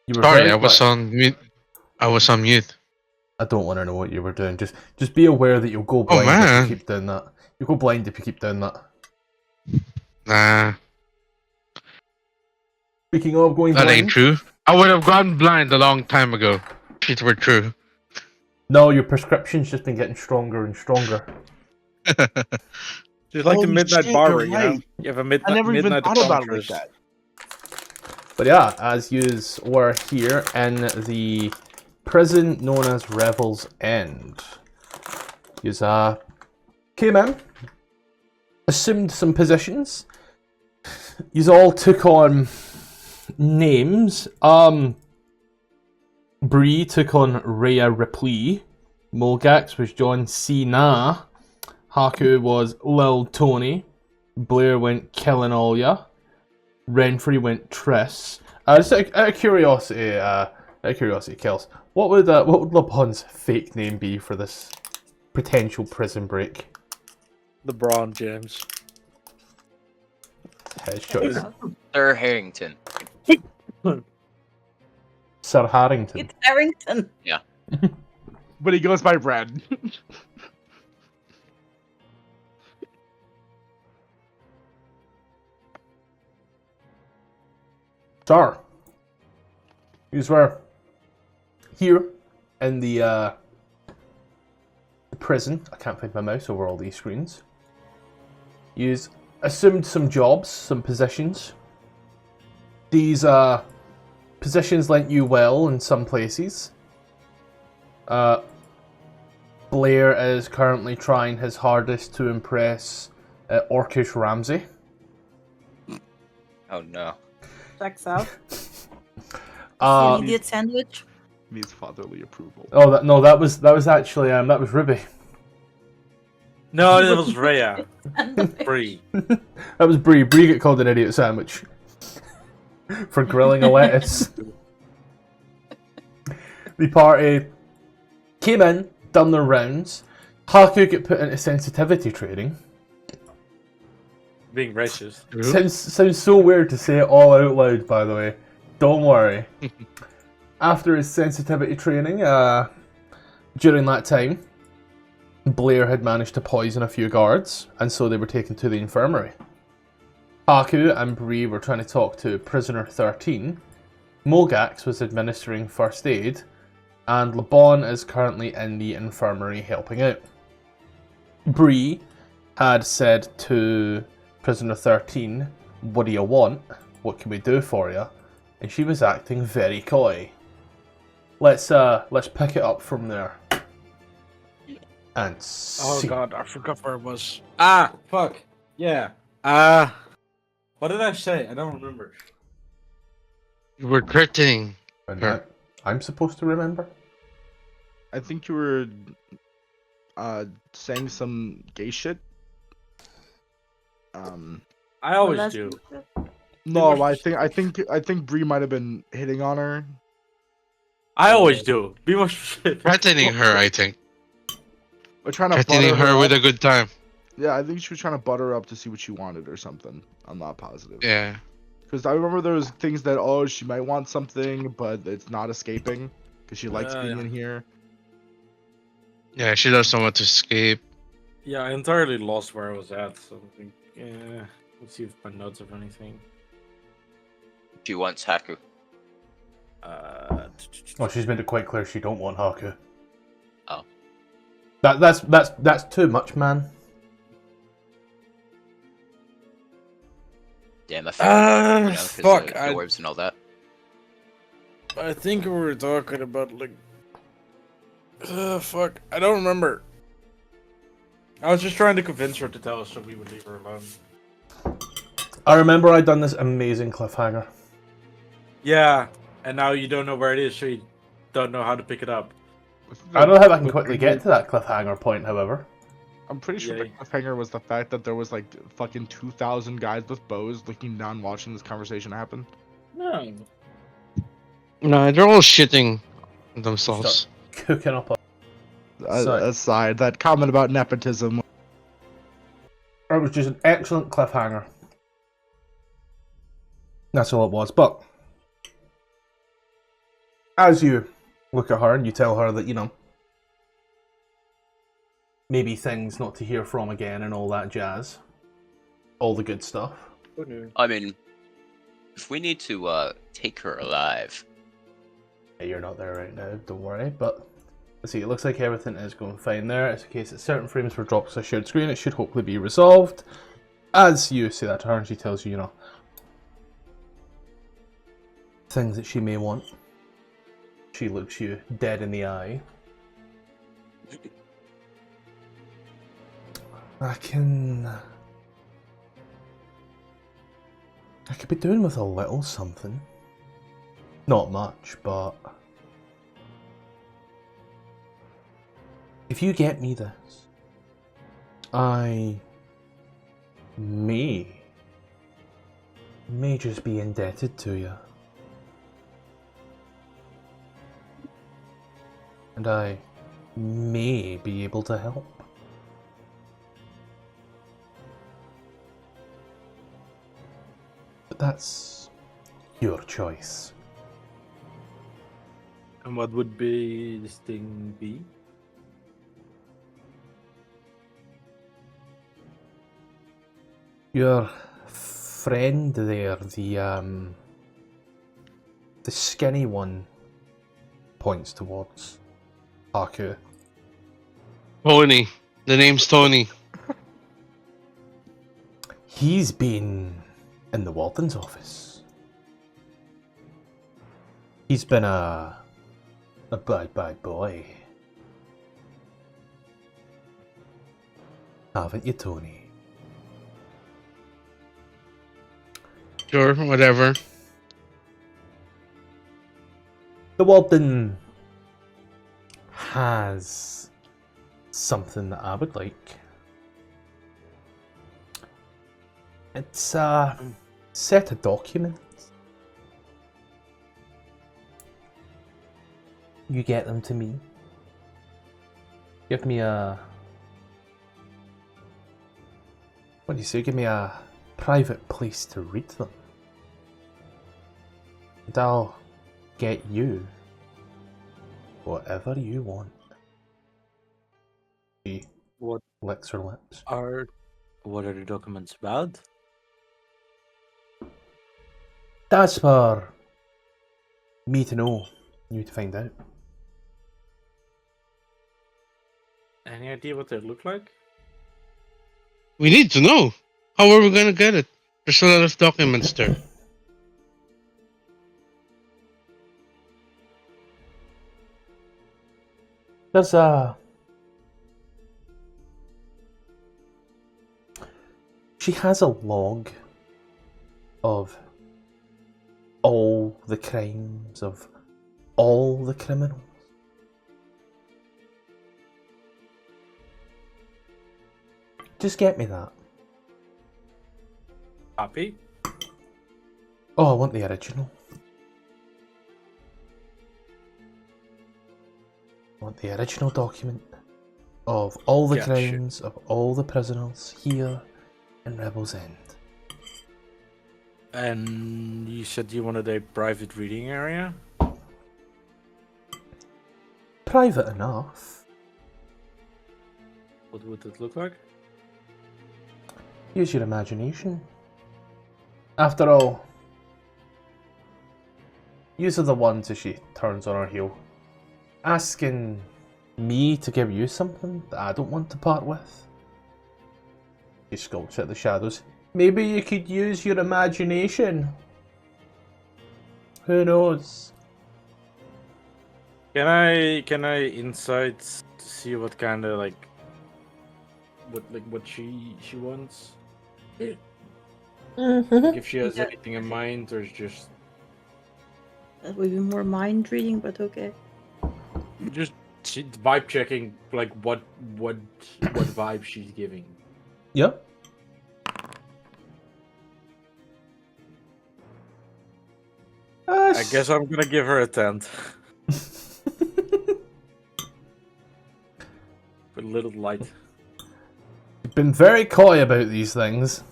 You were Sorry, very I was quick. on mute. I was on mute. I don't want to know what you were doing. Just be aware that you'll go Oh blind if you man. keep doing that. You'll go blind if you keep doing that. Nah, Speaking of going that ain't blind, true. I would have gone blind a long time ago. If it were true. no, your prescription's just been getting stronger and stronger. Just like the Holy midnight shit, bar, you're you know? right. You have a I never even midnight thought about it like optometrist. that. But yeah, as yous were here in the prison known as Reavels End, yous came in, assumed some positions. Yous all took on names. Bry took on Rhea Ripley. Molgax was John C. Na. Haku was Lil Tony. Blair went Killing All Ya. Renfrey went Triss. Just out of curiosity, Kels, what would Labaun's fake name be for this potential prison break? LeBron James. His choice. Sir Harrington. Sir Harrington. It's Harrington. But he goes by Brad. Sir, you were here in the prison. I can't find my mouse over all these screens. You assumed some jobs, some positions. These positions lent you well in some places. Blair is currently trying his hardest to impress Orcan Ramsey. Oh no. Checks out. Uh, Idiot sandwich. Needs fatherly approval. Oh, that was actually that was Ruby. No, that was Rhea. Bree. That was Brie. Brie got called an idiot sandwich for grilling a lettuce. The party came in, done their rounds. Haku got put into sensitivity training. Being racist. Sounds so weird to say it all out loud, by the way. Don't worry. After his sensitivity training, during that time, Blair had managed to poison a few guards, and so they were taken to the infirmary. Haku and Bry were trying to talk to prisoner 13. Molgax was administering first aid, and Labaun is currently in the infirmary helping out. Bry had said to prisoner 13, "What do you want? What can we do for you?" And she was acting very coy. Let's pick it up from there. And Oh see. god, I forgot where it was. Fuck. Yeah. What did I say? I don't remember. You were threatening. And I'm supposed to remember? I think you were saying some gay shit. I always do. No, I think Bree might have been hitting on her. I always do. Be more specific. Threatening her, I think. Or trying to Threatening butter her her with up. a good time. Yeah, I think she was trying to butter her up to see what she wanted or something. I'm not positive. Yeah. Because I remember there was things that, oh, she might want something, but it's not escaping. Because she likes being in here. Yeah, she doesn't want to escape. Yeah, I entirely lost where I was at, so I think, yeah. Let's see if my notes have anything. She wants Haku. Well, she's made it quite clear she don't want Haku. Oh. That's too much, man. Damn, I figured, you know, 'cause fuck, the dwarves and all that. I think we were talking about, like... fuck, I don't remember. I was just trying to convince her to tell us so we would leave her alone. I remember I'd done this amazing cliffhanger. Yeah, and now you don't know where it is, so you don't know how to pick it up. I don't know how I can quickly get to that cliffhanger point, however. I'm pretty sure the Yay. cliffhanger was the fact that there was like fucking 2,000 guys with bows looking down watching this conversation happen. No. No, they're all shitting themselves. Cooking up So- Aside, that comment about nepotism. It was just an excellent cliffhanger. That's all it was, but As you look at her and you tell her that, you know, maybe things not to hear from again and all that jazz. All the good stuff. I mean, if we need to take her alive. Yeah, you're not there right now, don't worry, but let's see, it looks like everything is going fine there. It's a case that certain frames were dropped to a shared screen. It should hopefully be resolved. As you say that to her and she tells you, you know, things that she may want. She looks you dead in the eye. I could be doing with a little something. Not much, but if you get me this, I may just be indebted to you. And I may be able to help. But that's your choice. And what would be this thing be? Your friend there, the skinny one, points towards Haku. Tony. The name's Tony. He's been in the warden's office. He's been a bad boy. Haven't you, Tony? Sure, whatever. The warden has something that I would like. It's a set of documents. You get them to me. Give me a... What do you say? Give me a private place to read them. And I'll get you whatever you want. She What licks her lips. What are the documents about? That's for me to know, you to find out. Any idea what they look like? We need to know. How are we gonna get it? There's a lot of documents there. There's a... She has a log of all the crimes of all the criminals. Just get me that. Copy? Oh, I want the original. I want the original document of all the Gotcha. crimes of all the prisoners here in Reavels End. And you said you wanted a private reading area? Private enough. What would it look like? Use your imagination. After all, yous are the ones, as she turns on her heel, asking me to give you something that I don't want to part with. She skulks at the shadows. Maybe you could use your imagination. Who knows? Can I insight to see what kind of like what she wants? Like if she has Yeah. anything in mind or it's just That would be more mind reading, but okay. vibe checking like what vibe she's giving. Yep. I guess I'm gonna give her a 10. A little light. You've been very coy about these things.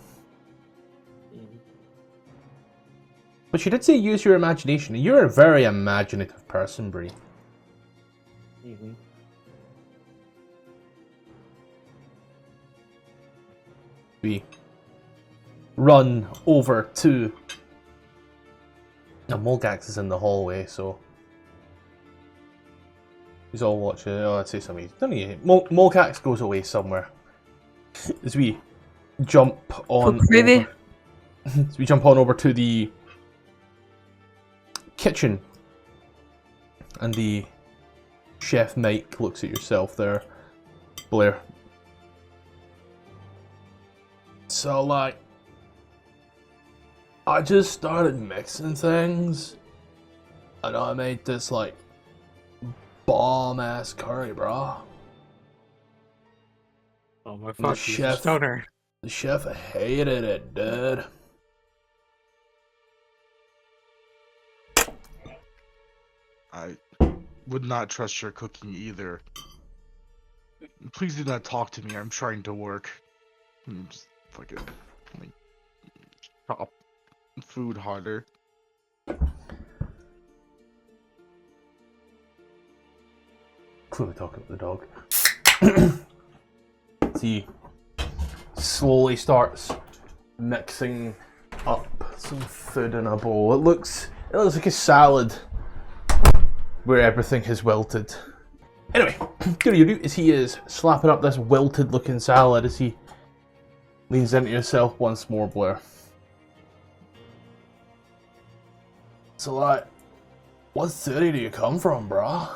But she did say use your imagination. You're a very imaginative person, Bry. Mm-hmm. We run over to... Now, Molgax is in the hallway, so... He's all watching. Oh, I'd say something. Don't you? Molgax goes away somewhere. As we jump on over, as we jump on over to the kitchen, and the chef Mike looks at yourself there, Blair. So, like, I just started mixing things, and I made this, like, bomb-ass curry, bro. Oh my The fuck, he's a stoner. The chef hated it, dude. I would not trust your cooking either. Please do not talk to me. I'm trying to work. I'm just fucking like chop food harder. Clearly talking to the dog. He slowly starts mixing up some food in a bowl. It looks like a salad where everything has wilted. Anyway, Kiryu, as he is slapping up this wilted looking salad as he leans into yourself once more, Blair. So, like, what city do you come from, brah?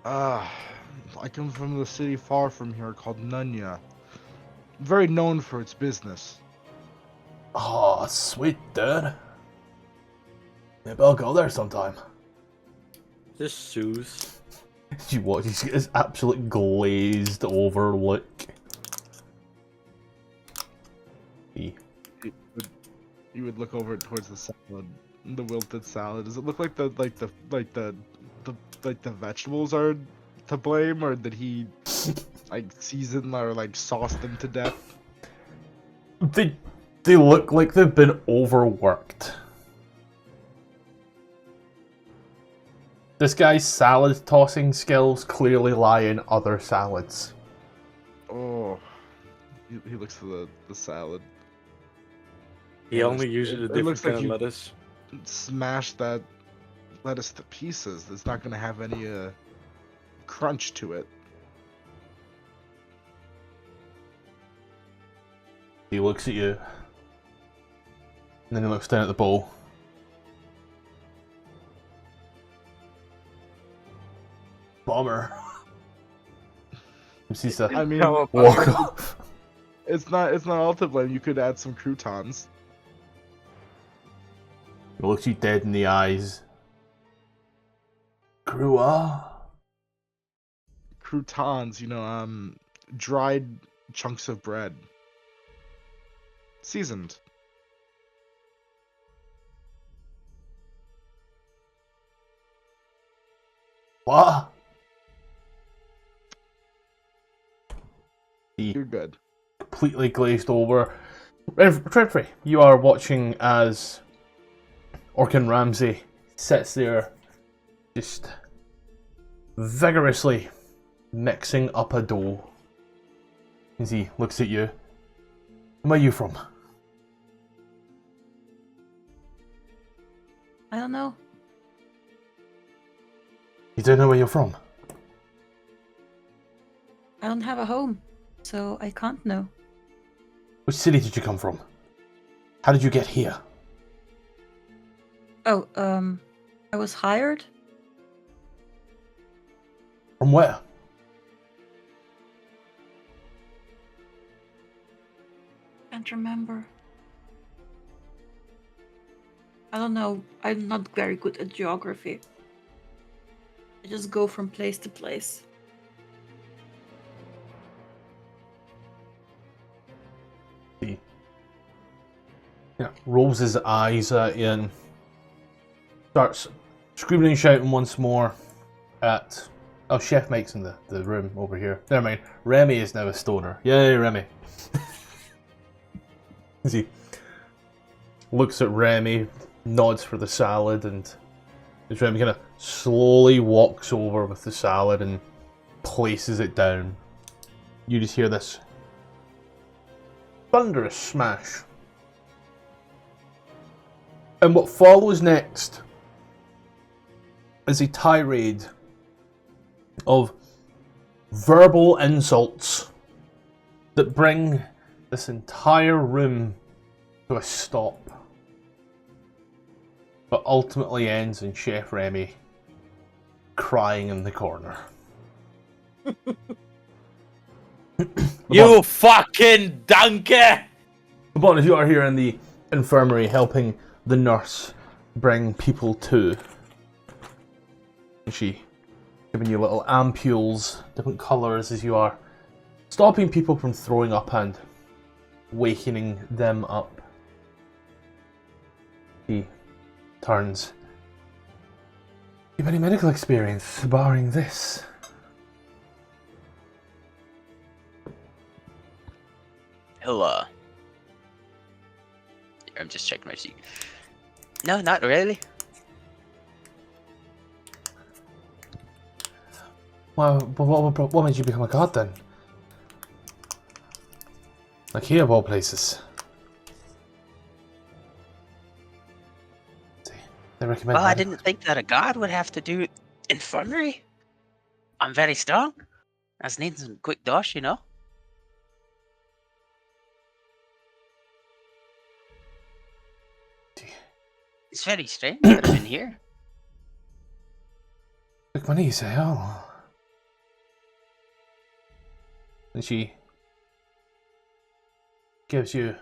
I come from the city far from here called Nunya. Very known for its business. Oh, sweet, dude. Maybe I'll go there sometime. This Suze. You watch, he's got this absolute glazed over look. You would look over towards the salad, the wilted salad. Does it look like the vegetables are to blame, or did he like season or like sauce them to death? They look like they've been overworked. This guy's salad tossing skills clearly lie in other salads. Oh, he looks for the salad. He only uses a different looks kind like of you- lettuce. Smash that lettuce to pieces. It's not gonna have any crunch to it. He looks at you. And then he looks down at the bowl. Bummer. He sees to I mean, walk off. it's not all to blame. You could add some croutons. He looks you dead in the eyes. Croutons, dried chunks of bread. Seasoned. What? You're good. Completely glazed over. Renfrey, you are watching as Orcan Ramsey sits there just vigorously mixing up a dough. As he looks at you. Where are you from? I don't know. You don't know where you're from? I don't have a home, so I can't know. Which city did you come from? How did you get here? Oh, I was hired. From where? Can't remember. I don't know. I'm not very good at geography. I just go from place to place. He rolls his eyes at you and starts screaming and shouting once more at... Oh, Chef Mike's in the room over here. Never mind. Remy is now a stoner. Yay, Remy. As he looks at Remy, nods for the salad, and as Remy kind of slowly walks over with the salad and places it down, you just hear this thunderous smash. And what follows next is a tirade of verbal insults that bring this entire room to a stop, but ultimately ends in Chef Remy crying in the corner. You fucking donkey! Labaun, as you are here in the infirmary helping the nurse bring people to, she giving you little ampules, different colours as you are stopping people from throwing up and wakening them up. He turns. You have any medical experience barring this? He'll, I'm just checking my sheet. No, not really. Well, what made you become a god then? Like here of all places. They recommend. Well, I didn't think that a god would have to do infirmary. I'm very strong. I just need some quick dosh, you know? It's very strange that I'm in here. Quick money, you say? Oh. And she gives you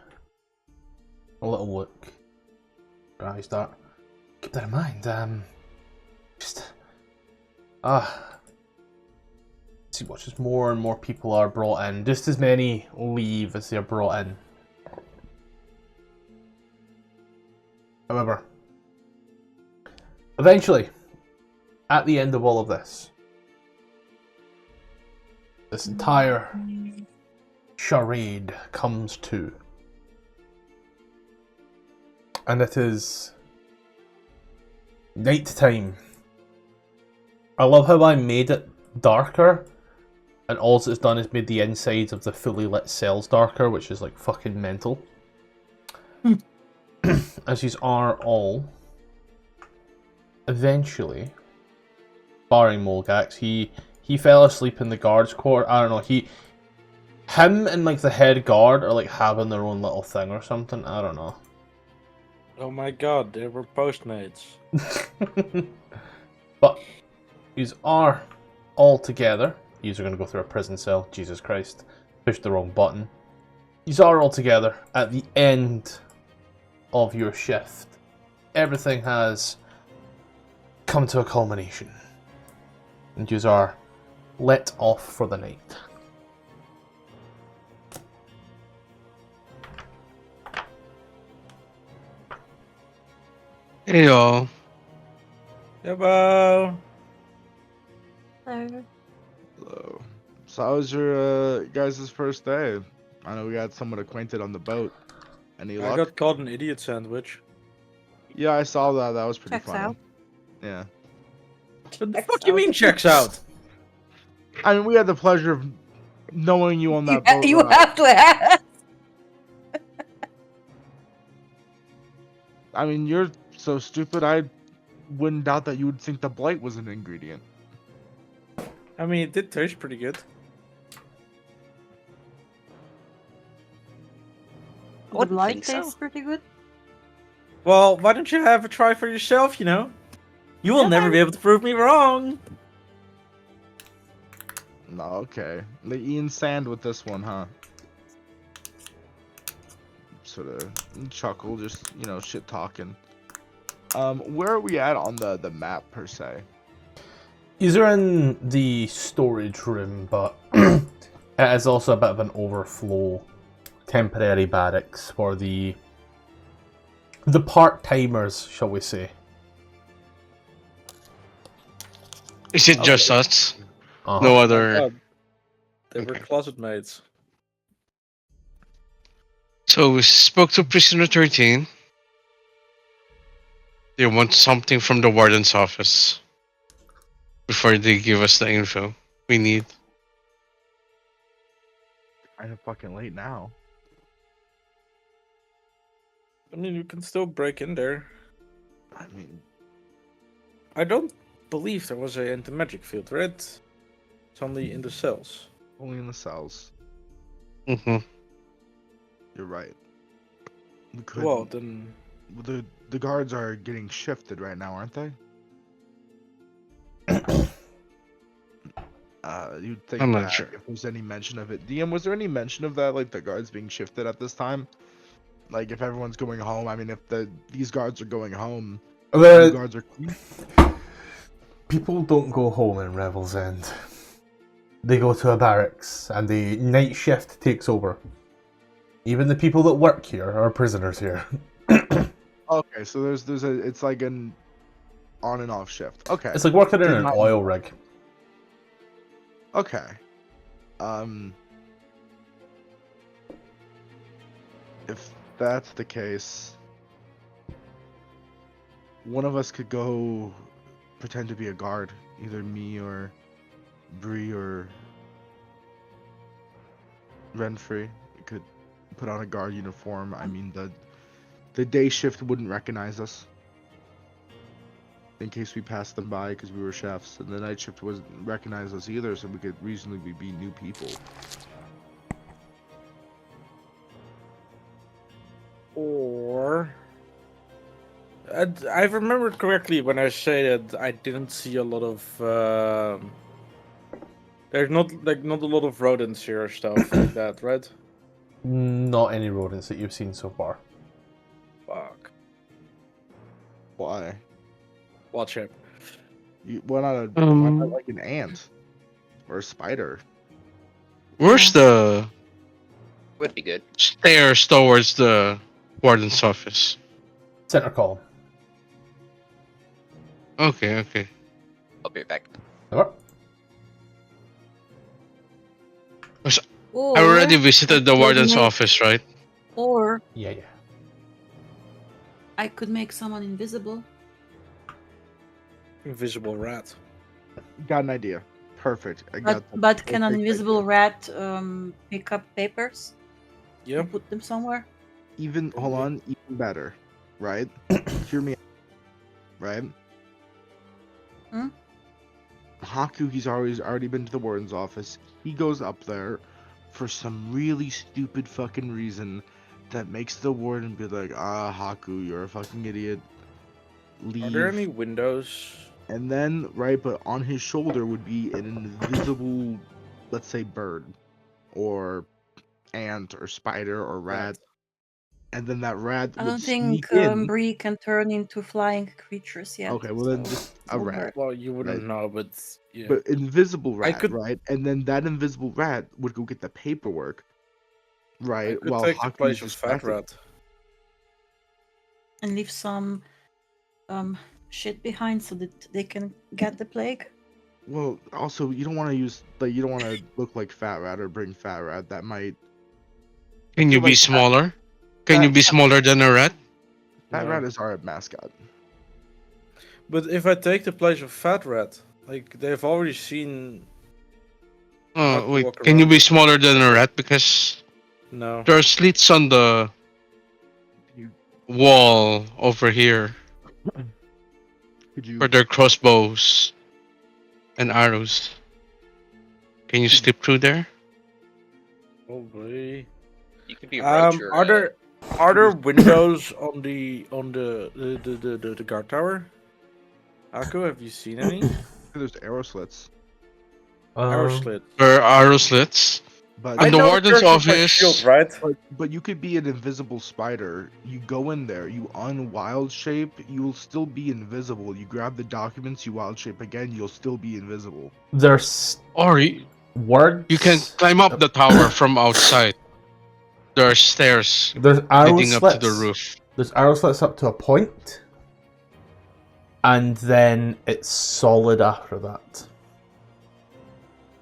a little look. Her eyes start. Keep that in mind. Just she watches more and more people are brought in. Just as many leave as they're brought in. However, eventually, at the end of all of this entire charade comes to. And it is night time. I love how I made it darker, and all it's done is made the insides of the fully lit cells darker, which is like fucking mental. As these are all eventually, barring Molgax, he fell asleep in the guards' quarter. I don't know, him and like the head guard are like having their own little thing or something. I don't know. Oh my god, they were postmates. But these are all together. These are going to go through a prison cell. Jesus Christ. Pushed the wrong button. These are all together at the end of your shift. Everything has come to a culmination. And yous are let off for the night. Hey y'all. Hello. So, Hello. So how was your guys' first day? I know we got someone acquainted on the boat. Any I luck? got caught an idiot sandwich. Yeah, I saw that. That was pretty Checks funny. out. Yeah. What the Checks fuck you out. mean checks out? I mean, we had the pleasure of knowing you on that boat. you ride. have to ask. I mean, you're so stupid. I wouldn't doubt that you would think the blight was an ingredient. I mean, it did taste pretty good. The Wouldn't light think so. tastes pretty good. Well, why don't you have a try for yourself, you know? You will never be able to prove me wrong. No, okay. The Ian Sand with this one, huh? Sort of chuckle, just, you know, shit talking. Where are we at on the map, per se? These are in the storage room, but it is also a bit of an overflow temporary barracks for the part-timers, shall we say. Is it just us? Uh-huh. No other. God, they were Okay. closet mates. So we spoke to prisoner 13. They want something from the warden's office before they give us the info we need. Kind of fucking late now. I mean, you can still break in there. I mean, I don't believe there was a anti-magic field, right? It's only in the cells. only in the cells. Mm-hmm. You're right. We could. Well, then The guards are getting shifted right now, aren't they? You'd think I'm that not sure. if there's any mention of it. DM, was there any mention of that, like the guards being shifted at this time? Like if everyone's going home, I mean, if these guards are going home, the guards are. People don't go home in Reavels End. They go to a barracks, and the night shift takes over. Even the people that work here are prisoners here. Okay, so there's a it's like an on and off shift. Okay. It's like working in Did an not oil know. rig. Okay. If that's the case, one of us could go pretend to be a guard, either me or Bry or Renfrey. We could put on a guard uniform. I mean, the day shift wouldn't recognize us in case we passed them by because we were chefs, and the night shift wouldn't recognize us either, so we could reasonably be new people. or I remembered correctly when I say that I didn't see a lot of. There's not a lot of rodents here or stuff like that, right? Not any rodents that you've seen so far. Fuck. Why? Watch it. Why not like an ant or a spider? Where's the Would be good. stairs towards the warden's office? Center column. Okay. I'll be right back. Alright. Or I already visited the I could warden's make- office, right? Or Yeah. I could make someone invisible. Invisible rat. Got an idea. Perfect. But can an perfect invisible idea. rat pick up papers Yeah. and put them somewhere? Hold on, even better, right? Hear me out, right? Hmm? Haku, he's already been to the warden's office. He goes up there for some really stupid fucking reason that makes the warden be like, Haku, you're a fucking idiot. Leave. Are there any windows? And then, right, but on his shoulder would be an invisible, let's say, bird, or ant, or spider, or rat. And then that rat I would don't think sneak in. Bry can turn into flying creatures yet. Okay, well then so just it a won't rat. work. Well, you wouldn't Right. know, but yeah. But invisible rat, could- right? And then that invisible rat would go get the paperwork, I right? could While take the Haku place is of Fat distracted. Rat. And leave some shit behind so that they can get the plague. Well, also you don't want to use you don't want to look like Fat Rat or bring Fat Rat. That might Can you feel be like smaller? Can you that- be smaller than a rat? Fat No. Rat is our mascot. But if I take the place of Fat Rat, like they've already seen. Haku Oh, wait. walk Can you around. be smaller than a rat? Because No. there are slits on the You- wall over here Could you? for their crossbows and arrows. Can you slip through there? Probably. You could be Roger. Are there windows on the guard tower? Haku, have you seen any? There's arrow slits, Arrow Um, slit. There are arrow slits. but On the know warden's there's a office- shield, right? but you could be an invisible spider. You go in there, you unwild shape, you will still be invisible. You grab the documents, you wild shape again, you'll still be invisible. there's Or you words. can climb up the tower from outside. There are stairs There's arrow leading up slits. to the roof. There's arrow slits up to a point, and then it's solid after that.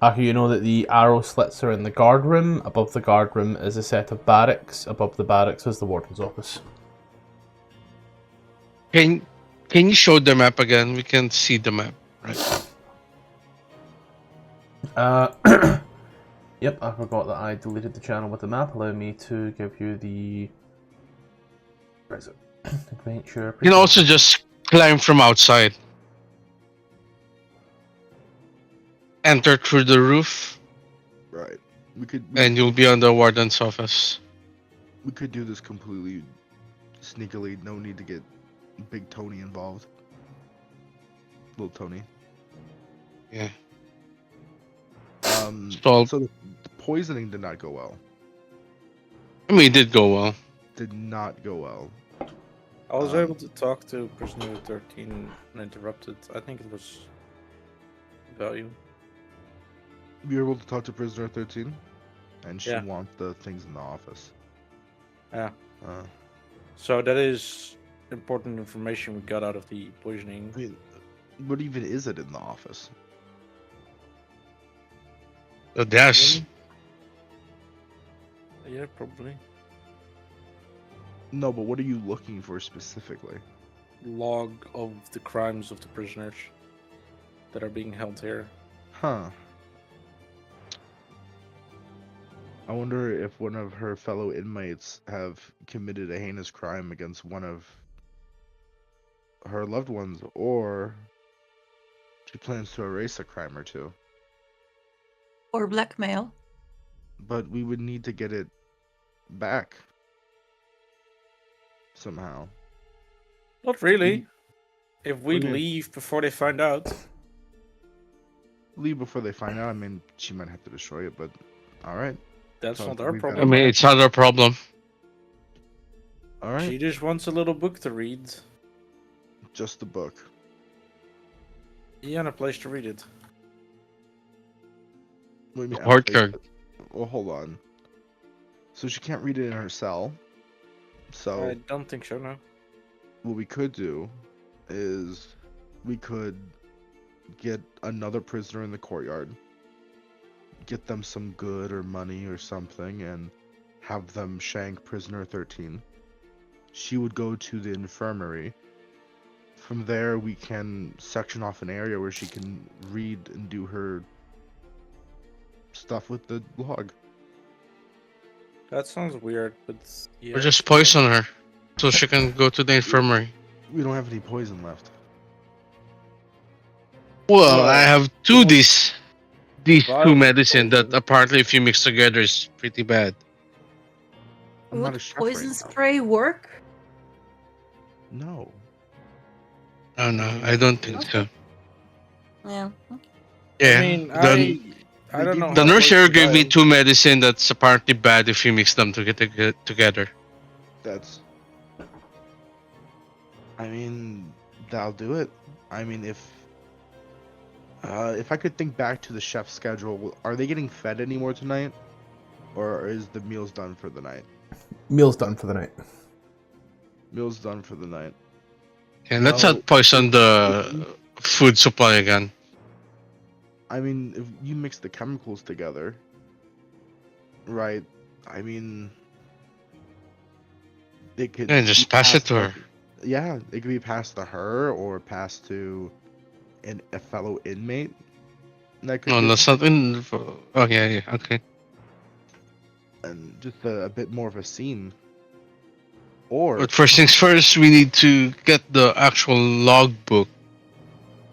Haku, you know that the arrow slits are in the guard room. Above the guard room is a set of barracks. Above the barracks is the warden's office. Can you show the map again? We can see the map, right? Yep, I forgot that I deleted the channel with the map. Allow me to give you the... Where is it? Adventure... You can also just climb from outside. Enter through the roof, Right. We could and you'll be on the warden's office. we could do this completely sneakily. No need to get Big Tony involved. Little Tony. Yeah. So the poisoning did not go well. I mean, it did go well. Did not go well. I was able to talk to Prisoner 13 and Interrupted. I think it was value. We were able to talk to Prisoner 13, and she Yeah. wants the things in the office. Yeah. Uh, So that is important information we got out of the poisoning. I mean, what even is it in the office? The desk. Yeah, probably. No, but what are you looking for specifically? Log of the crimes of the prisoners that are being held here. Huh. I wonder if one of her fellow inmates have committed a heinous crime against one of her loved ones, or she plans to erase a crime or two. Or blackmail. But we would need to get it back somehow. Not really. If we Okay. leave before they find out. Leave before they find out. I mean, she might have to destroy it, but all right. That's So not our we've got- I problem. mean, it's not our problem. All right. She just wants a little book to read. Just the book. Yeah, and a place to read it. What do you mean, Courtyard. Well, hold on. So she can't read it in her cell. So I don't think so, no. what we could do is we could get another prisoner in the courtyard, get them some good or money or something, and have them shank prisoner 13. She would go to the infirmary. From there, we can section off an area where she can read and do her stuff with the log. That sounds weird, but yeah. Or just poison her, so she can go to the infirmary. We don't have any poison left. Well, Well, I have these Vile two medicine that poison. apparently if you mix together is pretty bad. I'm not Would a chef poison right now. spray work? No. Oh no, I don't think so. Yeah. Yeah, I mean, the I don't know. the how nurse here poison gave me vial- two medicine that's apparently bad if you mix them together. That's. I mean, that'll do it. I mean, if I could think back to the chef's schedule, are they getting fed anymore tonight, or is the meals done for the night? Meal's done for the night. Meals done for the night. And let's Well, not poison the food supply again. I mean, if you mix the chemicals together, right? I mean, they could. Yeah, just be pass it passed to her. Yeah, it could be passed to her or passed to a fellow inmate. That could No, get- that's not in. Oh yeah, okay. and just a bit more of a scene. Or But first things first, we need to get the actual logbook.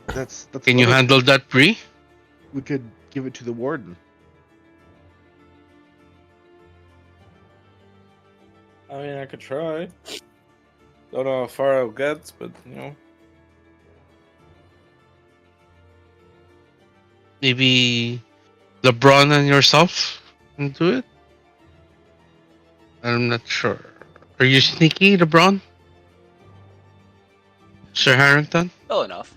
that's Can you another- handle that, Bry? We could give it to the warden. I mean, I could try. Don't know how far I'll get, but you know. Maybe LeBron and yourself can do it? I'm not sure. Are you sneaky, LeBron? Sir Harrington? Well enough.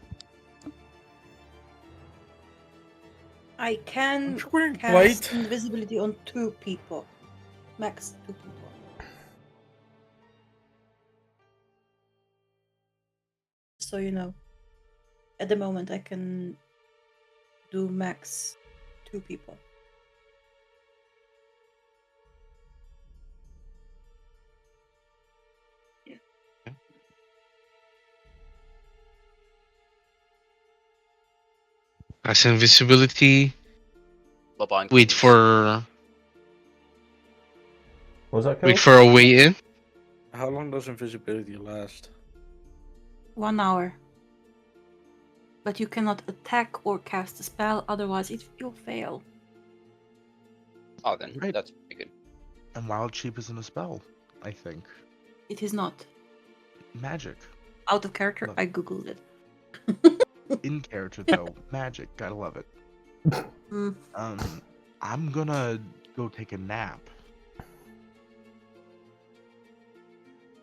I can Aren't you wearing cast white? invisibility on 2 people. Max 2 people. So you know. At the moment I can do max 2 people. As invisibility. Labaun Wait can for What was that, wait Kel? for a way in. How long does invisibility last? 1 hour. But you cannot attack or cast a spell, otherwise you'll fail. Oh, then Right. that's pretty good. And Wild Sheep isn't a spell, I think. It is not. Magic. Out of character, Look. I googled it. In character, though. Magic. Gotta love it. Mm. I'm gonna go take a nap.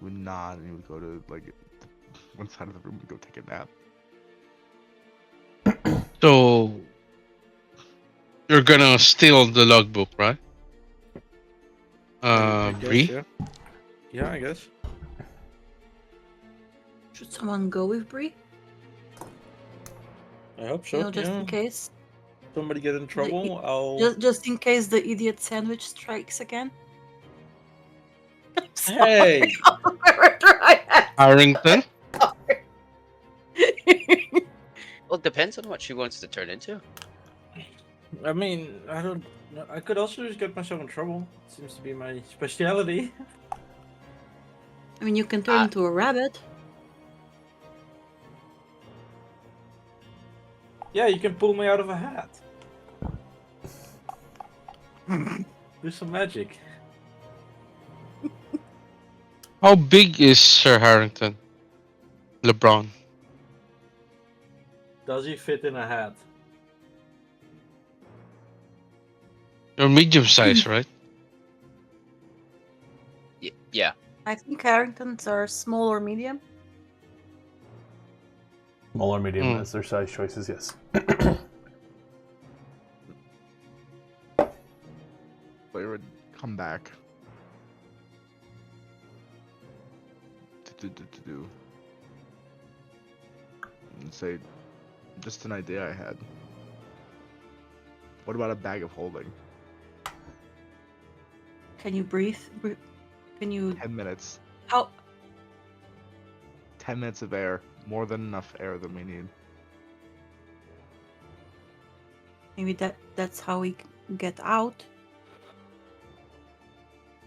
We nod and we go to, like, one side of the room and go take a nap. So you're gonna steal the logbook, right? I guess, Bree? yeah. Yeah, I guess. Should someone go with Bry? I hope so. You know, just yeah. in case. Somebody get in trouble, I'll. Just in case the idiot sandwich strikes again. Hey! Harrington? Well, it depends on what she wants to turn into. I mean, I don't. I could also just get myself in trouble. Seems to be my speciality. I mean, you can turn into a rabbit. Yeah, you can pull me out of a hat. Do some magic. How big is Sir Harrington? LeBron. Does he fit in a hat? You're medium size, right? Yeah. I think Harringtons are small or medium. Small or medium Mm. as their size choices, yes. Blair would come back. To and say, just an idea I had. What about a bag of holding? Can you breathe? Can you? 10 minutes. How? 10 minutes of air. More than enough air that we need. Maybe that's how we get out.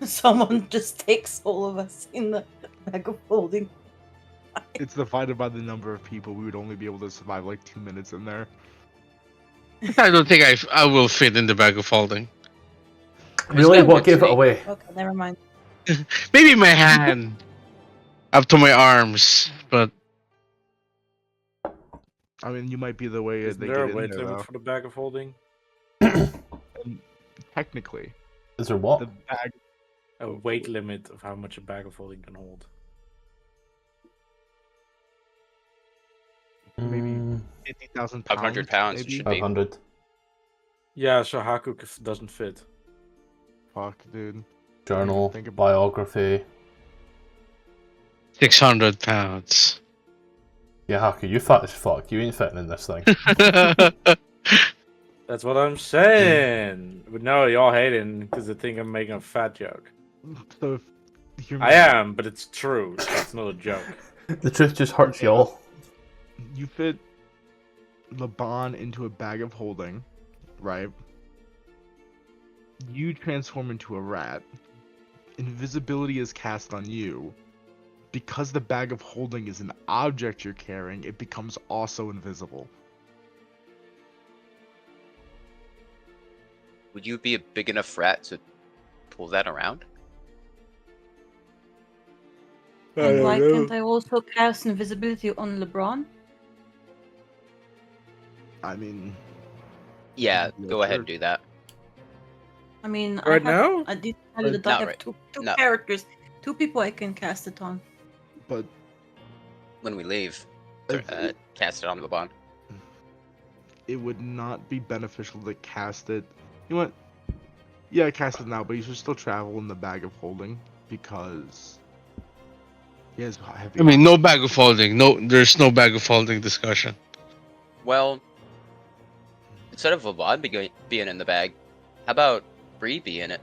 Someone just takes all of us in the bag of holding. It's divided by the number of people. We would only be able to survive like 2 minutes in there. I don't think I will fit in the bag of holding. Really? not What good gave to it me. away? Okay, never mind. Maybe my hand up to my arms, but I mean, you might be the way Is they there get a weight in there, limit though. for the bag of holding? Technically, Is there what? the bag. A weight limit of how much a bag of holding can hold. maybe 50,000 pounds. 500 pounds, it maybe? should be. 500. Yeah, so Haku doesn't fit. Fuck, dude. Journal, Think about- biography. 600 pounds. Yeah, Haku, you fat as fuck. You ain't fitting in this thing. That's what I'm saying. But no, y'all hating because they think I'm making a fat joke. So if you're I am, but it's true. That's not a joke. The truth just hurts y'all. You fit Labaun into a bag of holding, right? You transform into a rat. Invisibility is cast on you. Because the bag of holding is an object you're carrying, it becomes also invisible. Would you be a big enough rat to pull that around? And why can't I also cast invisibility on LeBron? I mean, Yeah, Yeah, go ahead, sure. do that. I mean, Right now? I did tell you that I Not have right- two no. characters, 2 people I can cast it on. but When we leave, If- cast it on Labaun. it would not be beneficial to cast it. You know what? Yeah, cast it now, but you should still travel in the bag of holding because he has heavy. I mean, no bag of holding. No, there's no bag of holding discussion. Well, instead of Labaun being in the bag, how about Bry be in it?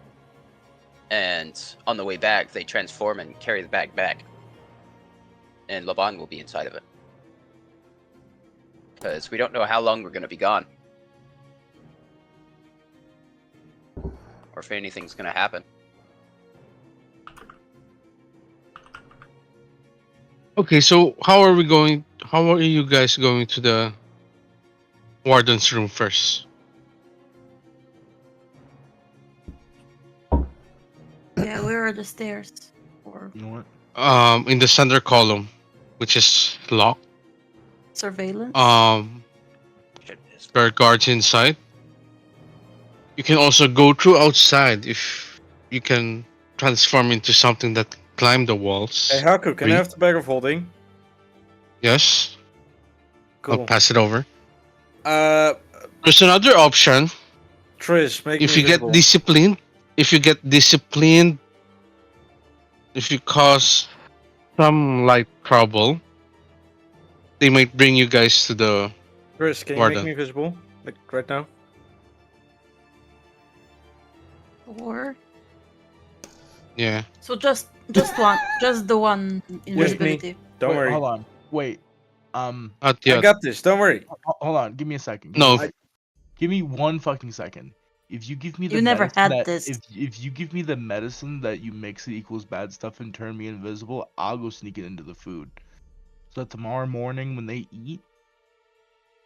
And on the way back, they transform and carry the bag back. And Labaun will be inside of it. Because we don't know how long we're going to be gone. Or if anything's going to happen. Okay, so how are you guys going to the warden's room first? Yeah, where are the stairs? Or You know what? In the center column, which is locked. surveillance? There are guards inside. You can also go through outside if you can transform into something that can climb the walls. Hey, Haku, can I have the bag of holding? Yes. Cool. I'll pass it over. Uh, There's another option. Trish, make If me you get visible. disciplined, if you cause some light trouble, they might bring you guys to the Trish, can you warden. make me visible? Like, right now? Or Yeah. so just one, just the one invisibility. Don't Wait, worry. Hold on. Wait. Not I yet. got this, don't worry. Hold on. Give me a second. No. Give me 1 fucking second. If you give me the You never medicine had that, this. If you give me the medicine that you mix it equals bad stuff and turn me invisible, I'll go sneak it into the food. So that tomorrow morning when they eat,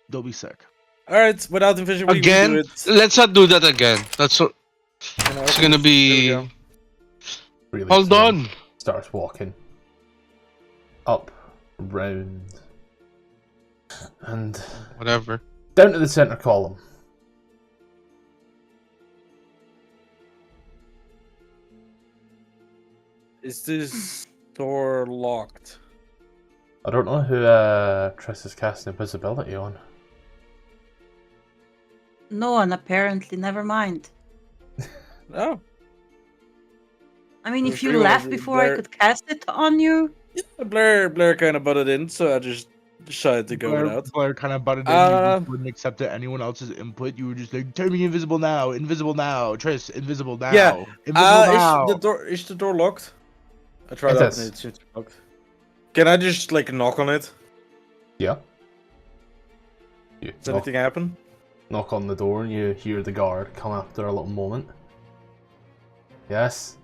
they'll be sick. Alright, without invisibility, we Again, do it. let's not do that again. It's gonna be. There we go. Really Hold slow. on. Starts walking up, round, and Whatever. down to the center column. Is this door locked? I don't know who Triss is casting invisibility on. No one apparently. Never mind. No. I mean, if There's you three left ones, before I Blair- could cast it on you, Blair kind of butted in, so I just decided to go without. Blair kind of butted in. You just wouldn't accept anyone else's input. You were just like, turn me invisible now, Triss, invisible now, Yeah, invisible now. Is the door locked? I tried It to is. open it, it seems to be locked. Can I just like knock on it? Yeah. You Does anything happen? knock on the door and you hear the guard come after a little moment. Yes.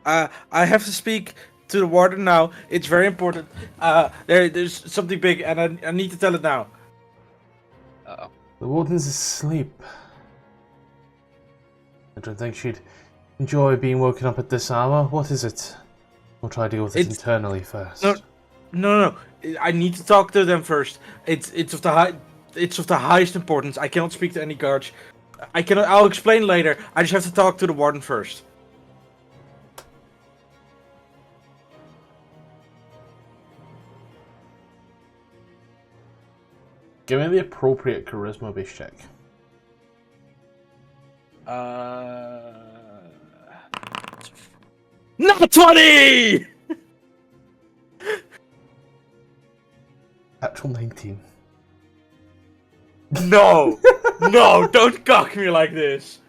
I have to speak to the warden now. It's very important. There's something big, and I need to tell it now. Uh-oh. The warden's asleep. I don't think she'd enjoy being woken up at this hour. What is it? We'll try to deal with it It's- internally first. No. I need to talk to them first. It's of the highest importance. I cannot speak to any guards. I'll explain later. I just have to talk to the warden first. Give me the appropriate charisma based check. Not 20! Natural 19. No! No, don't cock me like this!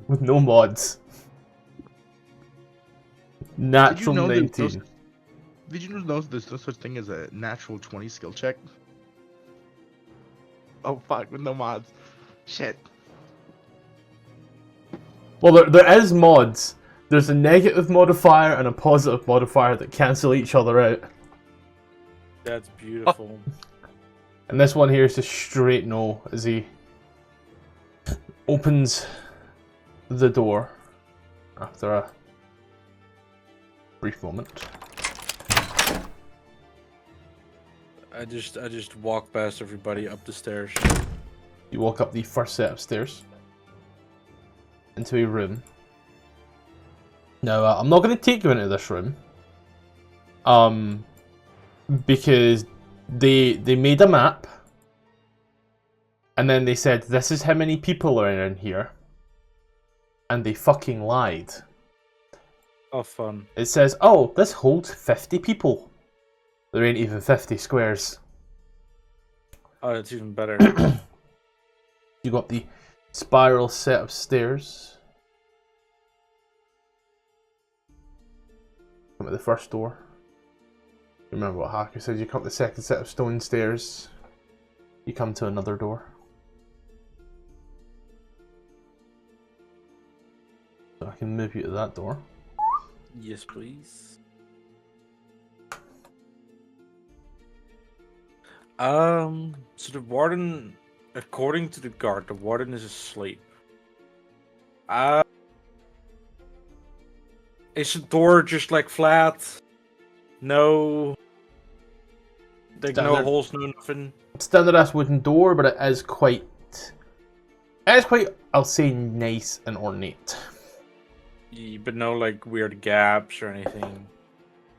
With no mods. Natural know there's 19. Did you know there's no such thing as a natural 20 skill check? Oh fuck, with no mods. Shit. Well, there is mods. There's a negative modifier and a positive modifier that cancel each other out. That's beautiful. And this one here is just straight no as he opens the door after a brief moment. I just walk past everybody up the stairs. You walk up the first set of stairs into a room. Now, I'm not going to take you into this room, because they made a map, and then they said this is how many people are in here, and they fucking lied. Oh, fun. It says, oh, this holds 50 people. There ain't even 50 squares. Oh, that's even better. You got the spiral set of stairs. Come at the first door. Remember what Haku said, you come to the second set of stone stairs. You come to another door. So I can move you to that door. Yes, please. So the warden, according to the guard, the warden is asleep. Is the door just like flat? No. Like no Standard. holes, no nothing. Standard ass wooden door, but it is quite, I'll say, nice and ornate. Yeah, but no like weird gaps or anything.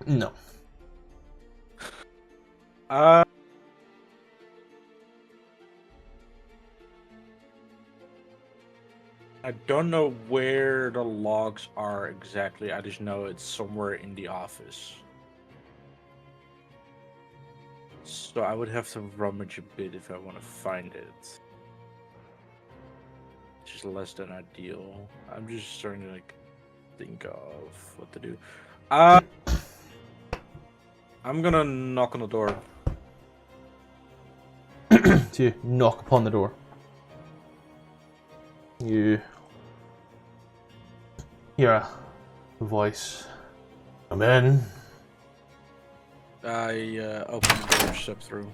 No. I don't know where the logs are exactly. I just know it's somewhere in the office. So I would have to rummage a bit if I want to find it. Just less than ideal. I'm just starting to like think of what to do. I'm gonna knock on the door. So you knock upon the door. You hear a voice. Come in. I open the door, step through.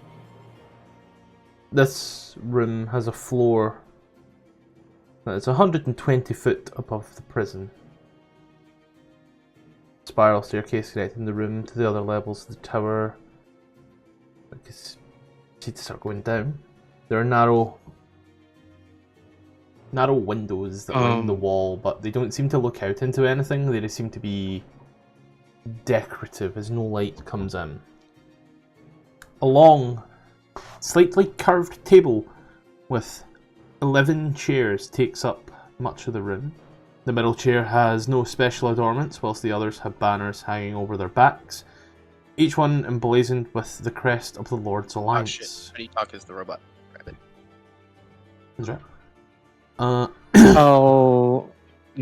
This room has a floor that is 120 foot above the prison. Spiral staircase connecting the room to the other levels of the tower. I guess you need to start going down. There are narrow windows that line the wall, but they don't seem to look out into anything. They just seem to be decorative as no light comes in. A long, slightly curved table with 11 chairs takes up much of the room. The middle chair has no special adornments, whilst the others have banners hanging over their backs, each one emblazoned with the crest of the Lord's Alliance. Oh shit, how do you talk as the robot? Grab it. That's right. I'll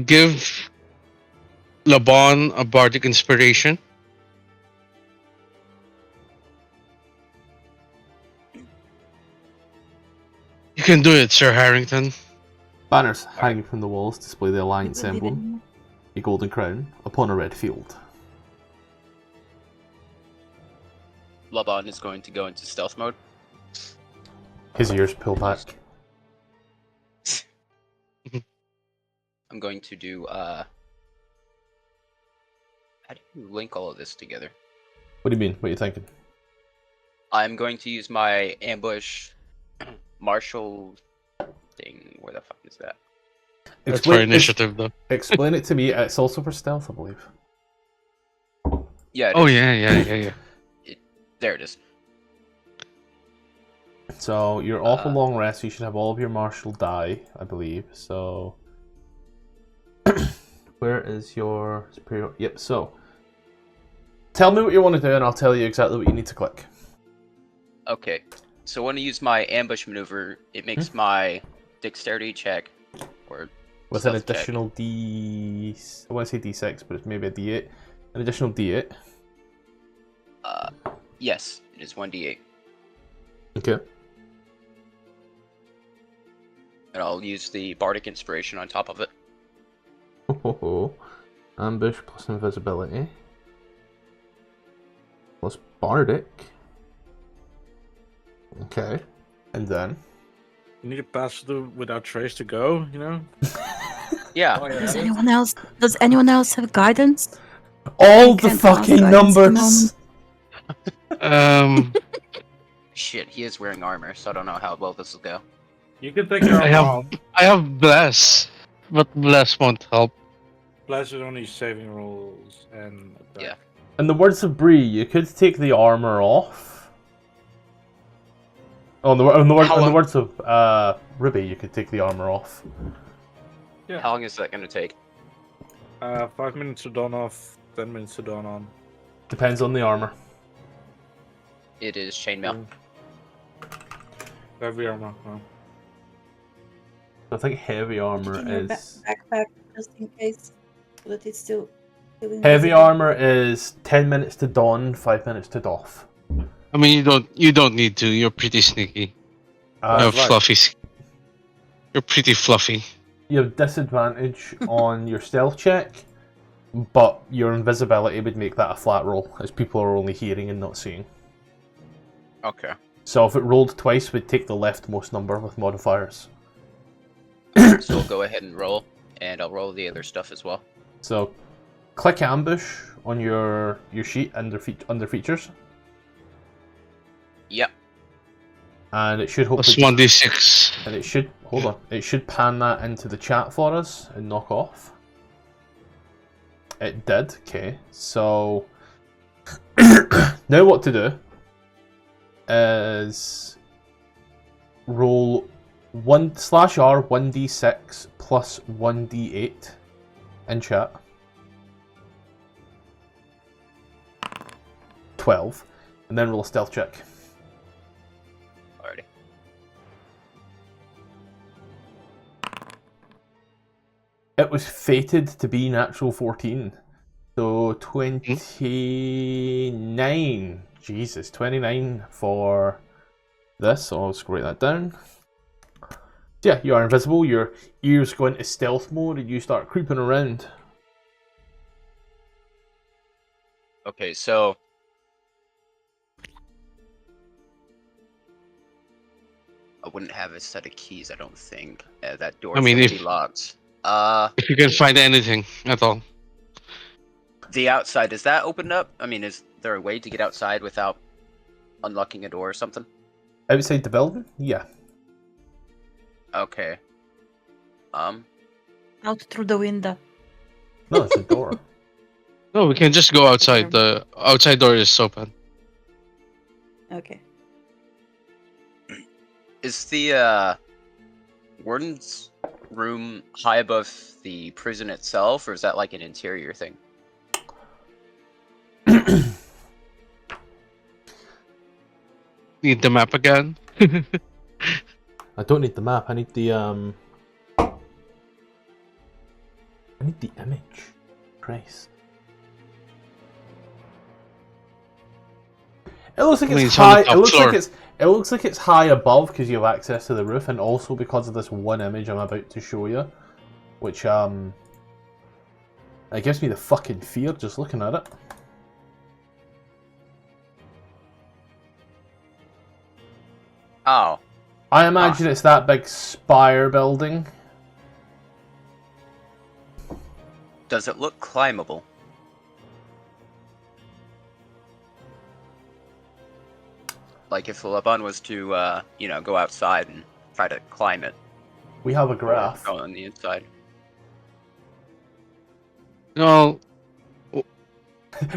give Labaun a bardic inspiration. You can do it, Sir Harrington. Banners hanging from the walls display the Alliance emblem, a golden crown, upon a red field. Labaun is going to go into stealth mode. His ears pull back. I'm going to do, how do you link all of this together? What do you mean? What are you thinking? I'm going to use my ambush martial thing. Where the fuck is that? That's for initiative, though. Explain it to me. It's also for stealth, I believe. Yeah. Oh, yeah. There it is. So you're off a long rest. So you should have all of your martial die, I believe. So where is your superior? Yep. So tell me what you want to do, and I'll tell you exactly what you need to click. Okay. So when I use my ambush maneuver, it makes my dexterity check, or With an stealth check. additional D. I want to say D6, but it's maybe a D8. An additional D8. Yes, it is 1d8. Okay. And I'll use the bardic inspiration on top of it. Ambush plus invisibility. Plus bardic. Okay. And then? You need to pass through without trace to go, you know? Yeah. Oh, yeah. Does anyone else have guidance? All I the can't fucking pass guidance at the numbers! Shit, he is wearing armor, so I don't know how well this will go. You can take your I armor off. have bless, but bless won't help. Plus, it's only saving rolls and attack. Yeah. In the words of Bry, you could take the armor off. Oh, in the words of Ruby, you could take the armor off. Yeah. How long is that going to take? 5 minutes to don off, 10 minutes to don on. Depends on the armor. It is chainmail. Heavy armor. Oh. I think heavy armor in your is... backpack just in case, so that it's still Heavy invisible. armor is 10 minutes to don, 5 minutes to doff. I mean, you don't need to. You're pretty sneaky. Uh, Fluffy. You're pretty fluffy. you have disadvantage on your stealth check, but your invisibility would make that a flat roll, as people are only hearing and not seeing. Okay. So if it rolled twice, we'd take the leftmost number with modifiers. So we'll go ahead and roll, and I'll roll the other stuff as well. So, click ambush on your sheet under features, Yep. and it should Plus hopefully 1d6. and it should it should pan that into the chat for us and knock off. It did. Okay, so now what to do is roll 1/R 1d6 plus 1d8 in chat. 12, and then roll a stealth check. Alrighty. It was fated to be natural 14. So 29. Jesus, 29 for this. So I'll just write that down. Yeah, you are invisible. Your ears go into stealth mode and you start creeping around. Okay, so I wouldn't have a set of keys, I don't think. That door I mean, should if- be locked. If you can find anything at all. The outside, is that opened up? I mean, is there a way to get outside without unlocking a door or something? Outside the building? Yeah. Okay. Out through the window. No, it's a door. No, we can just go outside. The outside door is open. Okay. Is the warden's room high above the prison itself, or is that like an interior thing? Need the map again? I don't need the map, I need the image. Christ. It looks like I mean, it's it's on the high. top It looks floor. like it's high above because you have access to the roof, and also because of this one image I'm about to show you, which it gives me the fucking fear just looking at it. Oh. I imagine it's that big spire building. Does it look climbable? Like if Labaun was to, go outside and try to climb it. We have a graph. Go on the inside. No.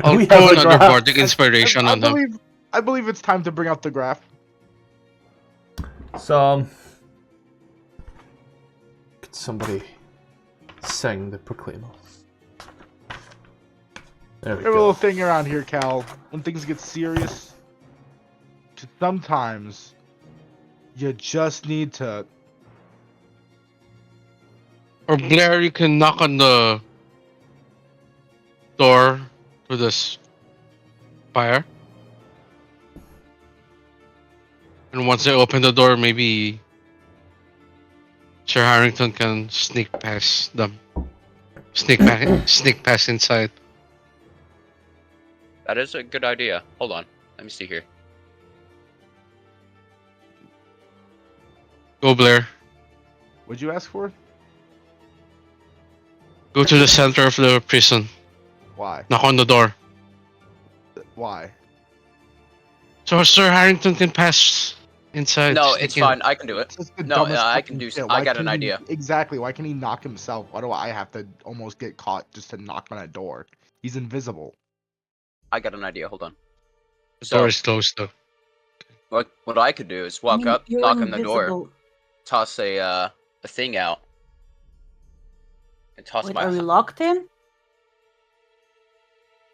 I'll We throw have a another graph. bardic inspiration on them. I believe it's time to bring out the graph. So, could somebody sing the Proclaimer? There we We have a little go. thing around here, Cal. When things get serious, sometimes you just need to. Or Blair, you can knock on the door for this fire. And once they open the door, maybe Sir Harrington can sneak past them. Sneak past inside. That is a good idea. Hold on. Let me see here. Go, Blair. What'd you ask for? Go to the center of the prison. Why? Knock on the door. Why? So Sir Harrington can pass inside. No, sneak it's in. fine. I can do it. That's the No, dumbest I fucking can do. shit. I Why got an can't he- idea. Exactly. Why can he knock himself? Why do I have to almost get caught just to knock on a door? He's invisible. I got an idea. Hold on. The door So is closed though. what I could do is walk up, you're knock on the door, invisible. toss a thing out, and toss Wait, my. are we locked in?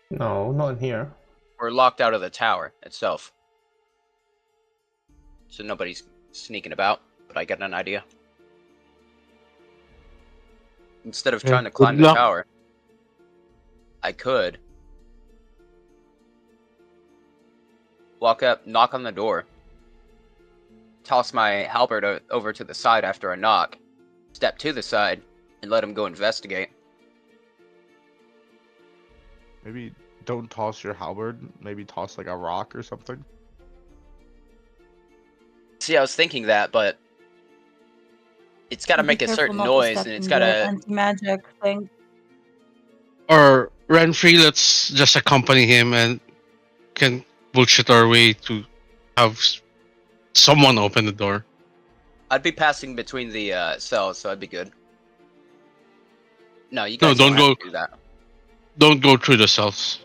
No, not in here. We're locked out of the tower itself, so nobody's sneaking about. But I got an idea. Instead of Yeah, trying to good climb the luck. tower, I could walk up, knock on the door, toss my halberd over to the side after I knock, step to the side, and let him go investigate. Maybe don't toss your halberd. Maybe toss like a rock or something. See, I was thinking that, but it's got to Be make a careful certain not to noise, step and it's in got the to. anti-magic thing. Or Renfrey, let's just accompany him and can bullshit our way to have someone open the door. I'd be passing between the cells, so I'd be good. No, you No, guys don't have go. to do that. Don't go through the cells.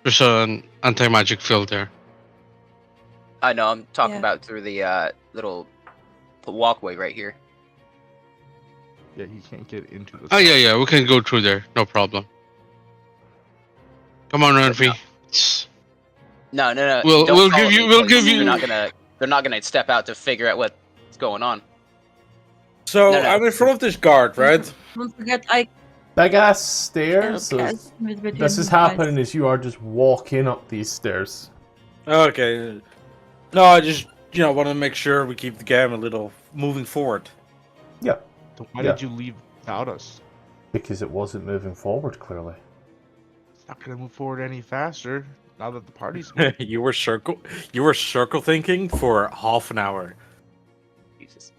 There's an anti-magic field there. I know, I'm talking Yeah. about through the little walkway right here. Yeah, he can't get into the. Oh yeah, we can go through there. No problem. Come on, But Renfrey. no, We'll don't follow give you. me, We'll 'cause give they're you. not gonna step out to figure out what's going on. So No. I'm in front of this guard, right? Don't forget, I Big ass cannot stairs. So cast invisibility this on is you guys. happening as you are just walking up these stairs. Okay. No, I just want to make sure we keep the game a little moving forward. Yeah, So why Yeah. did you leave without us? because it wasn't moving forward clearly. It's not gonna move forward any faster now that the party's. you were circle thinking for half an hour. Jesus.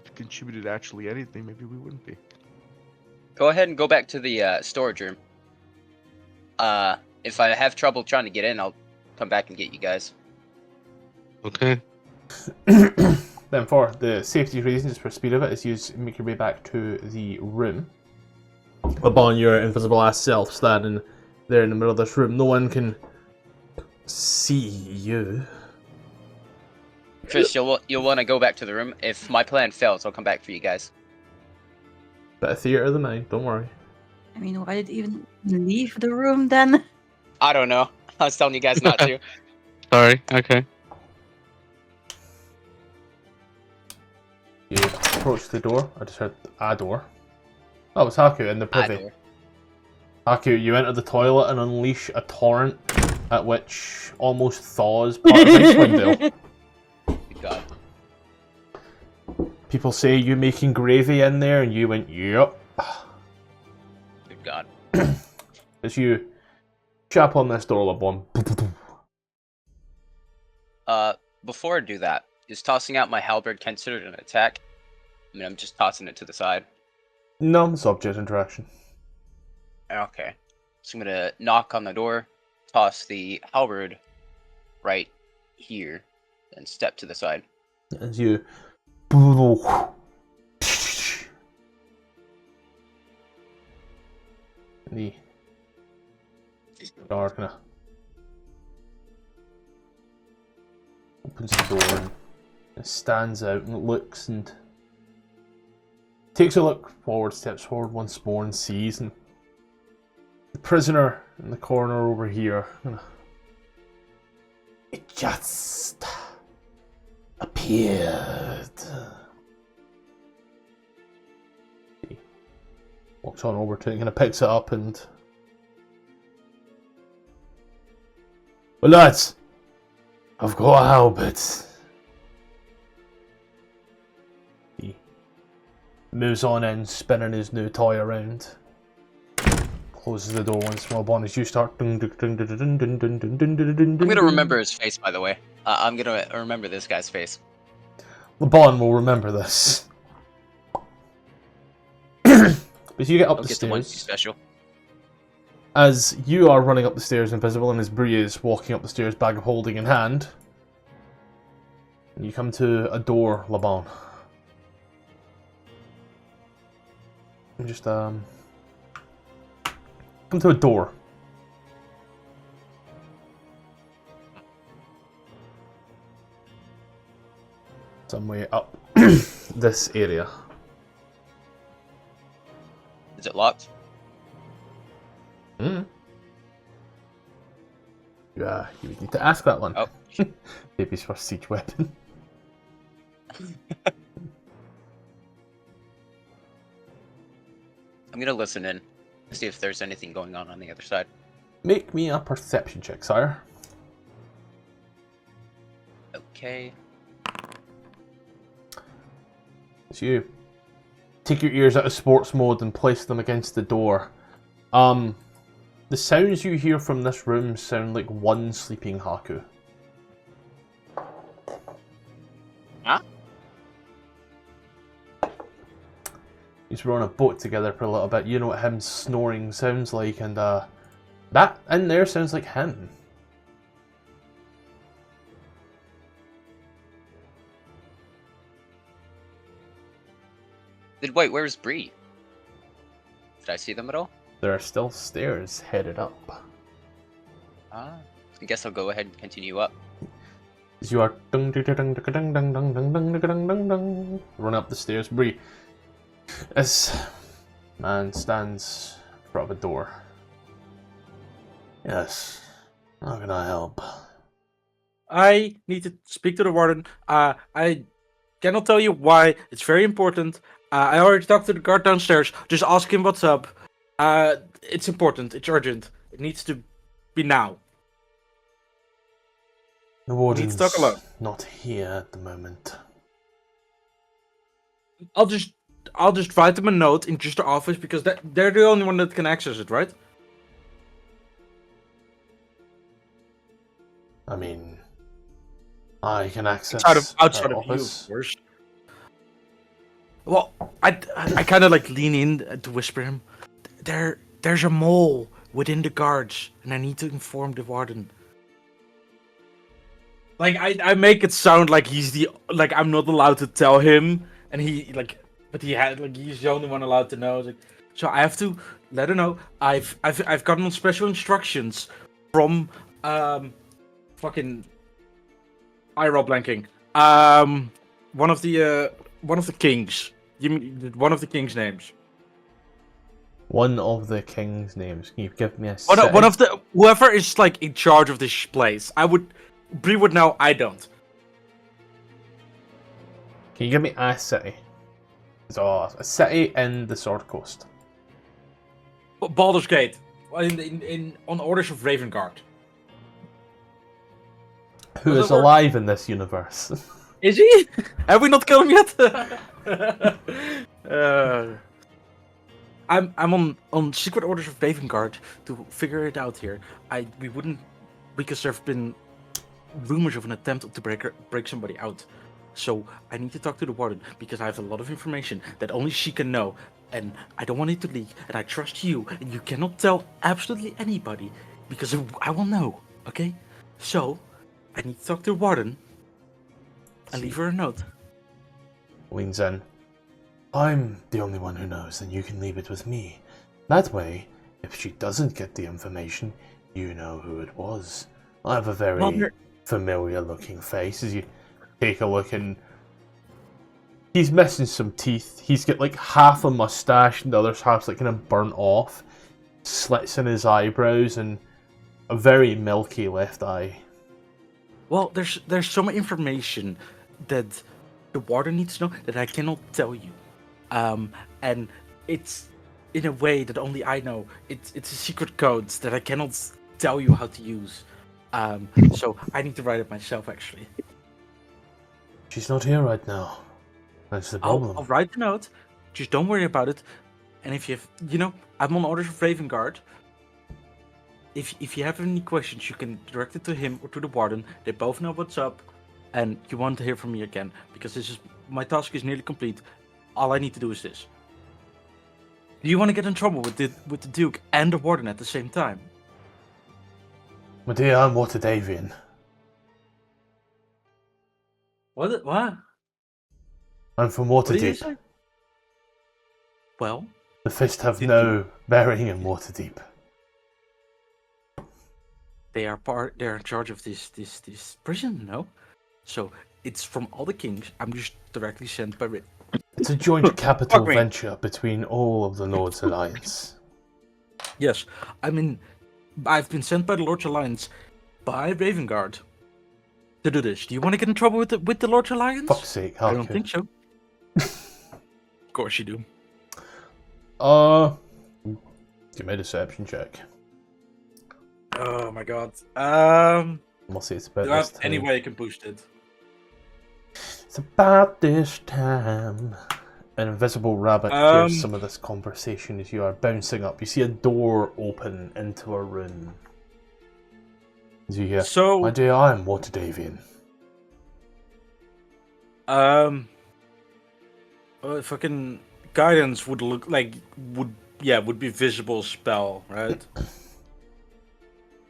If it contributed actually anything, maybe we wouldn't be. Go ahead and go back to the storage room. If I have trouble trying to get in, I'll come back and get you guys. Okay. Then for the safety reasons, for speed of it, is you make your way back to the room. Labaun, your invisible ass self standing there in the middle of this room. No one can see you. Chris, you'll want to go back to the room. If my plan fails, I'll come back for you guys. Bit of theatre of the mind, don't worry. I mean, why did you even leave the room then? I don't know. I was telling you guys not to. Sorry. Okay. You approach the door. I just heard a door. Oh, it's Haku in the privy. Either. Haku, you enter the toilet and unleash a torrent at which almost thaws part of Icewind Dale. Good God. People say you making gravy in there, and you went, yep. Good God. As you chap on this door, Labaun. Before I do that, is tossing out my halberd considered an attack? I mean, I'm just tossing it to the side. Non-subject interaction. Okay. So I'm gonna knock on the door, toss the halberd right here, and step to the side. As you... The Darkna opens the door and stands out and looks and takes a look forward, steps forward once more and sees and the prisoner in the corner over here. It just appeared. He walks on over to it and kind of picks it up and... Well, lads, I've got a halberd. He moves on in, spinning his new toy around. Closes the door once more. Labaun, as you start. I'm gonna remember his face, by the way. I'm gonna remember this guy's face. Labaun will remember this. As you get up I'll the get the one stairs, special. as you are running up the stairs invisible, and as Bry is walking up the stairs, bag of holding in hand, and you come to a door, Labaun. And just come to a door. Some way up this area. Is it locked? Hmm. Yeah, you would need to ask that one. Oh. Baby's first siege weapon. I'm gonna listen in, see if there's anything going on the other side. Make me a perception check, sire. Okay. As you take your ears out of sports mode and place them against the door, the sounds you hear from this room sound like one sleeping Haku. Huh? He's rowing a boat together for a little bit. You know what him snoring sounds like, and that in there sounds like him. Wait, where's Bree? Did I see them at all? There are still stairs headed up. Ah, I guess I'll go ahead and continue up. As you are run up the stairs, Bree. This man stands in front of a door. Yes, how can I help? I need to speak to the warden. I cannot tell you why. It's very important. I already talked to the guard downstairs. Just ask him what's up. It's important. It's urgent. It needs to be now. The warden's Need to talk alone. not here at the moment. I'll just write them a note in just the office because they're the only one that can access it, right? I mean, I can access Outside our of you, office. of course. Well, I kind of like lean in to whisper him. There's a mole within the guards, and I need to inform the warden. Like I make it sound like I'm not allowed to tell him, and he's the only one allowed to know. Like, so I have to let her know. I've gotten special instructions from fucking eye roll blanking. One of the kings. Give me one of the king's names. One of the king's names. Can you give me a One of the whoever is like in charge of this place. Bree would know. I don't. Can you give me a city? So a city in the Sword Coast. Baldur's Gate. On orders of Ravengard. Who Does is that work? alive in this universe? Is he? Have we not killed him yet? I'm on secret orders of Ravengard to figure it out here. We wouldn't, because there've been rumors of an attempt to break somebody out. So I need to talk to the warden because I have a lot of information that only she can know, and I don't want it to leak. And I trust you, and you cannot tell absolutely anybody because I will know. Okay? So I need to talk to the warden and leave her a note. Leans in. I'm the only one who knows, and you can leave it with me. That way, if she doesn't get the information, you know who it was. I have a very familiar looking face as you take a look, and he's missing some teeth. He's got like half a mustache and the other half's like kind of burnt off. Slits in his eyebrows and a very milky left eye. Well, there's some information that the warden needs to know that I cannot tell you, and it's in a way that only I know. It's a secret code that I cannot tell you how to use. So I need to write it myself, actually. She's not here right now. That's the problem. I'll write the note. Just don't worry about it. And if you have, I'm on orders of Ravengard. If you have any questions, you can direct it to him or to the warden. They both know what's up, and you won't hear from me again because my task is nearly complete. All I need to do is this. Do you want to get in trouble with the Duke and the warden at the same time? My dear, I'm Watadavian. What? I'm from What did you Waterdeep. say? Well, The Fist have no bearing in Waterdeep. they're in charge of this prison, no? So it's from all the kings. I'm just directly sent by writ. It's a joint capital Fuck me. venture between all of the Lord's Alliance. Yes, I've been sent by the Lord's Alliance by Ravengard to do this. Do you want to get in trouble with the Lord's Alliance? Fuck's sake, I don't Haku. think so. Of course you do. Give me a deception check. Oh my god. We'll see it's about Do I this have time. any way I can boost it? It's about this time. An invisible rabbit hears some of this conversation as you are bouncing up. You see a door open into a room. As you hear, So, my dear, I am Watadavian. fucking guidance would look like would be visible spell, right?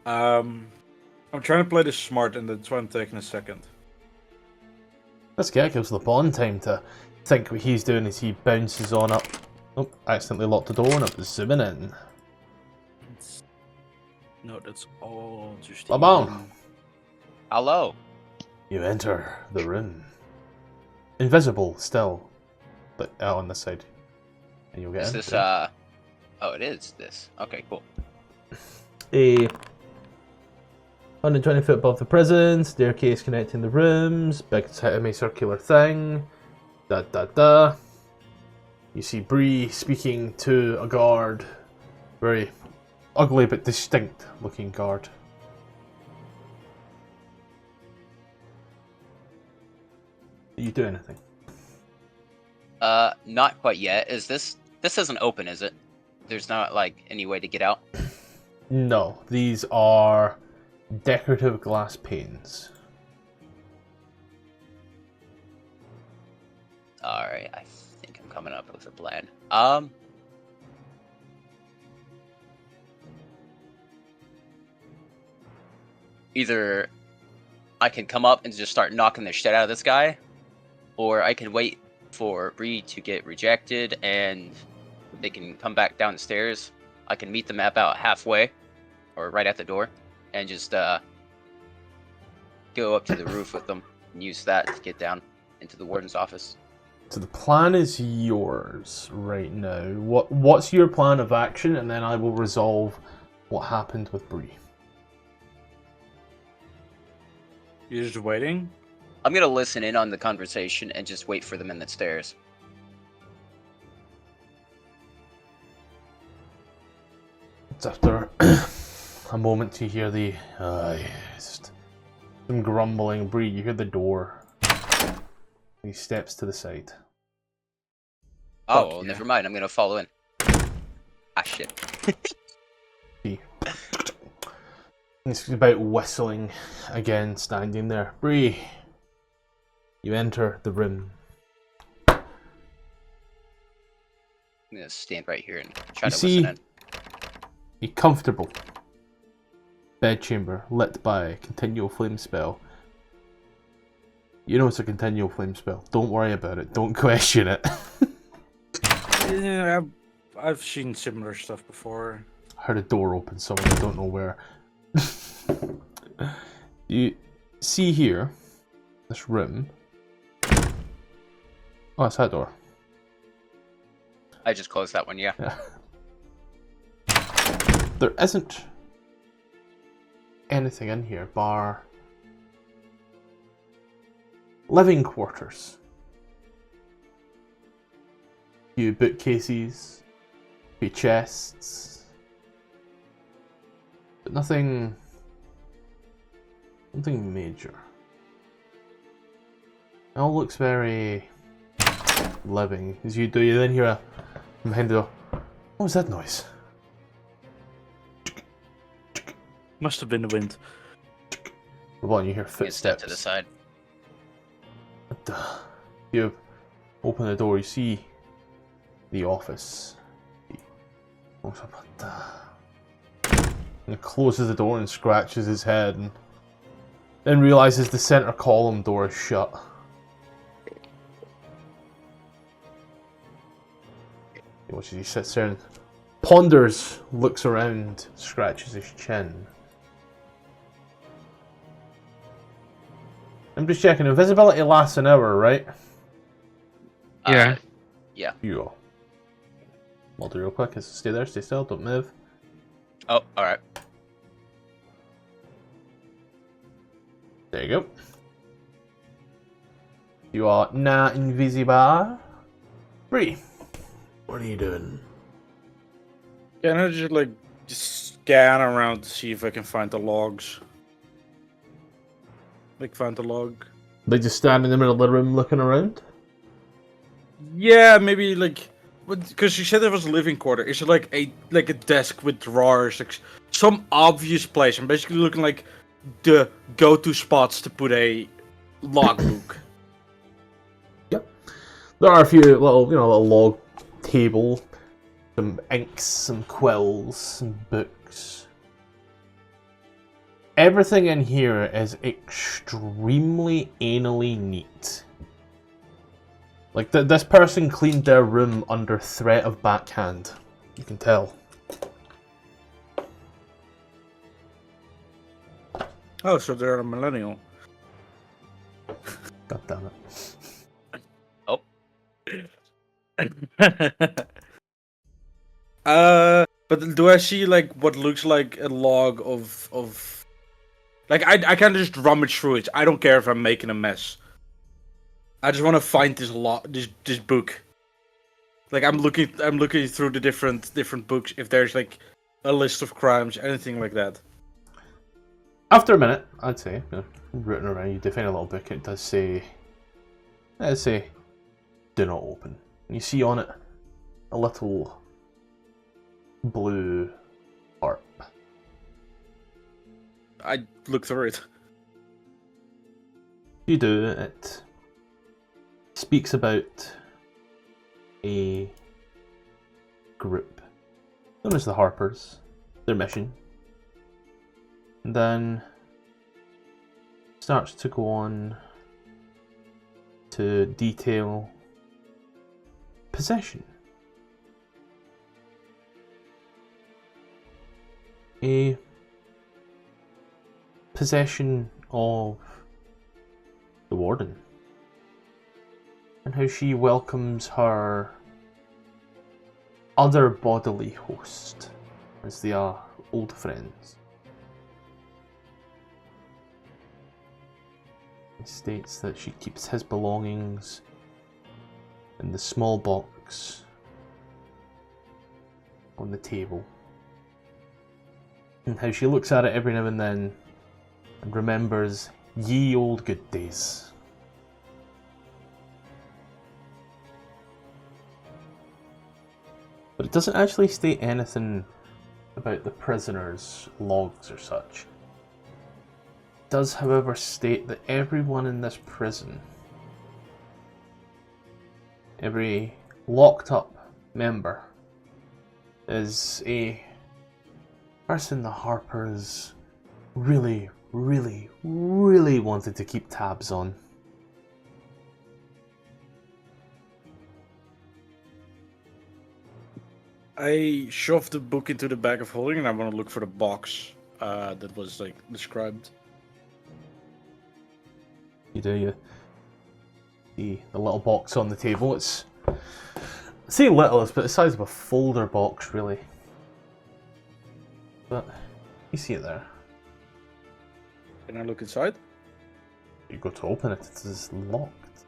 I'm trying to play this smart, and that's why I'm taking a second. This guy gives Labaun time to think what he's doing as he bounces on up. Oh, accidentally locked the door and I'm zooming in. No, that's all just. Labaun! Hello. You enter the room. Invisible still, but out on this side. And you'll get Is in. this Oh, it is this. Okay, cool. A 120 foot above the prison, staircase connecting the rooms, big semicircular thing. You see Bry speaking to a guard. Very ugly but distinct looking guard. Do you do anything? Not quite yet. This isn't open, is it? There's not like any way to get out. No, these are decorative glass panes. Alright, I think I'm coming up with a plan. Either I can come up and just start knocking the shit out of this guy, or I can wait for Bry to get rejected and they can come back down the stairs. I can meet them about halfway, or right at the door, and just go up to the roof with them and use that to get down into the warden's office. So the plan is yours right now. What's your plan of action, and then I will resolve what happened with Bry. You're just waiting? I'm gonna listen in on the conversation and just wait for them in the stairs. It's after a moment you hear the just some grumbling. Bry, you hear the door. He steps to the side. Oh, Fuck well, yeah. never mind. I'm gonna follow in. Ah, shit. He's about whistling again, standing there. Bry, you enter the room. I'm gonna stand right here and try You to see listen in. a comfortable bedchamber lit by a continual flame spell. You know it's a continual flame spell. Don't worry about it. Don't question it. Yeah, I've seen similar stuff before. Heard a door open somewhere. I don't know where. You see here, this room. Oh, it's that door. I just closed that one, yeah. There isn't anything in here bar living quarters. Few bookcases, few chests, but nothing major. It all looks very living. As you then hear a from behind the door. What was that noise? Must have been the wind. Well, you hear I'm gonna step footsteps. to the side. You open the door, you see the office. And closes the door and scratches his head, and then realizes the center column door is shut. He watches, he sits there and ponders, looks around, scratches his chin. I'm just checking, invisibility lasts an hour, right? Yeah. Yeah. Yeah. I'll do real quick. Stay there, stay still, don't move. Oh, alright. There you go. You are now invisible. Bry, what are you doing? Can I just like scan around to see if I can find the logs? Like find the log. They just stand in the middle of the room looking around? Yeah, maybe like, because she said there was a living quarter. Is it like a desk with drawers, like some obvious place? I'm basically looking like the go-to spots to put a logbook. Yep. There are a few little log table, some inks, some quills, some books. Everything in here is extremely anally neat. Like, this person cleaned their room under threat of backhand. You can tell. Oh, so they're a millennial. God damn it. But do I see like what looks like a log of like I can't just rummage through it. I don't care if I'm making a mess. I just want to find this book. Like I'm looking through the different books if there's like a list of crimes, anything like that. After a minute, I'd say, rooting around, you do find a little book. It does say, do not open. And you see on it a little blue harp. I look through it. You do, it speaks about a group known as the Harpers, their mission, and then starts to go on to detail possession. A possession of the Warden, and how she welcomes her other bodily host, as they are old friends. It states that she keeps his belongings in the small box on the table, and how she looks at it every now and then and remembers ye old good days. But it doesn't actually state anything about the prisoners' logs or such. It does, however, state that everyone in this prison, every locked up member, is a person the Harpers really, really, really wanted to keep tabs on. I shoved the book into the bag of holding and I want to look for the box that was like described. You do, you see the little box on the table. It's, I say little, it's about the size of a folder box, really. But you see it there. Can I look inside? You go to open it, it is locked.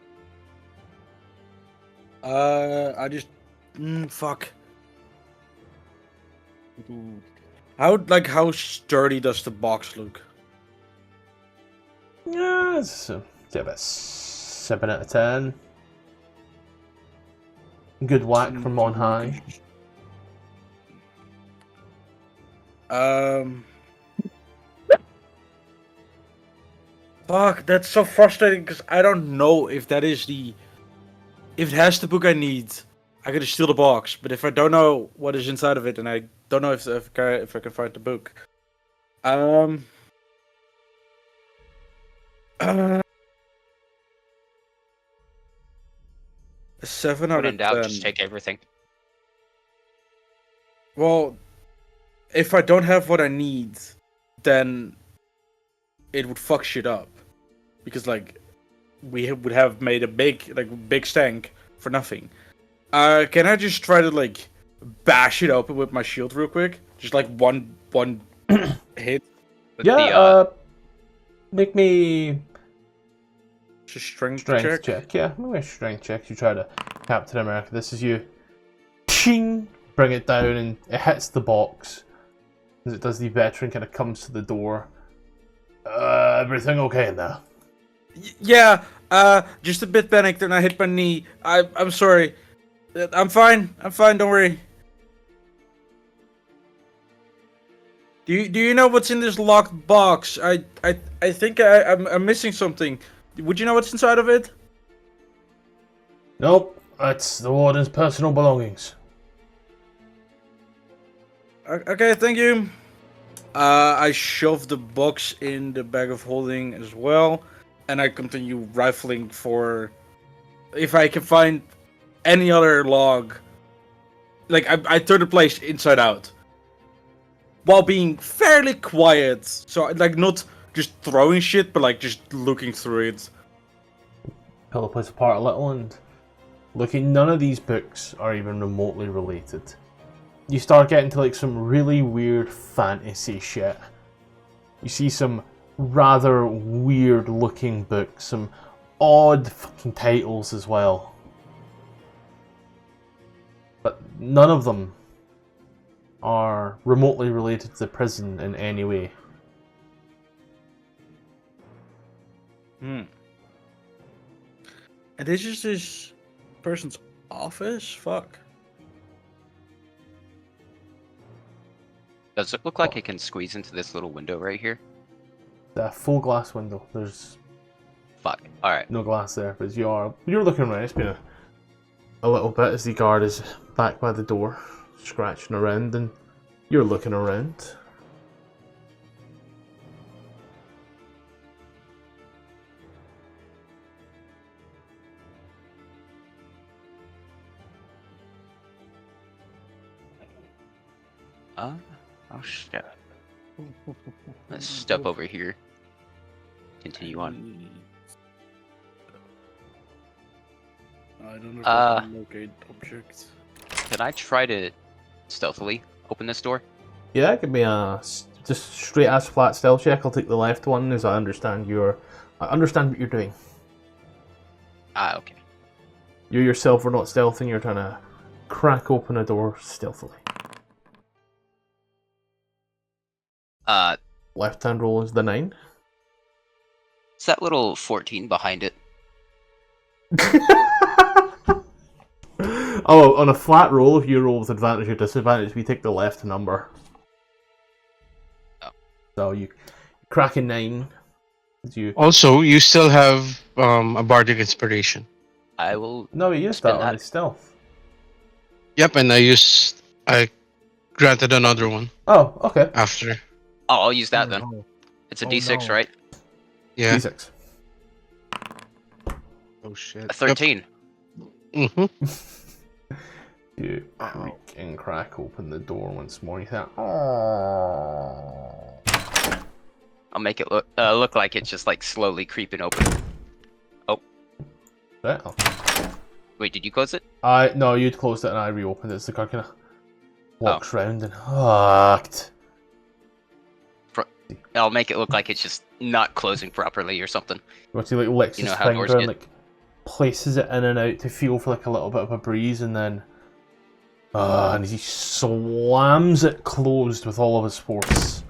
I just fuck. How sturdy does the box look? Yeah, it's about 7 out of 10. Good whack from on high. Fuck, that's so frustrating because I don't know if that is the. If it has the book I need, I gotta steal the box. But if I don't know what is inside of it, and I don't know if I can find the book, a 7 out When of in doubt, 10. just take everything. Well, if I don't have what I need, then it would fuck shit up. Because like we would have made a big stank for nothing. Can I just try to like bash it open with my shield real quick? Just like one hit. With Yeah, make me Just strength check. Yeah, make me a strength check. You try to Captain America. This is you. Ching! bring it down, and it hits the box. As it does, the veteran kind of comes to the door. Everything okay in there? Yeah, just a bit panicked and I hit my knee. I'm sorry. I'm fine. I'm fine. Don't worry. Do you know what's in this locked box? I think I'm missing something. Would you know what's inside of it? Nope, that's the warden's personal belongings. Okay, thank you. I shove the box in the bag of holding as well, and I continue rifling for if I can find any other log. Like I turn the place inside out, while being fairly quiet. So like not just throwing shit, but like just looking through it. Pull the place apart a little and looking. None of these books are even remotely related. You start getting to like some really weird fantasy shit. You see some rather weird looking books, some odd fucking titles as well. But none of them are remotely related to the prison in any way. And this is this person's office? Fuck. Does it look like it can squeeze into this little window right here? The full glass window. There's Fuck. Alright. no glass there, but you're looking around. It's been a little bit as the guard is back by the door, scratching around, and you're looking around. Oh shit. Let's step over here. Continue on. I don't know if I can locate objects. Can I try to stealthily open this door? Yeah, give me a just straight ass flat stealth check. I'll take the left one, as I understand what you're doing. Ah, okay. You yourself are not stealthing. You're trying to crack open a door stealthily. Left hand roll is the 9. It's that little 14 behind it. Oh, on a flat roll, if you roll with advantage or disadvantage, we take the left number. Oh. So you crack a 9. Also, you still have a bardic inspiration. I will. No, he used that on his stealth. Yep, and I granted another one Oh, okay. after. Oh, I'll use that then. No. It's a Oh, D6, no. right? Yeah. D6. Oh shit. A 13. Mm-hmm. You creak and crack open the door once more. You think, oh. I'll make it look like it's just like slowly creeping open. Oh, Well. wait, did you close it? No, you'd closed it and I reopened it. As the car kind of walks round and hooked. I'll make it look like it's just not closing properly or something. What he like licks You know his how doors finger and get. like places it in and out to feel for like a little bit of a breeze, and then and he slams it closed with all of his force.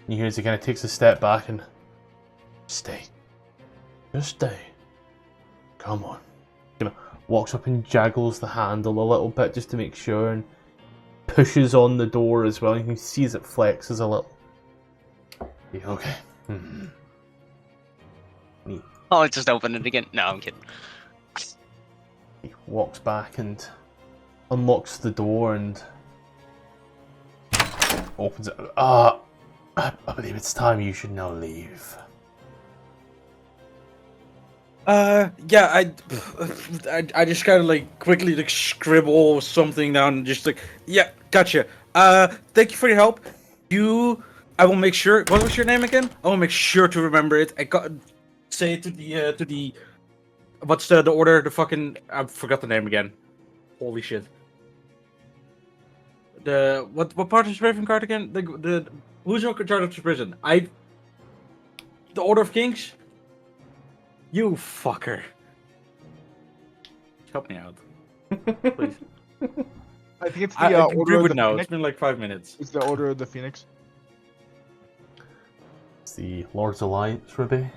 And you hear as he kind of takes a step back and stay, just stay. Come on. Kind of walks up and jaggles the handle a little bit just to make sure, and pushes on the door as well. You can see as it flexes a little. You okay? Oh, it just opened it again. No, I'm kidding. He walks back and unlocks the door and opens it. I believe it's time you should now leave. Yeah, I just kind of like quickly like scribble something down, just like, yeah, gotcha. Thank you for your help. I will make sure. What was your name again? I will make sure to remember it. Say it to the. What's the order? The fucking. I forgot the name again. Holy shit. What part is Raven Guard again? The who's in charge of the prison? The Order of Kings. You fucker. Help me out, please. I think it's I the Brie Order of would the know. Phoenix. It's been like 5 minutes. It's the Order of the Phoenix. It's the Lord's Alliance, Ruby.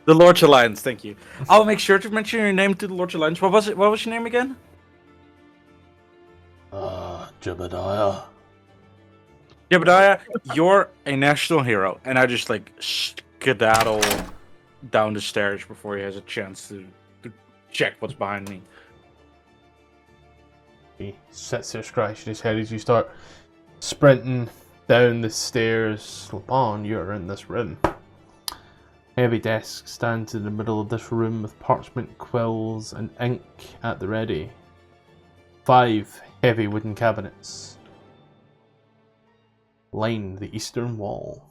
The Lord's Alliance, thank you. I'll make sure to mention your name to the Lord's Alliance. What was it? What was your name again? Jebediah. Jebediah, you're a national hero. And I just like skedaddle down the stairs before he has a chance to check what's behind me. He sits there scratching his head as you start sprinting down the stairs. Labaun, you're in this room. Heavy desk stands in the middle of this room with parchment, quills, and ink at the ready. 5 heavy wooden cabinets line the eastern wall.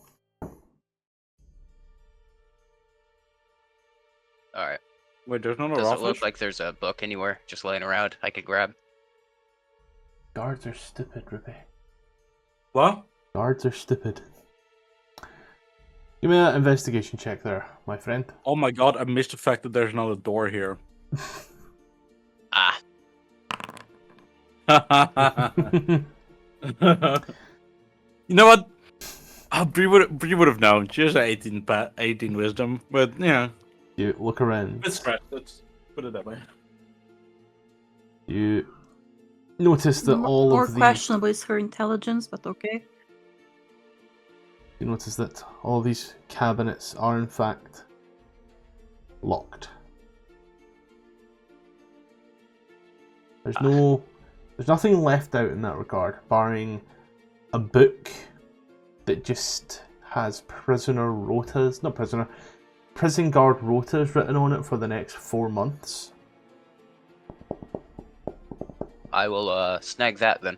Alright. Wait, there's no more Does it office? look like there's a book anywhere just laying around I could grab? Guards are stupid, Ruby. What? Guards are stupid. Give me that investigation check there, my friend. Oh my god, I missed the fact that there's another door here. Ah, You know what? Brie would have known. She has 18 wisdom, but yeah, You look around. it's scratch. Let's put it that way. You notice that all More of the questionable is her intelligence, but okay. You notice that all these cabinets are in fact locked. There's nothing left out in that regard, barring a book that just has prison guard rotas written on it for the next 4 months. I will snag that then.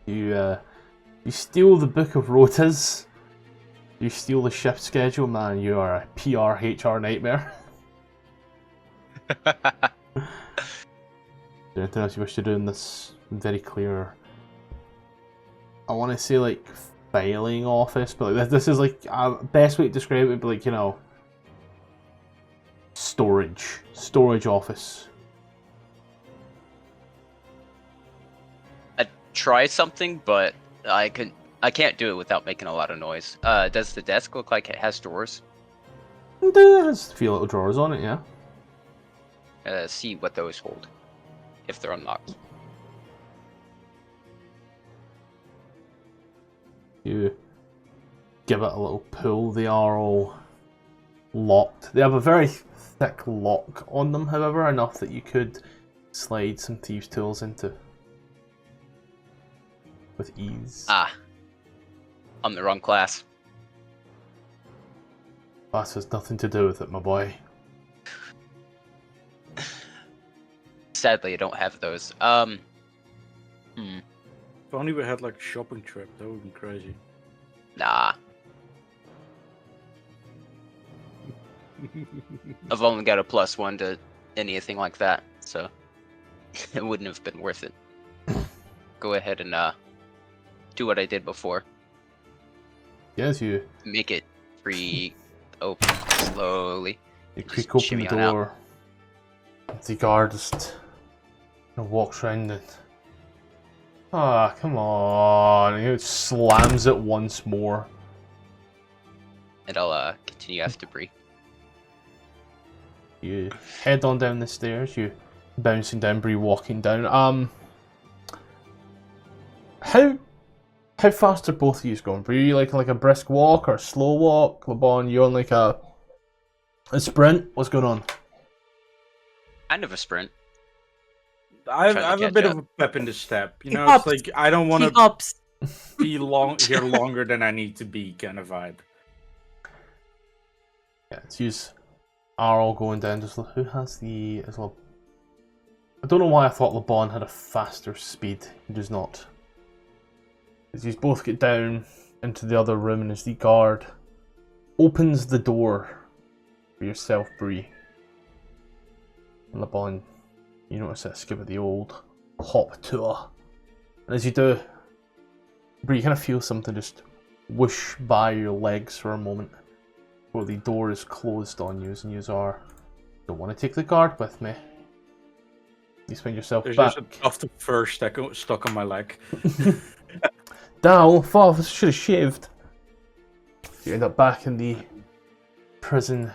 You steal the book of rotas. You steal the shift schedule, man. You are a PR nightmare. Anything else you wish to do in this very clear? I want to say like filing office, but like this is like best way to describe it would be like, you know, storage office. I'd try something, but I can't do it without making a lot of noise. Does the desk look like it has drawers? It has a few little drawers on it, yeah. See what those hold, if they're unlocked. You give it a little pull. They are all locked. They have a very thick lock on them, however, enough that you could slide some thieves' tools into with ease. Ah, I'm the wrong class. That has nothing to do with it, my boy. Sadly, I don't have those. If only we had like a shopping trip, that would be crazy. Nah. I've only got a +1 to anything like that, so it wouldn't have been worth it. Go ahead and do what I did before. Yes, you Make it free, open slowly. creak Just open shimmy the on out. door. The guard just walks round and come on! And he slams it once more. And I'll continue after Bry. You head on down the stairs. You bouncing down, Bry walking down. How fast are both of you going? Bry, you like a brisk walk or a slow walk? Labaun, you on like a sprint? What's going on? Kind of a sprint. I Trying to have a catch bit up. of a pep in the step. You He know, hops. it's like I don't want He to hops. be here longer than I need to be, kind of vibe. Yeah, it's yous are all going down. Just who has the as well? I don't know why I thought Labaun had a faster speed. He does not. As you both get down into the other room, and as the guard opens the door for yourself, Bry. And Labaun, you notice this, give it the old hop tour. And as you do, Bry, you kind of feel something just whoosh by your legs for a moment before the door is closed on you, and you don't want to take the guard with me. You find yourself There's back. just a tuft of fur stuck on my leg. Damn, fuck, I should have shaved. You end up back in the prison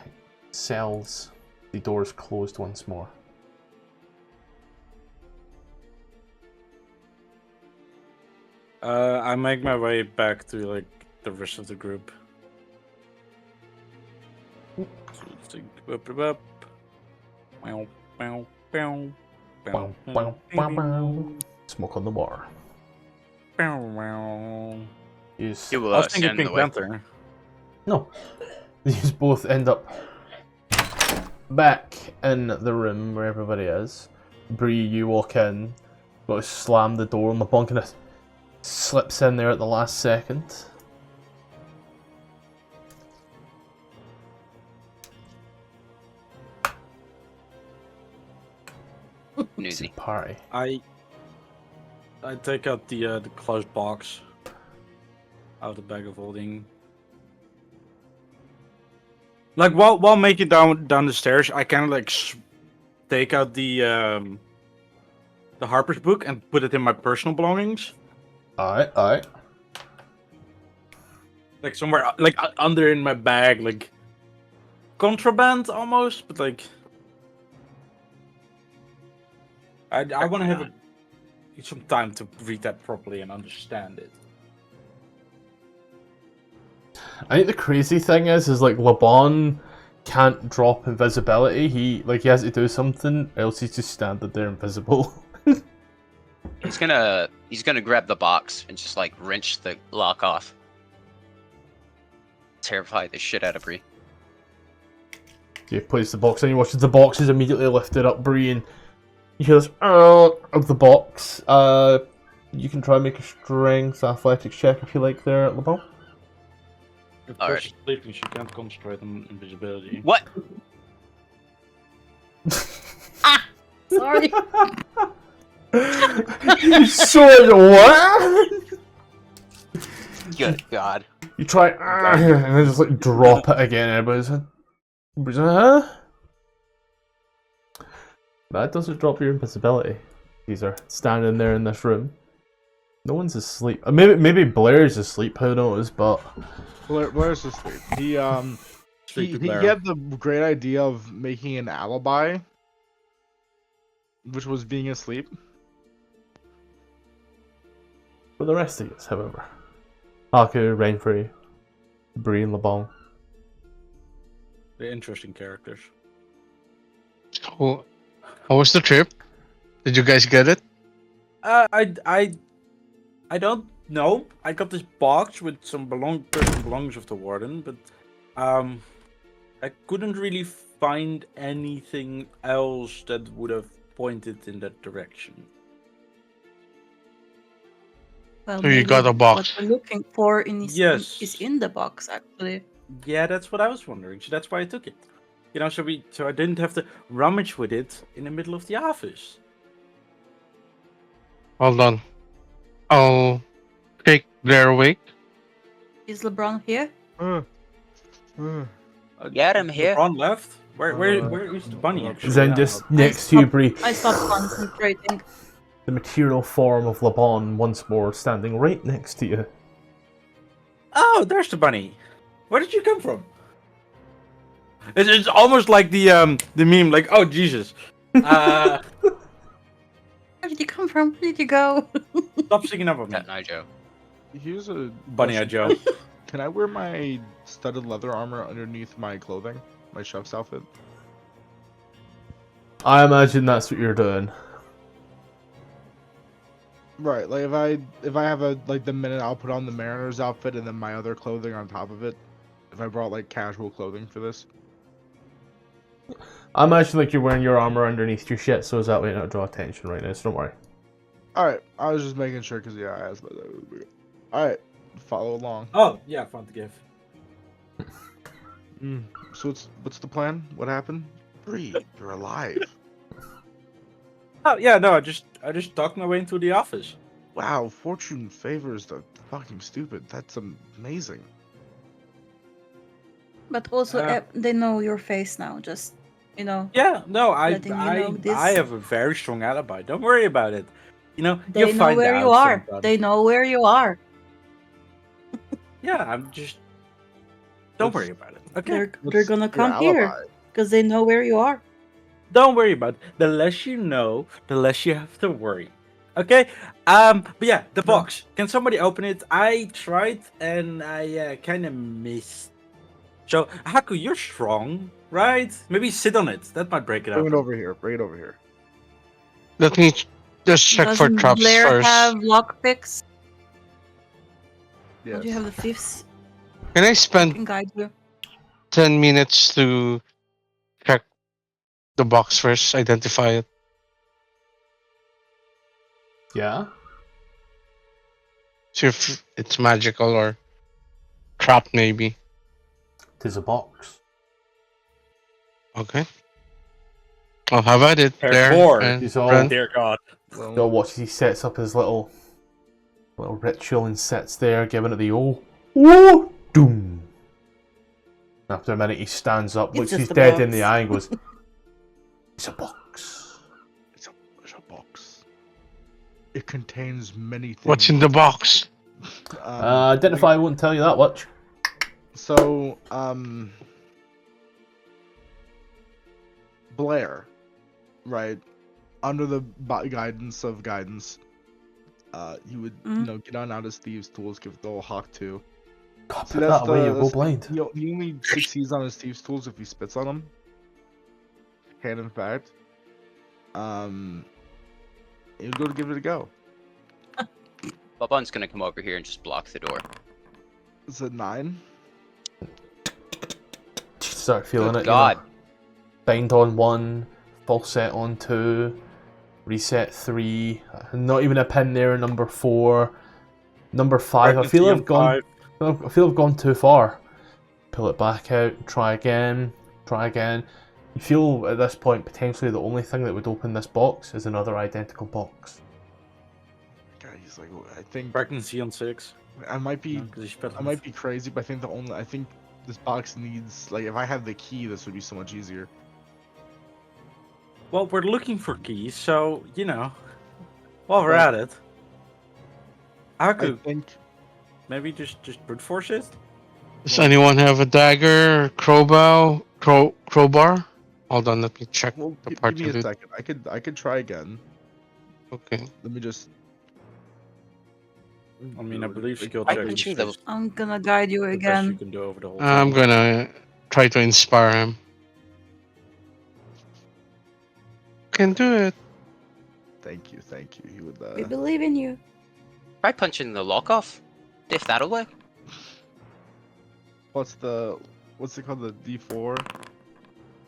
cells. The doors closed once more. I make my way back to like the rest of the group. So let's take up. Meow, meow, meow, Bow, bow, bow, bow. Smoke on the bar. meow. You You will I was thinking stand in Pink the way. Panther. No. These both end up back in the room where everybody is. Bree, you walk in, got to slam the door, and LaBon kind of slips in there at the last second. It's a Newsy. party. I take out the closed box out of the bag of holding. Like while making down the stairs, I kind of like take out the Harper's book and put it in my personal belongings, Alright. like somewhere like under in my bag, like contraband almost, but like I want to have some time to read that properly and understand it. I think the crazy thing is like LaBon can't drop invisibility. He has to do something, else he's just standing there invisible. He's gonna grab the box and just like wrench the lock off. Terrify the shit out of Bree. You place the box in, you watch as the box is immediately lifted up, Bree, and you hear this of the box. You can try and make a strength athletics check if you like there, LaBon. If Alright. she's sleeping, she can't concentrate on invisibility. What? Sorry. So what? Good God. You try and then just like drop it again. Everybody's huh? That doesn't drop your invisibility. These are standing there in this room. No one's asleep. Maybe Blair's asleep. Who knows? But Blair's asleep. He had the great idea of making an alibi, which was being asleep. for the rest of us, however, Haku, Renfrey, Bry, and LaBaun. They're interesting characters. So, how was the trip? Did you guys get it? I don't know. I got this box with some personal belongings of the warden, but I couldn't really find anything else that would have pointed in that direction. Well, So you maybe got a box. What we're looking for is Yes. in the box, actually. Yeah, that's what I was wondering. So that's why I took it. You know, so I didn't have to rummage with it in the middle of the office. Hold on. I'll take Blair awake. Is LeBron here? Get him here. LeBron left. Where is the bunny actually? Then just next to you, Bry, I stopped concentrating. the material form of LaBaun once more standing right next to you. Oh, there's the bunny. Where did you come from? It's almost like the meme, like, oh Jesus. Where did you come from? Where did you go? Stop singing up at me. Cat Eye Joe. Here's a Bunny Eye Joe. Can I wear my studded leather armor underneath my clothing, my chef's outfit? I imagine that's what you're doing. Right, like if I have the minute, I'll put on the mariner's outfit and then my other clothing on top of it. If I brought like casual clothing for this. I imagine like you're wearing your armor underneath your shit, so that way you don't draw attention right now, so don't worry. Alright, I was just making sure because yeah, I asked about that. Alright, follow along. Oh, yeah, fun to give. So what's the plan? What happened? Bry, you're alive. Oh, yeah, no, I just talked my way into the office. Wow, fortune favors the fucking stupid. That's amazing. But also, they know your face now. Just you know, Yeah, no, letting you know this. I have a very strong alibi. Don't worry about it. You know, They you'll know find where out you are. sometime. They know where you are. Yeah, I'm just. Don't worry about it. Okay. They're gonna Your come here alibi. because they know where you are. Don't worry about it. The less you know, the less you have to worry. Okay. But yeah, the box. Can somebody open it? I tried and I kind of missed. So Haku, you're strong, right? Maybe sit on it. That might break it Bring up. it over here. Bring it over here. Let me just check for Doesn't traps Blair first. have lockpicks? Yes. Do you have the fifths? Can I I spend can guide you. 10 minutes to check the box first, identify it? Yeah. See if it's magical or trap, maybe. Tis a box. Okay. I'll have at it Pair there. four. And He's all- run. Dear God. Go watch as he sets up his little ritual and sits there, giving it the oh doom. After a minute, he stands up, It's looks just he's a dead box. in the eye, and goes, "It's a box." It's a box. It contains many things. What's in the box? Identify won't tell you that much. So, Blair, right? Under the guidance of guidance, you would, get on out his thieves' tools, give the old hawk 2. God, See, put that's that away, the- you'll go that's the- blind. He only succeeds on his thieves' tools if he spits on them. Can in fact. He'll go to give it a go. Labaun's gonna come over here and just block the door. Is it 9? Start feeling Good it. God. You know? Bind on 1, full set on 2, reset 3. Not even a pin there. Number 4, number 5. I feel I've gone. I feel I've gone too far. Pull it back out. Try again. Try again. You feel at this point potentially the only thing that would open this box is another identical box. God, he's like, I think Pregnancy on 6. I might be. No, 'cause he spit I on might be crazy, but I think this box needs, like, if I have the key, this would be so much easier. Well, we're looking for keys, so while we're But- at it, I Haku, think maybe just brute force it. Does anyone have a dagger, crowbar? Hold on, let me check well, the give part me of a it. second. I could try again. Okay. Let me just. I mean, I believe skill I check is mentioned the- just I'm gonna guide you the best you again. can do over the whole I'm time. gonna try to inspire him. Can do it. Thank you. He would. We believe in you. Try punching the lock off. If that'll work. What's it called? The D4.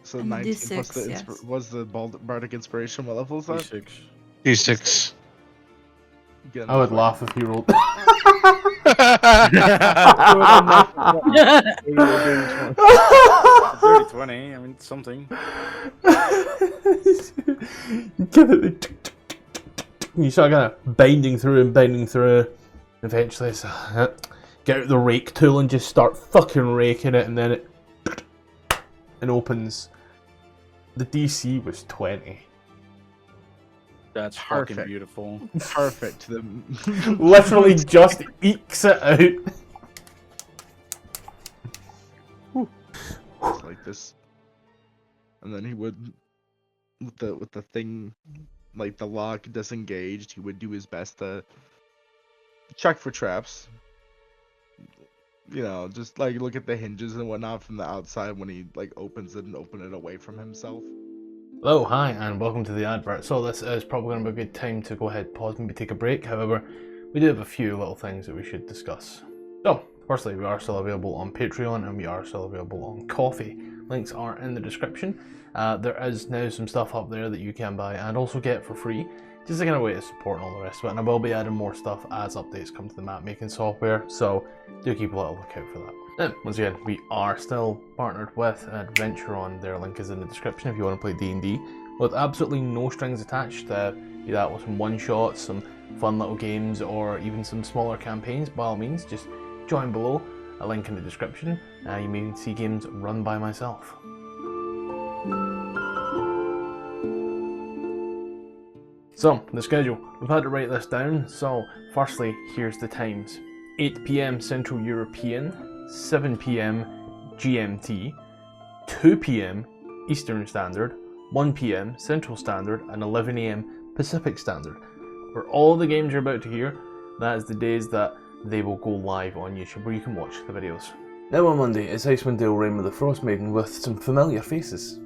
So And 19 D6, plus the yes. was the bardic inspiration. What level is that? D6. D6. Get I would enough, laugh if you rolled. Dirty 20. I mean, something. Give it the. You start kind of binding through. Eventually, it's get out the rake tool and just start fucking raking it, and then it opens. The DC was 20. That's fucking Perfect. beautiful. Perfect. Literally just ekes it out. It's like this, and then he would, with the thing, like the lock disengaged, he would do his best to check for traps. Just like look at the hinges and whatnot from the outside when he like opens it and open it away from himself. Hello, hi, and welcome to the advert. So this is probably going to be a good time to go ahead, pause, maybe take a break. However, we do have a few little things that we should discuss. So, firstly, we are still available on Patreon, and we are still available on Coffee. Links are in the description. There is now some stuff up there that you can buy and also get for free, just a kind of way to support and all the rest of it. And I will be adding more stuff as updates come to the map making software, so do keep a little lookout for that. Now, once again, we are still partnered with Adventuron. Their link is in the description if you want to play D&D with absolutely no strings attached. Be that with some one-shots, some fun little games, or even some smaller campaigns. By all means, just join below. A link in the description. You may see games run by myself. So, the schedule. We've had to write this down. So, firstly, here's the times. 8 PM Central European, 7 PM GMT, 2 PM Eastern Standard, 1 PM Central Standard, and 11 AM Pacific Standard. For all the games you're about to hear, that is the days that they will go live on YouTube where you can watch the videos. Now on Monday, it's Icewind Dale Reign with the Frost Maiden with some familiar faces.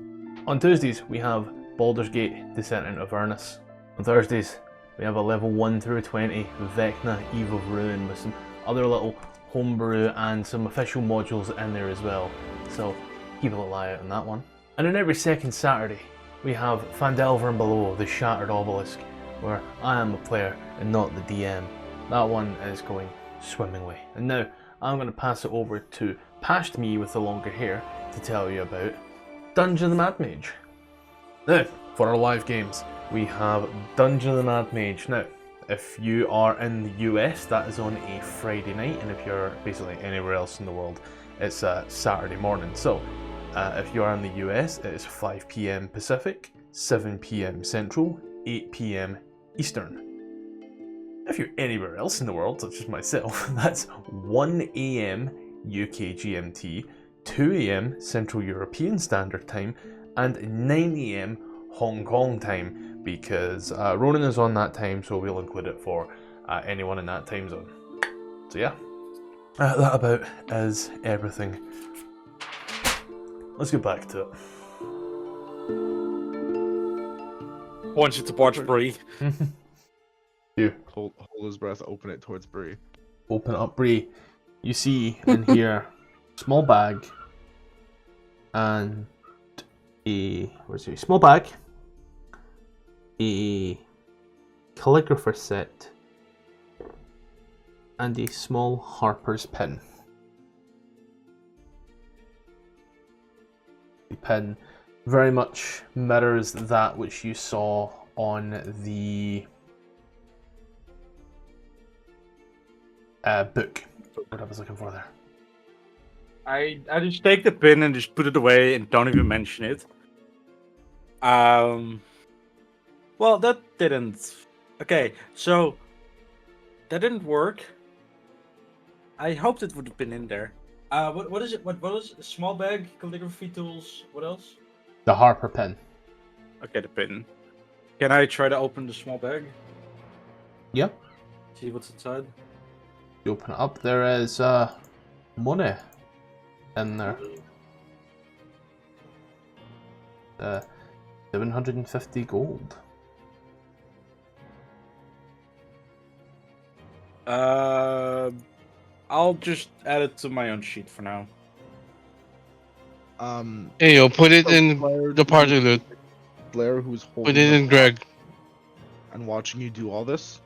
On Tuesdays, we have Baldur's Gate Descent into Avernus. On Thursdays, we have a level 1 through 20 Vecna Eve of Ruin with some other little homebrew and some official modules in there as well. So keep a little eye out on that one. And on every second Saturday, we have Phandelver and Below, the Shattered Obelisk, where I am a player and not the DM. That one is going swimmingly. And now, I'm going to pass it over to Past Me with the longer hair to tell you about Dungeon of the Mad Mage. Now, for our live games, we have Dungeon of the Mad Mage. Now, if you are in the US, that is on a Friday night, and if you're basically anywhere else in the world, it's a Saturday morning. So, if you are in the US, it is 5 PM Pacific, 7 PM Central, 8 PM Eastern. If you're anywhere else in the world, such as myself, that's 1 AM UK GMT, 2 AM Central European Standard Time, and 9 AM Hong Kong time, because Ronan is on that time, so we'll include it for anyone in that time zone. So yeah, that about is everything. Let's get back to it. Wants you to watch Bry. You Hold his breath, open it towards Bry. open up Bry. You see in here small bag and a small bag, a calligrapher set, and a small harper's pin. The pin very much mirrors that which you saw on the book. What I was looking for there. I just take the pin and just put it away and don't even mention it. Well, that didn't. Okay, so that didn't work. I hoped it would have been in there. What is it? What was it? Small bag, calligraphy tools. What else? The harper pin. Okay, the pin. Can I try to open the small bag? Yep. See what's inside. You open it up. There is money in there. 750 gold. I'll just add it to my own sheet for now. Hey, yo, put it so in Blair, the party loot. Blair, who's holding Put it the in Greg. and watching you do all this.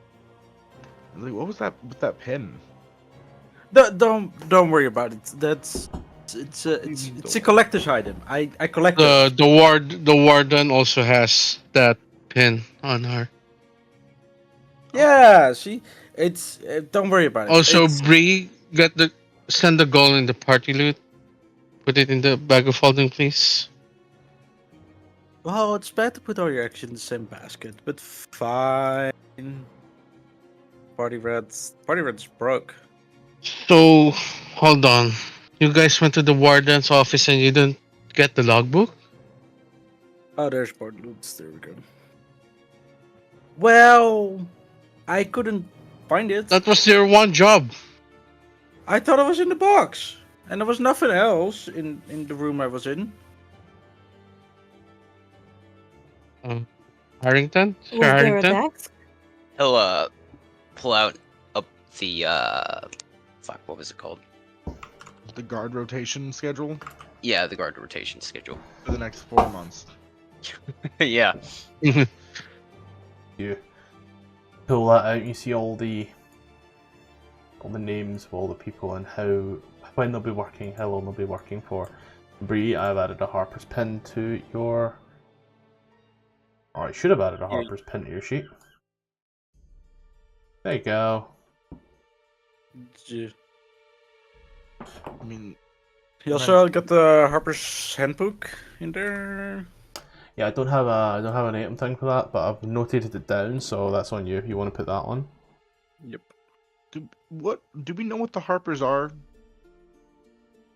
I was like, what was that with that pin? Don't worry about it. It's a collector's item. I collect those. The warden also has that pin on her. Yeah, see, it's don't worry about it. Also, It's- Bree, send the gold in the party loot. Put it in the bag of holding, please. well, it's bad to put all your eggs in the same basket, but fine. Party Red's broke. So, hold on. You guys went to the warden's office and you didn't get the logbook? Oh, there's board loots. There we go. Well, I couldn't find it. That was your one job. I thought it was in the box, and there was nothing else in the room I was in. Harrington? Was there a Harrington? desk? He'll pull out the fuck, what was it called? The guard rotation schedule Yeah, the guard rotation schedule. for the next 4 months. Yeah. You pull that out. You see all the names of all the people and when they'll be working, how long they'll be working for. Bree, I've added a harper's pin to your. Or I should have added a harper's pin to your sheet. There you go. I mean, He also got the Harper's Handbook in there. Yeah, I don't have an item thing for that, but I've notated it down, so that's on you. You want to put that on? Yep. Do we know what the Harpers are?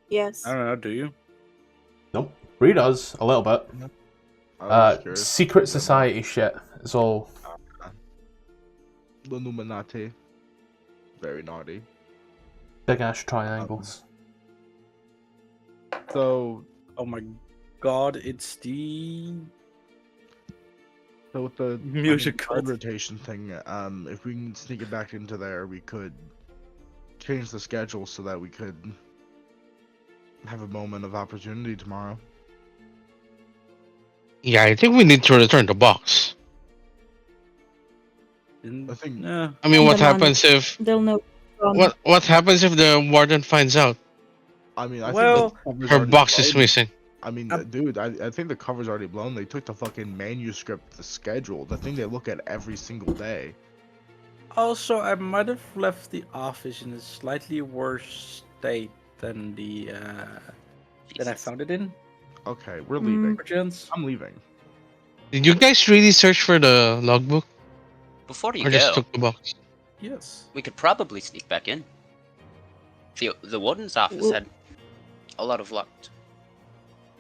Yes. I don't know. Do you? Nope. Bree does a little bit. I was curious. Secret society shit. It's all. The Illuminati. Very naughty. Big ass triangles. So Oh my god! It's the with the music card cult. rotation thing, if we can sneak it back into there, we could change the schedule so that we could have a moment of opportunity tomorrow. Yeah, I think we need to return the box. I think Yeah. I mean, what Come on. happens if They'll know. what happens if the warden finds out I mean, I Well, think the cover's her already box is blown. missing? I mean, dude, I think the cover's already blown. They took the fucking manuscript, the schedule, the thing they look at every single day. Also, I might have left the office in a slightly worse state than the than I Jesus. found it in. Okay, we're leaving. Perchance. I'm leaving. Did you guys really search for the logbook, Before you or just go, took the box? Yes. we could probably sneak back in. The warden's office Well- had a lot of locked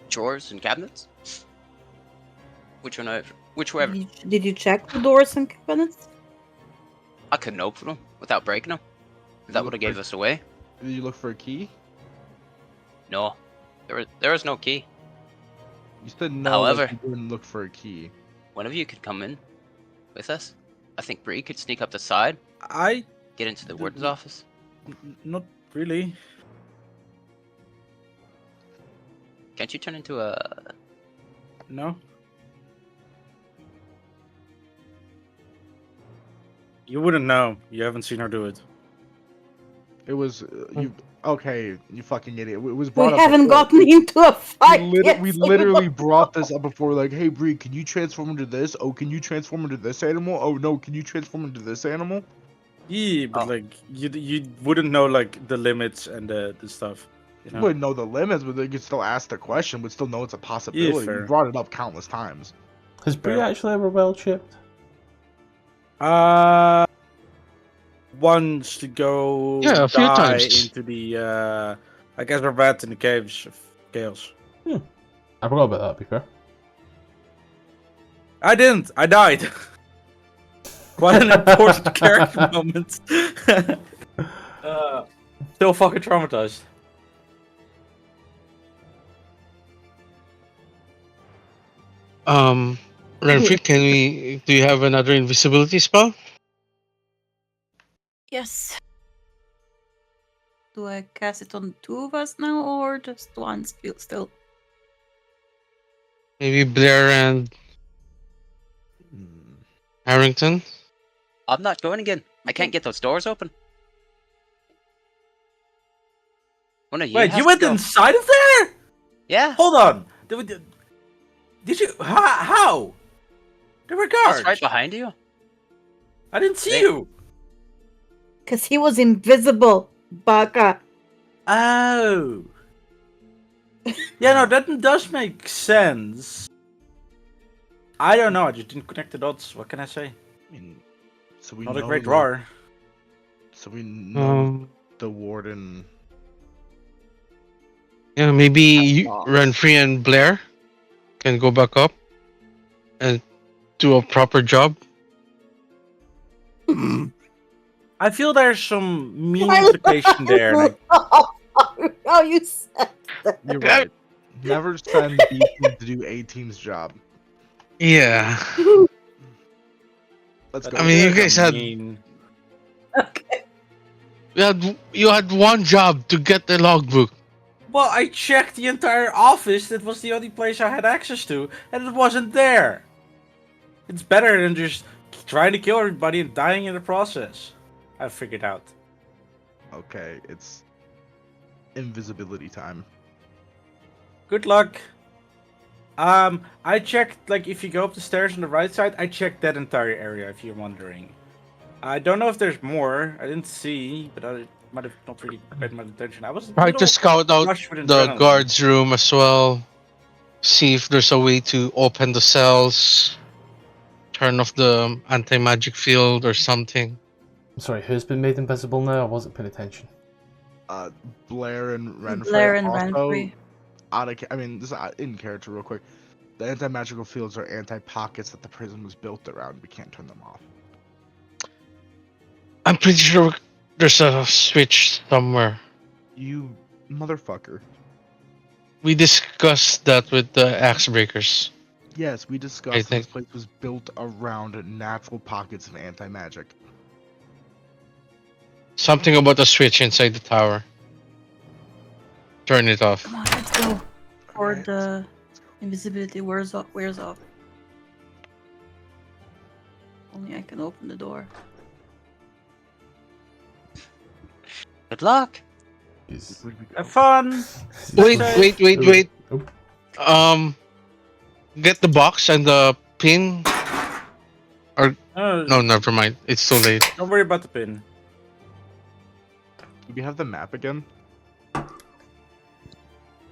drawers and cabinets. Which were Did you check the doors and cabinets? I couldn't open them without breaking them. That would have gave us away. Did you look for a key? No, there was no key. You said no. However- like you didn't look for a key. One of you could come in with us. I think Bree could sneak up the side, I get into the warden's office. not really. Can't you turn into a? No. You wouldn't know. You haven't seen her do it. It was you. Okay, you fucking idiot. It was We brought up. haven't before. gotten into a fight yet. We so you literally don't brought know. this up before. Like, hey, Bree, can you transform into this? Oh, can you transform into this animal? Oh no, can you transform into this animal? Yeah, but Oh. like you wouldn't know like the limits and the stuff. You know? Wouldn't know the limits, but they could still ask the question. Would still know it's a possibility. We fair. brought it up countless times. Has Bree Well- actually ever well chipped? Wants to go Yeah, a few die times. into the I guess we're bad in the caves of chaos. I forgot about that. To be fair. I didn't. I died. Quite an important character moment. Still fucking traumatized. Renfrey, do you have another invisibility spell? Yes. Do I cast it on two of us now, or just one still? Maybe Blair and Harrington? I'm not going again. I can't get those doors open. One of you Wait, has you to went go. inside of there? Yeah, Hold on. Did you? How? There were guards. that's right behind you. I didn't see They- you. Because he was invisible, Baka. Oh. Yeah, no, that does make sense. I don't know. I just didn't connect the dots. What can I say? I mean, so we Not a know great the- drawer. So we know Um, the warden. yeah, maybe all. Renfrey and Blair can go back up and do a proper job. I feel there's some mean implication there. and How you said that? You're right. Never send B team to do A team's job. Yeah. Let's go. I mean, you there's guys a had- mean- Okay. You had one job to get the logbook. Well, I checked the entire office. That was the only place I had access to, and it wasn't there. It's better than just trying to kill everybody and dying in the process. I figured out. Okay, it's invisibility time. Good luck. I checked, like, if you go up the stairs on the right side, I checked that entire area, if you're wondering. I don't know if there's more. I didn't see, but I might have not really paid much attention. I was a Tried to little scout out rushed with the adrenaline. guard's room as well. see if there's a way to open the cells, turn off the anti-magic field or something. I'm sorry, who's been made invisible now? I wasn't paying attention. Blair and Renfrey. Blair and also, Renfrey. I mean, this is in character real quick. The anti-magical fields are anti-pockets that the prison was built around. We can't turn them off. I'm pretty sure there's a switch somewhere. You motherfucker. We discussed that with the axe breakers. Yes, we discussed think- this place was built around natural pockets of anti-magic. Something about a switch inside the tower. Turn it off. Come on, let's go. Or Okay. the invisibility wears off. Only I can open the door. Good luck. He's- Where'd we go? Have fun. Wait. Oh. Get the box and the pin. No, No, never mind. It's too late. don't worry about the pin. Do we have the map again?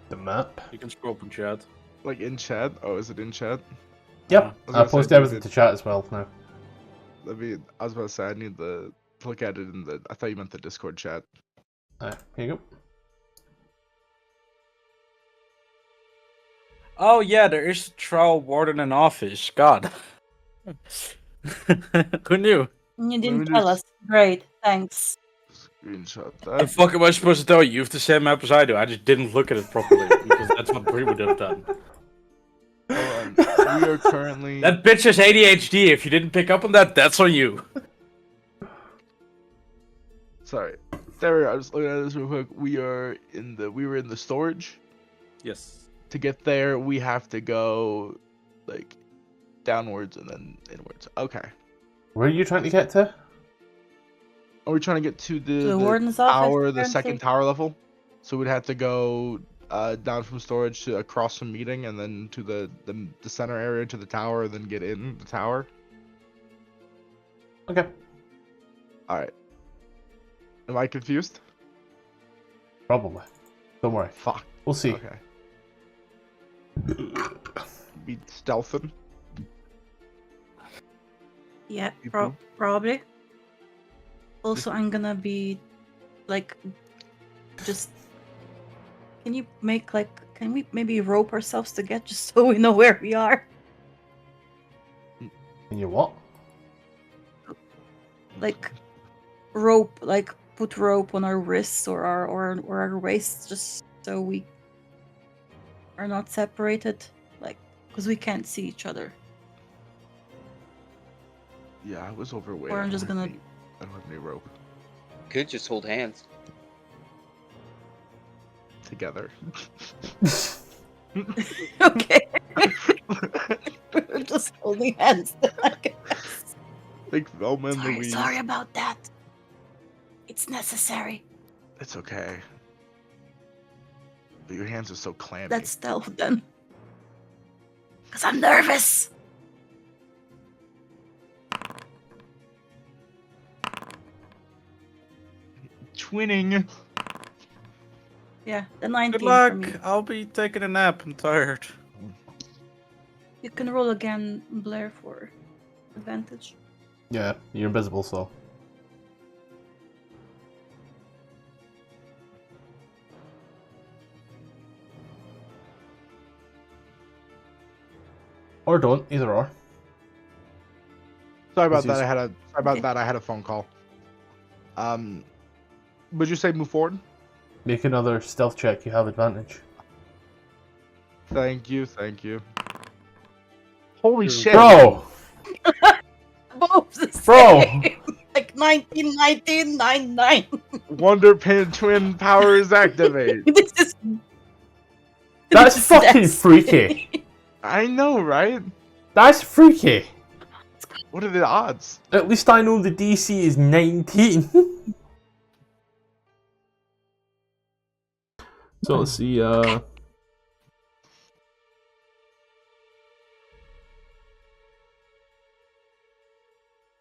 The map. You can scroll up in chat. Like in chat? Oh, is it in chat? Yep, I was I gonna say, posted do everything it. to chat as well now. I was about to say I need to look at it in the. I thought you meant the Discord chat. Here you go. Oh yeah, there is a trial warden in office. God. Who knew? You didn't me tell just- us. Great, thanks. Screenshot The that. fuck am I supposed to tell you? You have the same map as I do. I just didn't look at it properly because that's what Bry would have done. Hold on. We are currently. That bitch has ADHD. If you didn't pick up on that, that's on you. Sorry. There we are. I was looking at this real quick. We were in the storage. Yes. To get there, we have to go like downwards and then inwards. Okay. Where are you trying to get to? Are we trying to get to The warden's office, tower, the apparently. second tower level? So we'd have to go down from storage to across from meeting, and then to the center area to the tower, and then get in the tower. Okay. All right. Am I confused? Probably. Don't worry. Fuck. We'll see. Okay. Be stealthing. Yeah, People? probably. Also, I'm gonna be like, just. Can you make like? Can we maybe rope ourselves to get just so we know where we are? And you what? Like, rope, like put rope on our wrists or our waists, just so we are not separated, like, because we can't see each other. Yeah, I was overweight. Or I'm I just don't have gonna- any- I don't have any rope. Could just hold hands. Together. Okay. We're just holding hands. I guess. Like Velma and Louise. Sorry about that. It's necessary. It's okay. But your hands are so clammy. That's stealth then. Because I'm nervous. twinning. Yeah, the 19 Good for luck. me. I'll be taking a nap. I'm tired. You can roll again, Blair, for advantage. Yeah, you're invisible, so. Or don't, either or. Sorry about This that. is- Okay. I had a phone call. Would you say move forward? Make another stealth check, you have advantage. Thank you. Holy shit. Bro! Both the Bro! same. Like 19, 19, 9, 9. Wonder Pin twin powers activate. This is. That's this is fucking nasty. freaky. I know, right? That's freaky! What are the odds? At least I know the DC is 19. So let's see,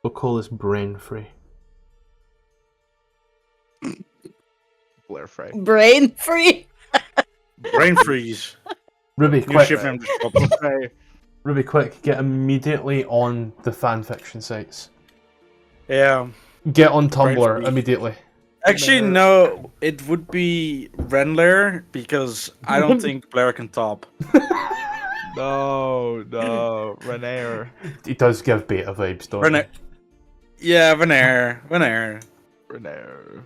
we'll call this Renfrey. Blair Frey. Brain free. Brain freeze. Ruby, New quick. ship name just popped up. Right. Ruby, quick. Get immediately on the fanfiction sites. Yeah. Get on Tumblr Renfrey. immediately. Actually, no. It would be Renlair because I don't think Blair can top. No, Renair. He does give beta vibes, don't Renair. Yeah, Venair. Renair.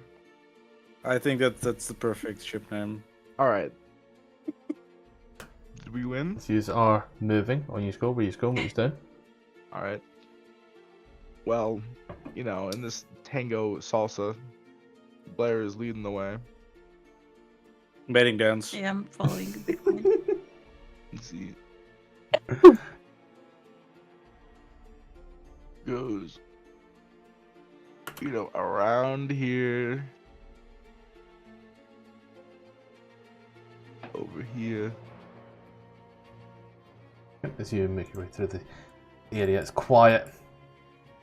I think that's the perfect ship name. Alright. Did we win? he? These are moving. On you go, where you go, what you doing? Alright. Well, you know, in this tango salsa, Blair is leading the way. Mating dance. Yeah, I'm following. Let's see. Goes, you know, around here. Over here. As you make your way through the area, it's quiet.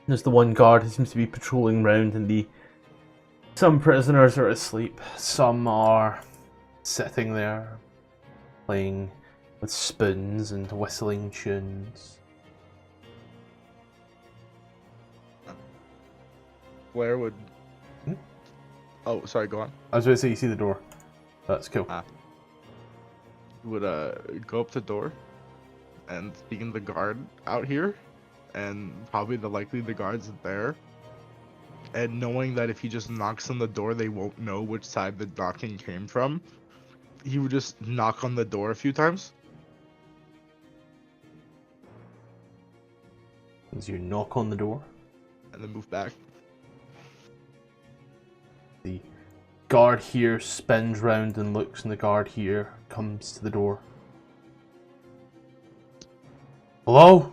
There's the one guard who seems to be patrolling around, and some prisoners are asleep. Some are sitting there, playing with spoons and whistling tunes. Blair would. Oh, sorry. Go on. I was going to say, you see the door. That's cool. Would go up the door and speaking the guard out here, and probably the guards there, and knowing that if he just knocks on the door they won't know which side the knocking came from, he would just knock on the door a few times. As you knock on the door, And then move back. the guard here spins round and looks, and the guard here comes to the door. Hello?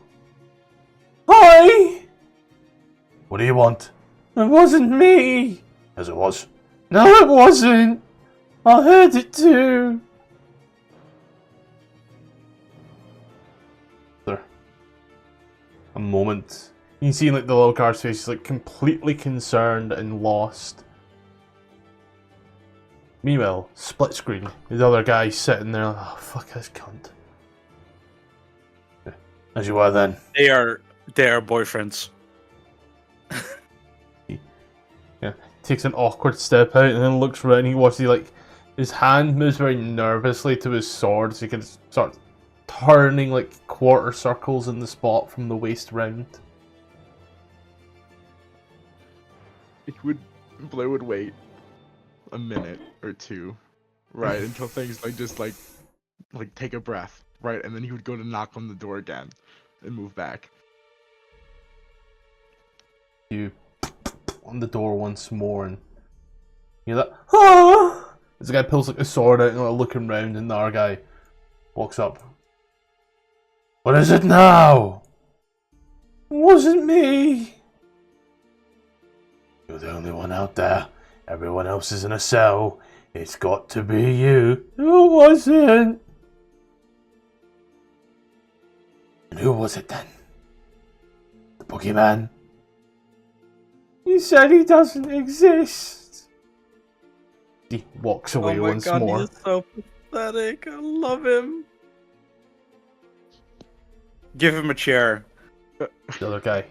Hi! What do you want? It wasn't me! Yes, it was. No, it wasn't! I heard it too! There. A moment. You can see like the little guard's face is like completely concerned and lost. Meanwhile, split screen. The other guy sitting there like, oh fuck this cunt. As you were then. They are boyfriends. Yeah. Takes an awkward step out and then looks around. He watches his hand moves very nervously to his sword, so he can start turning like quarter circles in the spot from the waist round. Blair would wait a minute or two, right, until things just take a breath, right, and then he would go to knock on the door again and move back. You on the door once more, and you hear that. Ah! As the guy pulls like a sword out and looking round, and the other guy walks up. What is it now? It wasn't me. You're the only one out there. Everyone else is in a cell. It's got to be you. It wasn't. And who was it then? The boogeyman? You said he doesn't exist. He walks away once more. He's so pathetic. I love him. Give him a chair. The other guy.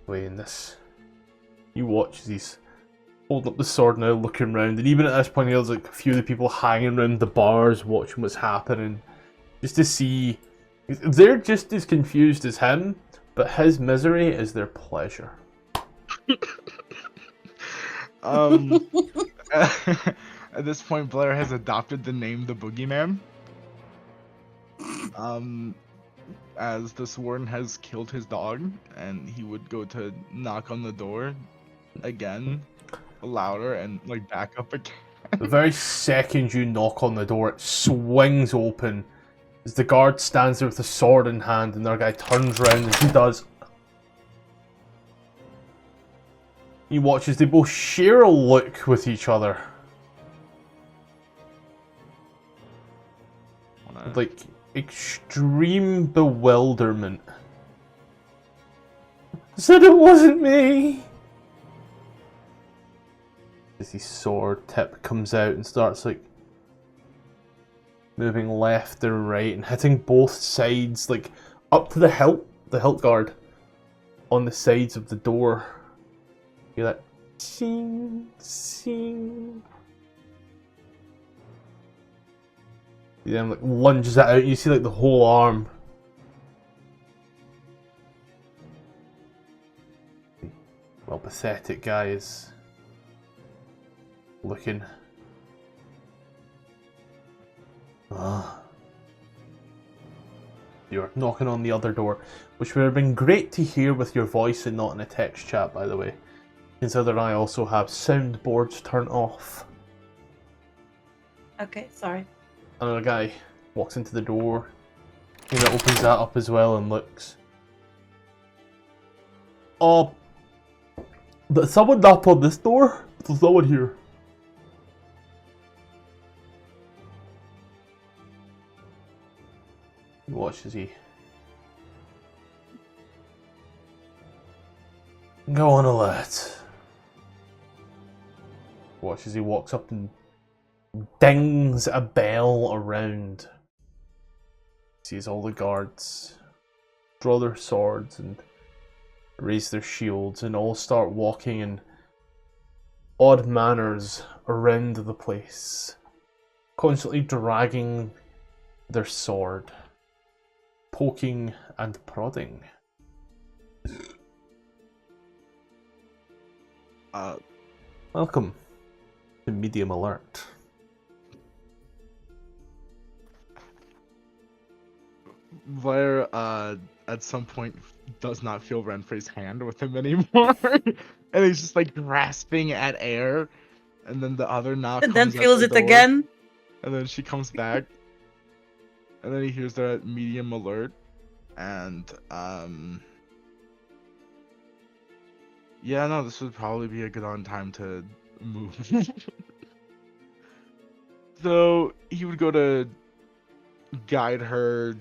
Playing this. You watch as he's holding up the sword now, looking around, and even at this point, there's like a few of the people hanging around the bars, watching what's happening, just to see. They're just as confused as him, but his misery is their pleasure. At this point, Blair has adopted the name the Boogeyman. As this warden has killed his dog, and he would go to knock on the door again, louder, and back up again. The very second you knock on the door, it swings open as the guard stands there with a sword in hand, and the other guy turns around and he does. He watches, they both share a look with each other. Like, extreme bewilderment. I said it wasn't me! As his sword tip comes out and starts moving left and right and hitting both sides, like up to the hilt guard on the sides of the door. You hear that sing, sing. He then like lunges it out. You see like the whole arm. Well, pathetic guy is looking. You're knocking on the other door, which would have been great to hear with your voice and not in a text chat, by the way. Consider I also have soundboards turned off. Okay, sorry. Another guy walks into the door. He opens that up as well and looks. Oh, but someone knocked on this door? There's no one here. He watches he. Go on alert. Watch as he walks up and dings a bell around. Sees all the guards draw their swords and raise their shields and all start walking in odd manners around the place, constantly dragging their sword, poking and prodding. Welcome to Medium Alert. Blair, at some point, does not feel Renfrey's hand with him anymore. And he's just like grasping at air. And then the other knock And comes then at feels the it door, again. And then she comes back. And then he hears that medium alert. And, yeah, no, this would probably be a good on time to move. So he would go to guide her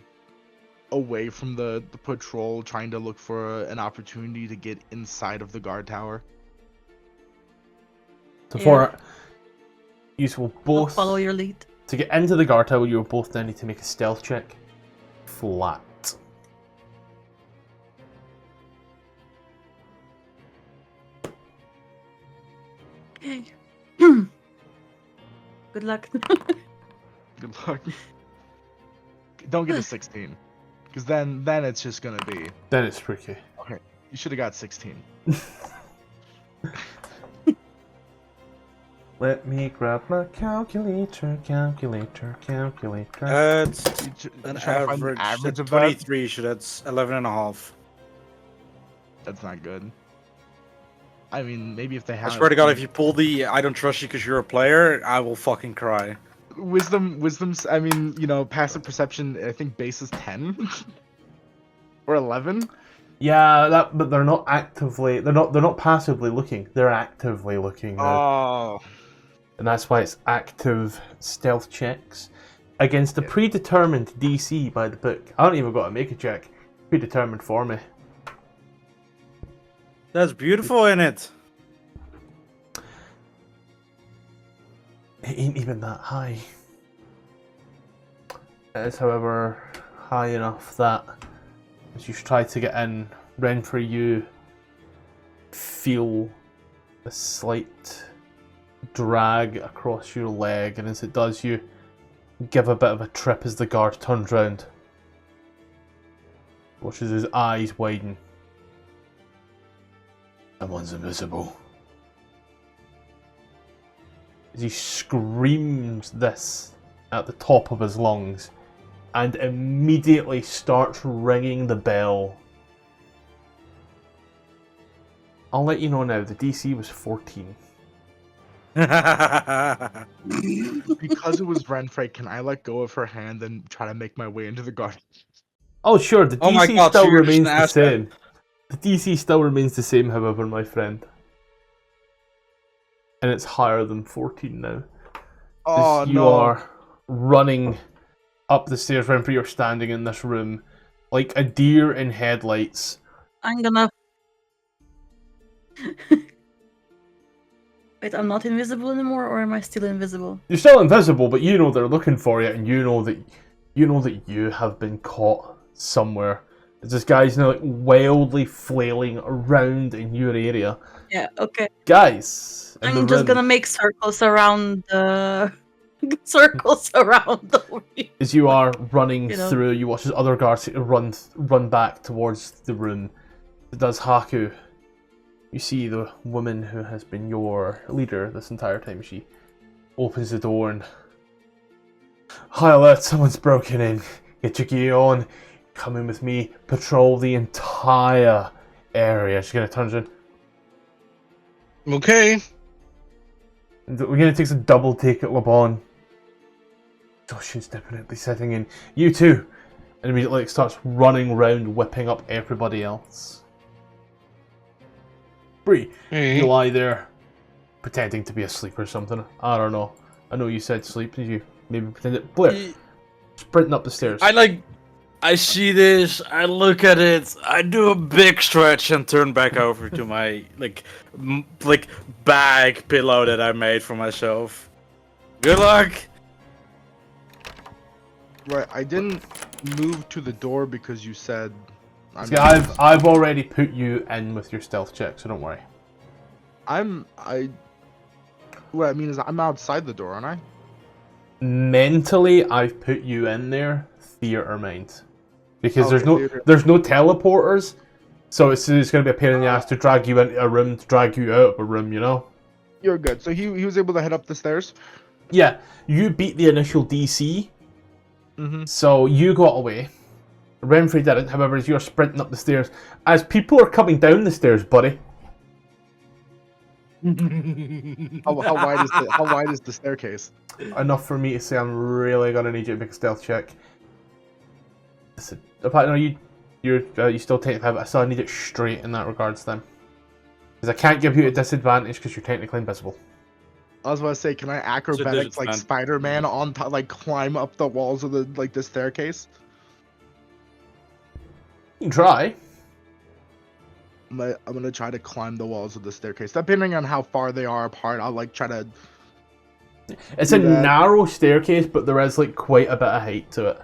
away from the patrol, trying to look for an opportunity to get inside of the guard tower. Before you will I'll both follow your lead. to get into the guard tower, you will both then need to make a stealth check. Flat. Okay. Good luck. Good luck. Don't get a 16, because then it's just gonna be. Then it's tricky. Okay, you should have got 16. Let me grab my calculator. It's Try an to find average. the average of that. 23, so that's 11 and a half. That's not good. I mean, maybe if they I have. swear to God, if you pull the I don't trust you because you're a player, I will fucking cry. Wisdom's. I mean, you know, passive perception. I think base is 10 or 11. Yeah, but they're not actively. They're not passively looking. They're actively looking. Oh. And that's why it's active stealth checks against a predetermined DC by the book. I don't even got to make a check. Predetermined for me. That's beautiful in it. It ain't even that high. It is, however, high enough that as you try to get in, Renfrey, you feel a slight drag across your leg, and as it does, you give a bit of a trip as the guard turns round. Watches his eyes widen. Someone's invisible. As he screams this at the top of his lungs and immediately starts ringing the bell. I'll let you know now, the DC was 14. Because it was Renfrey, can I let go of her hand and try to make my way into the guard? Oh sure, the Oh my DC God, so still you're just remains an the asset. same. The DC still remains the same, however, my friend. And it's higher than 14 now. Oh As you no! are running up the stairs, Renfrey, you're standing in this room like a deer in headlights. I'm gonna. Wait, I'm not invisible anymore, or am I still invisible? You're still invisible, but you know they're looking for you, and you know that you have been caught somewhere. This guy's now like wildly flailing around in your area. Yeah, okay. Guys, in the I'm just room, gonna make circles around the as you are running You know. through, you watch as other guards run back towards the room. It does Haku. You see the woman who has been your leader this entire time. She opens the door and... High alert, someone's broken in. Get your gear on. Come in with me. Patrol the entire area. She's going to turn around. Okay. We're going to take some double take at Labaun. Doshin's definitely setting in. You too. And immediately starts running around, whipping up everybody else. Bry, Hey. you lie there, pretending to be asleep or something. I don't know. I know you said sleep. Did you maybe pretend it? Blare, sprinting up the stairs. I see this, I look at it, I do a big stretch and turn back over to my like bag pillow that I made for myself. Good luck. Right, I didn't move to the door because you said. See, I've already put you in with your stealth check, so don't worry. What I mean is I'm outside the door, aren't I? Mentally, I've put you in there, theater mind, because Okay, there's no teleporters, so it's going to be a pain in the ass to drag you into a room, to drag you out of a room, you know. You're good. So he was able to head up the stairs. Yeah, you beat the initial DC, so you got away. Renfrey didn't, however, as you're sprinting up the stairs. As people are coming down the stairs, buddy. How wide is the staircase? Enough for me to say I'm really gonna need you to make a stealth check. Listen, in fact, no, you still technically have it, so I need it straight in that regards then. Because I can't give you a disadvantage because you're technically invisible. I was about to say, can I acrobatics like Spider-Man on top, like climb up the walls of the staircase? You can try. I'm gonna try to climb the walls of the staircase. Depending on how far they are apart, I'll like try to. It's a narrow staircase, but there is like quite a bit of height to it.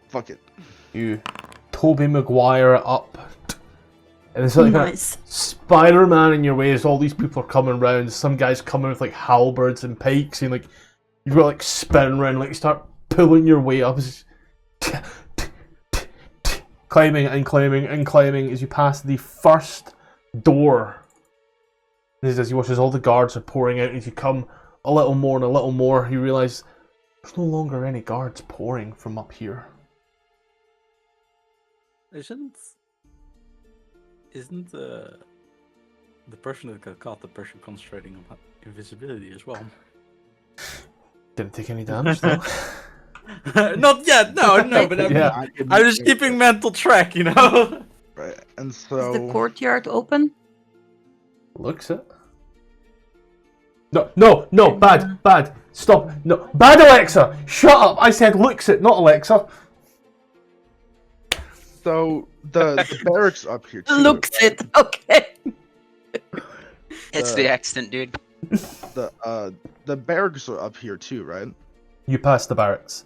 Fuck it. You Tobey Maguire up. And it's like Nice. Spider-Man in your way as all these people are coming around. Some guys coming with like halberds and pikes, and like you've got like spinning around, like you start pulling your way up. It's climbing and climbing and climbing as you pass the first door. And as you watch as all the guards are pouring out, as you come a little more and a little more, you realise there's no longer any guards pouring from up here. Isn't the person that got caught the person concentrating on invisibility as well? Didn't take any damage though. Not yet, no, but Yeah. I'm just keeping mental track, you know? Right, and so Is the courtyard open? Looks it. No, bad. Stop. No, bad Alexa. Shut up. I said looks it, not Alexa. So the barracks up here too. Looks it. Okay. It's the accident, dude. The barracks are up here too, right? You passed the barracks.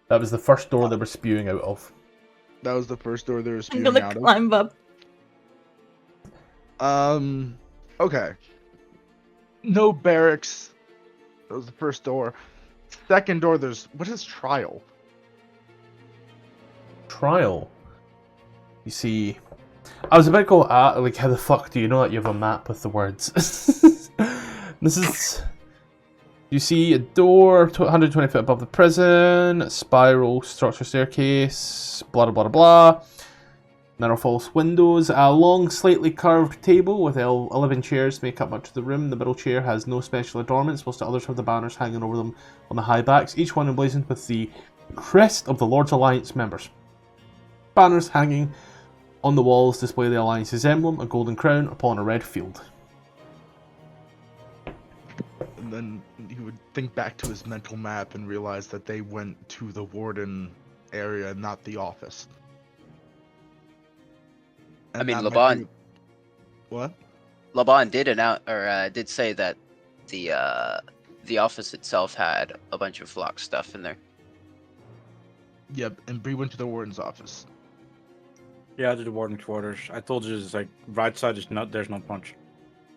That was the first door they were spewing out of. That was the first door they were I'm spewing gonna out climb up. of. Okay. No barracks. That was the first door. Second door, what is trial? Trial. You see, I was about to go like, how the fuck do you know that you have a map with the words? This is. You see a door 120 feet above the prison, a spiral structure staircase, blah blah blah blah. Narrow false windows, a long, slightly curved table with 11 chairs make up much of the room. The middle chair has no special adornments, whilst the others have the banners hanging over them on the high backs, each one emblazoned with the crest of the Lord's Alliance members. Banners hanging on the walls display the Alliance's emblem, a golden crown upon a red field. And then he would think back to his mental map and realize that they went to the warden area, not the office. I mean, that might Labaun, be- What? Labaun did announce or did say that the office itself had a bunch of locked stuff in there. Yep, and Bree went to the warden's office. Yeah, to the warden quarters. I told you, it's like right side is not. There's not much.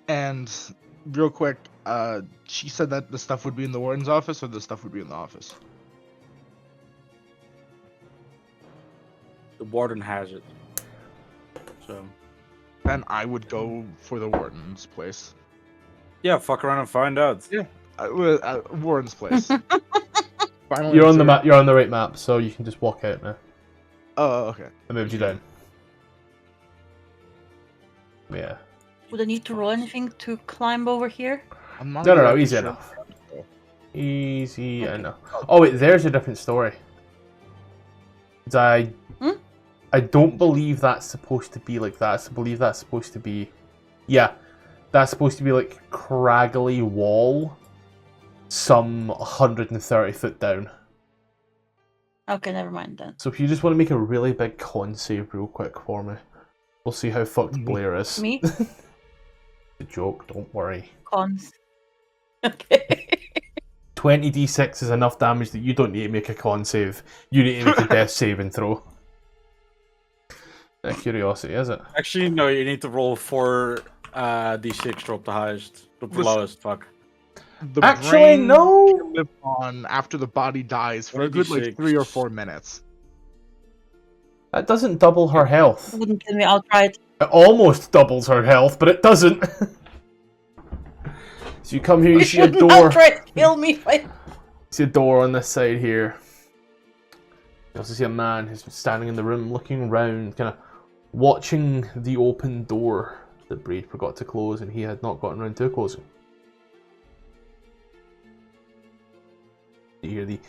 And real quick, she said that the stuff would be in the warden's office, or the stuff would be in the office. The warden has it. So Then I would go for the warden's place. yeah, fuck around and find out. Yeah, warden's place. Finally, You're on the answered. map. You're on the right map, so you can just walk out now. Oh, okay. I moved you down. Yeah. Would I need to roll anything to climb over here? I'm not No, exactly easy sure. enough. Easy enough. Oh wait, there's a different story. I don't believe that's supposed to be like that. I believe that's supposed to be, yeah, that's supposed to be like craggly wall, some 130 foot down. Okay, never mind then. So if you just want to make a really big con save real quick for me, we'll see how fucked Blair is. Me? A joke, don't worry. Cons. Okay. 20d6 is enough damage that you don't need to make a con save. You need to make a death saving throw. Curiosity, is it? Actually, no. You need to roll 4 d6 to drop the highest, drop the Was- lowest. Fuck. The Actually, brain no. can live on after the body dies for a good like 26. 3 or 4 minutes. That doesn't double her health. Wouldn't kill me outright. It almost doubles her health, but it doesn't. So you come here, you You see a shouldn't door. outright kill me if I... See a door on this side here. You also see a man who's standing in the room looking around, kind of watching the open door that Bray forgot to close and he had not gotten around to closing. You hear the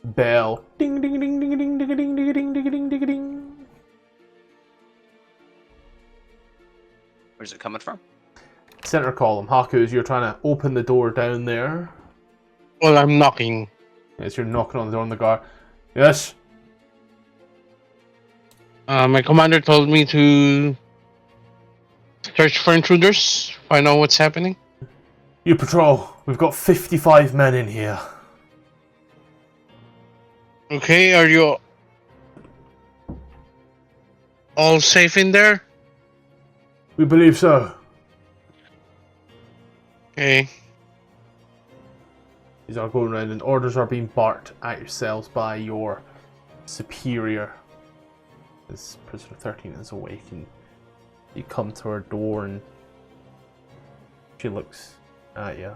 bell. Ding ding ding ding ding ding ding ding ding ding ding ding. Where's it coming from? Center column. Haku, as you're trying to open the door down there. Well, I'm knocking. As you're knocking on the door on the guard. Yes? My commander told me to search for intruders, find out what's happening. You patrol. We've got 55 men in here. Okay, are you all safe in there? We believe so. Okay. These are going around and orders are being barked at yourselves by your superior. This prisoner 13 is awake and you come to her door and she looks at you.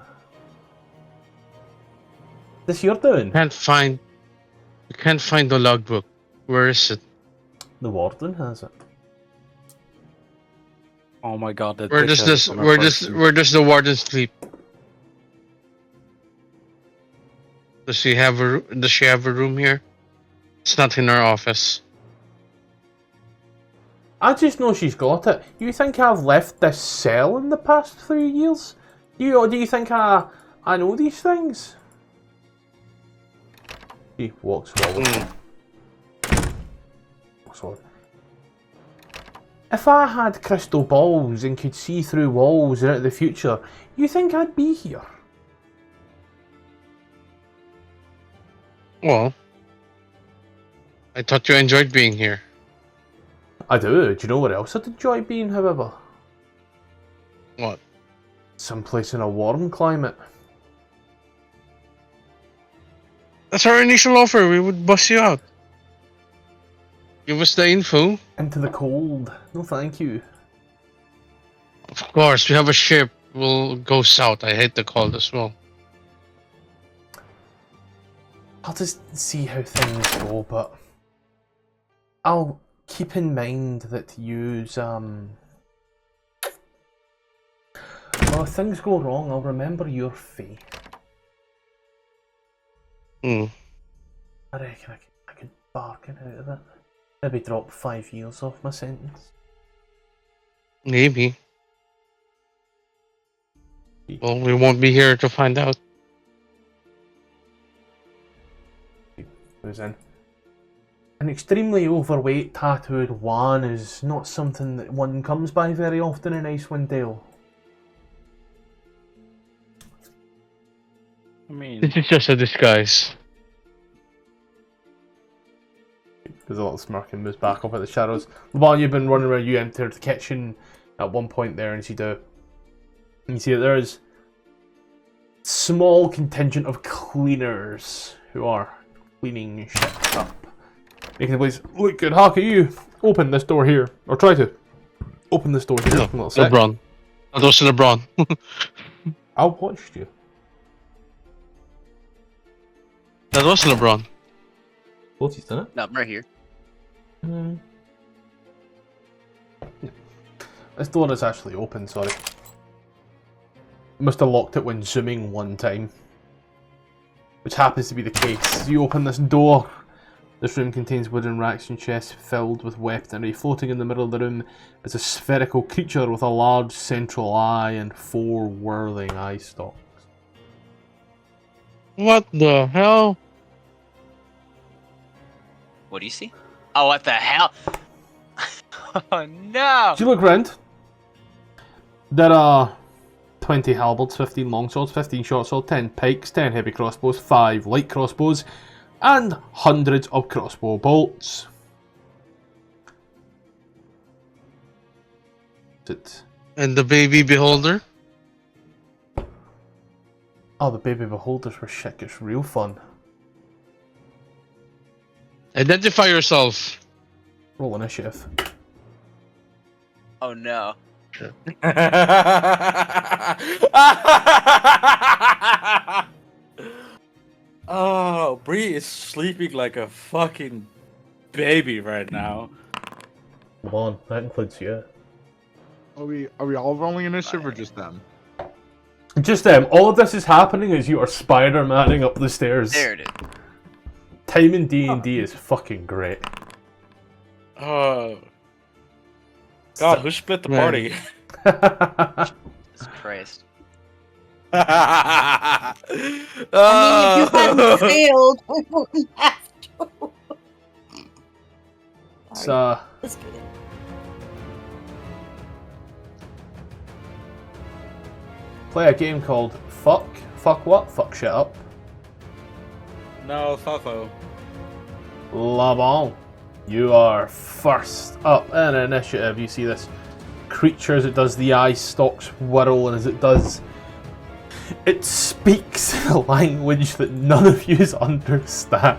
This you're doing? We can't find the logbook. Where is it? The warden has it. Oh my god, that Where does this? Where does the warden sleep? Does she have a room here? It's not in her office. I just know she's got it. You think I've left this cell in the past 3 years? Do you think I know these things? He walks forward. Walks forward. If I had crystal balls and could see through walls and into the future, you think I'd be here? Well, I thought you enjoyed being here. I do. Do you know where else I'd enjoy being, however? What? Someplace in a warm climate. That's our initial offer. We would bust you out. Give us the info. Into the cold. No thank you. Of course, we have a ship. We'll go south. I hate the cold as well. I'll just see how things go, but I'll keep in mind that use well, if things go wrong, I'll remember your fate. Hmm. I reckon I could bargain out of it. Maybe drop 5 years off my sentence. Maybe. Well, we won't be here to find out. Who's in? An extremely overweight tattooed wan is not something that one comes by very often in Icewind Dale. I mean, This is just a disguise. There's a little smirk and moves back up at the shadows. While you've been running around, you entered the kitchen at one point there, and you see that there's small contingent of cleaners who are cleaning shit up. Making the place look good. Haku, you open this door here, or try to open this door here. No, A little sec. LeBron. That was LeBron. I watched you. That was LeBron. Lotie's done it. No, I'm right here. This door is actually open, sorry. Must have locked it when zooming one time. Which happens to be the case. You open this door. This room contains wooden racks and chests filled with weaponry. Floating in the middle of the room is a spherical creature with a large central eye and 4 whirling eye stalks. What the hell? What do you see? Oh, what the hell? Oh no! As you look round, there are 20 halberds, 15 longswords, 15 short swords, 10 pikes, 10 heavy crossbows, 5 light crossbows, and hundreds of crossbow bolts. And the baby beholder? Oh, the baby beholders were shit. It's real fun. Identify yourself. Roll initiative. Oh no. Oh, Bree is sleeping like a fucking baby right now. Come on, that includes you. Are we all rolling initiative or just them? Just all of this is happening as you are Spider-Manning up the stairs. There it is. Time in D&D is fucking great. Oh. God, who split the Man. party? Jesus Christ. I mean, if you hadn't failed, we wouldn't have to. It's, Sorry. Let's get it. play a game called Fuck what? Fuck shit up. No, Fafo. Labaun, you are first up in initiative. You see this creature as it does the eye stalks whirl, and as it does, it speaks a language that none of you understand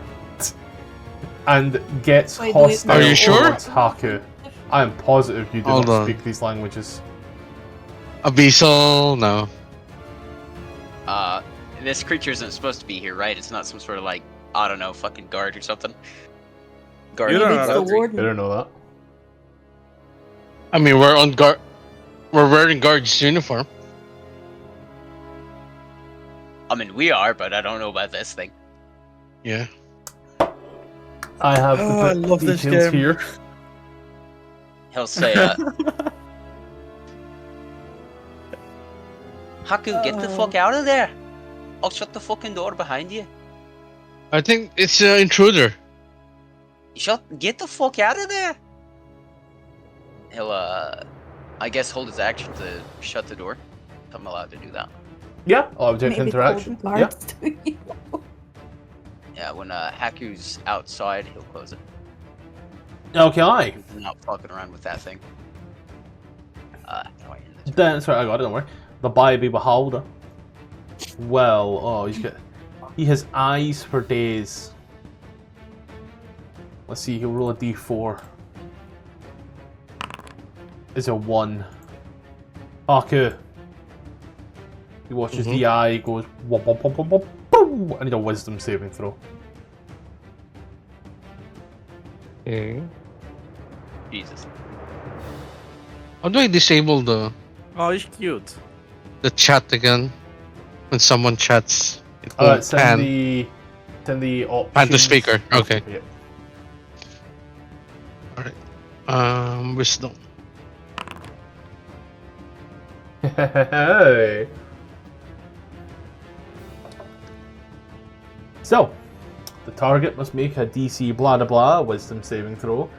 and gets Wait, hostile Are you sure? towards Haku. I am positive you do Hold not on. speak these languages. Abyssal, no. This creature isn't supposed to be here, right? It's not some sort of like, I don't know, fucking guard or something. Guard. You don't Maybe know it's that. the I warden. don't know that. I mean, we're on guard. We're wearing guard's uniform. I mean, we are, but I don't know about this thing. Yeah. I have Oh, I the love this details game. here. He'll say, Haku, get the fuck out of there! I'll shut the fucking door behind you. I think it's an intruder. Get the fuck out of there! He'll, I guess hold his action to shut the door. I'm allowed to do that. Yeah, object Maybe interaction. call the Yeah. guards to you. Yeah, when Haku's outside, he'll close it. Okay. He's not fucking around with that thing. How do I end this? Then, sorry, I got it, don't worry. The baby beholder. Well, oh, he has eyes for days. Let's see, he'll roll a d4. Is a 1. Haku. He watches the eye, goes wop, wop, wop, wop, wop, boom. I need a wisdom saving throw. Okay. Jesus. How do I disable the Oh, he's cute. chat again? When someone chats, it Oh, won't it's in pan. the options. Pan to speaker, okay. Yeah. Wisdom. Hey. So, The target must make a DC blah blah blah wisdom saving throw,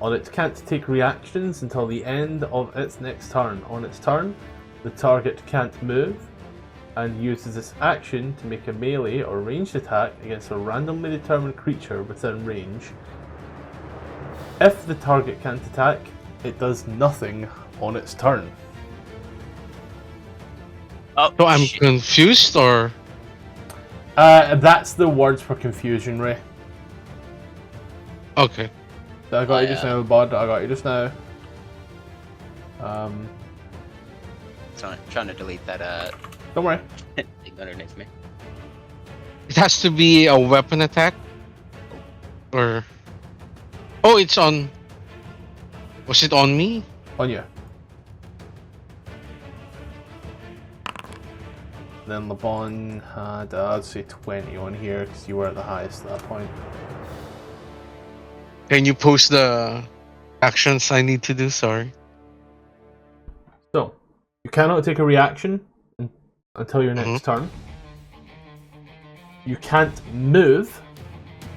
or it can't take reactions until the end of its next turn. On its turn, the target can't move, and uses this action to make a melee or ranged attack against a randomly determined creature within range. If the target can't attack, it does nothing on its turn. Oh, So I'm shit. confused, or That's the words for confusion, Ray. okay. I got you just now, bud. I got you just now. Trying to delete that Don't worry. thing underneath me. It has to be a weapon attack, or oh, it's on. Was it on me? On you. Then Labaun had, I'd say 20 on here because you were at the highest at that point. Can you post the actions I need to do? Sorry. So, you cannot take a reaction until your next turn. You can't move,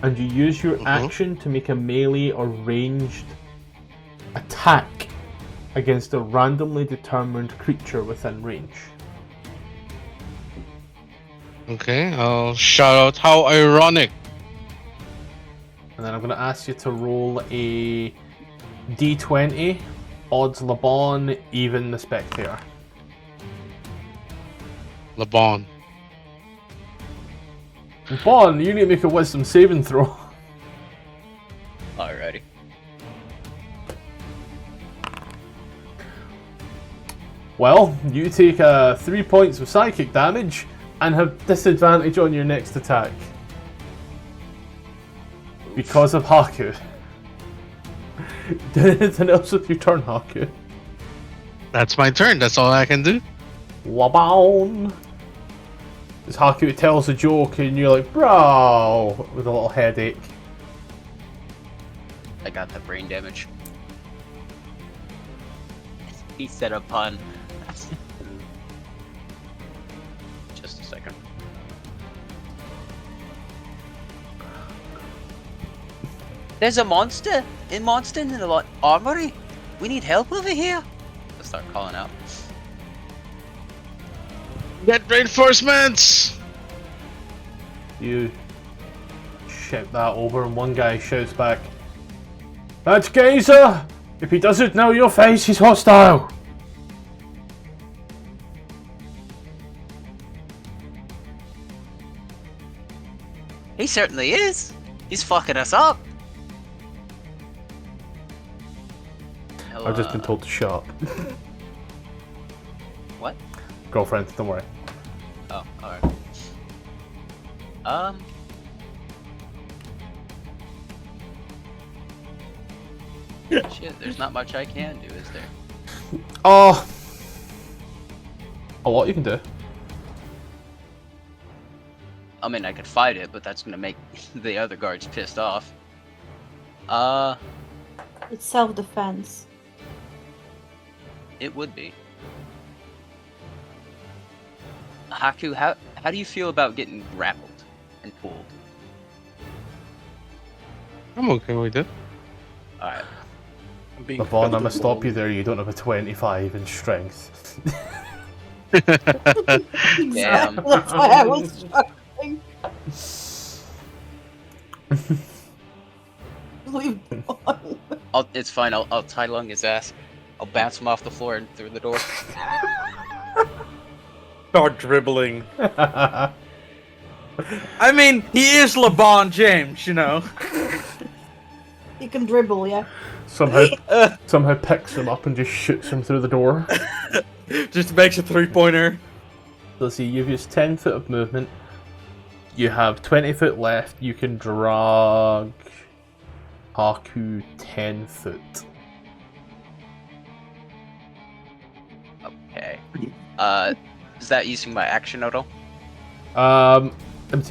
and you use your action to make a melee or ranged attack against a randomly determined creature within range. Okay, I'll shout out how ironic. And then I'm going to ask you to roll a d20, odds Labaun, even the spectator. Labaun. Labaun, you need to make a wisdom saving throw. Alrighty. Well, you take 3 points of psychic damage and have disadvantage on your next attack. Because of Haku. Do anything else with your turn, Haku? That's my turn. That's all I can do. Labaun! As Haku tells a joke and you're like, bro, with a little headache. I got the brain damage. He said a pun. Just a second. There's a monster in the armory. We need help over here. I'll start calling out. Get reinforcements! You shout that over and one guy shouts back, "That's Gazer! If he doesn't know your face, he's hostile!" He certainly is. He's fucking us up. I've just been told to shut up. What? Girlfriend, don't worry. Oh, alright. Shit, there's not much I can do, is there? Oh! A lot you can do. I mean, I could fight it, but that's gonna make the other guards pissed off. It's self-defense. It would be. Haku, how do you feel about getting grappled and pulled? I'm okay with it. Alright. Labaun, I'm gonna stop you there. You don't have a 25 in strength. Damn. That's why I was struggling. Leave him alone. It's fine. I'll tie lung his ass. I'll bounce him off the floor and through the door. Start dribbling. I mean, he is LeBron James, you know. He can dribble, yeah. Somehow picks him up and just shoots him through the door. Just makes a 3-pointer. So you've used 10 foot of movement. You have 20 foot left. You can drag Haku 10 foot. Okay. Is that using my action at all? So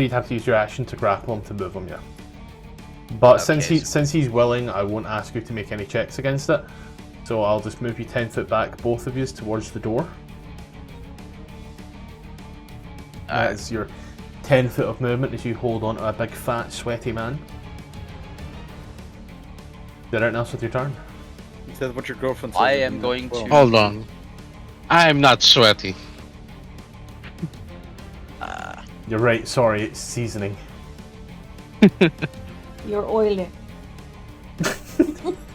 you'd have to use your action to grapple him to move him, yeah. But Okay, since he's willing, I won't ask you to make any checks against it. So I'll just move you 10 foot back, both of you, towards the door. That is your 10 foot of movement as you hold on to a big, fat, sweaty man. Is there anything else with your turn? Is that what your girlfriend said? I am going to. Hold on. I am not sweaty. You're right, sorry, it's seasoning. You're oily.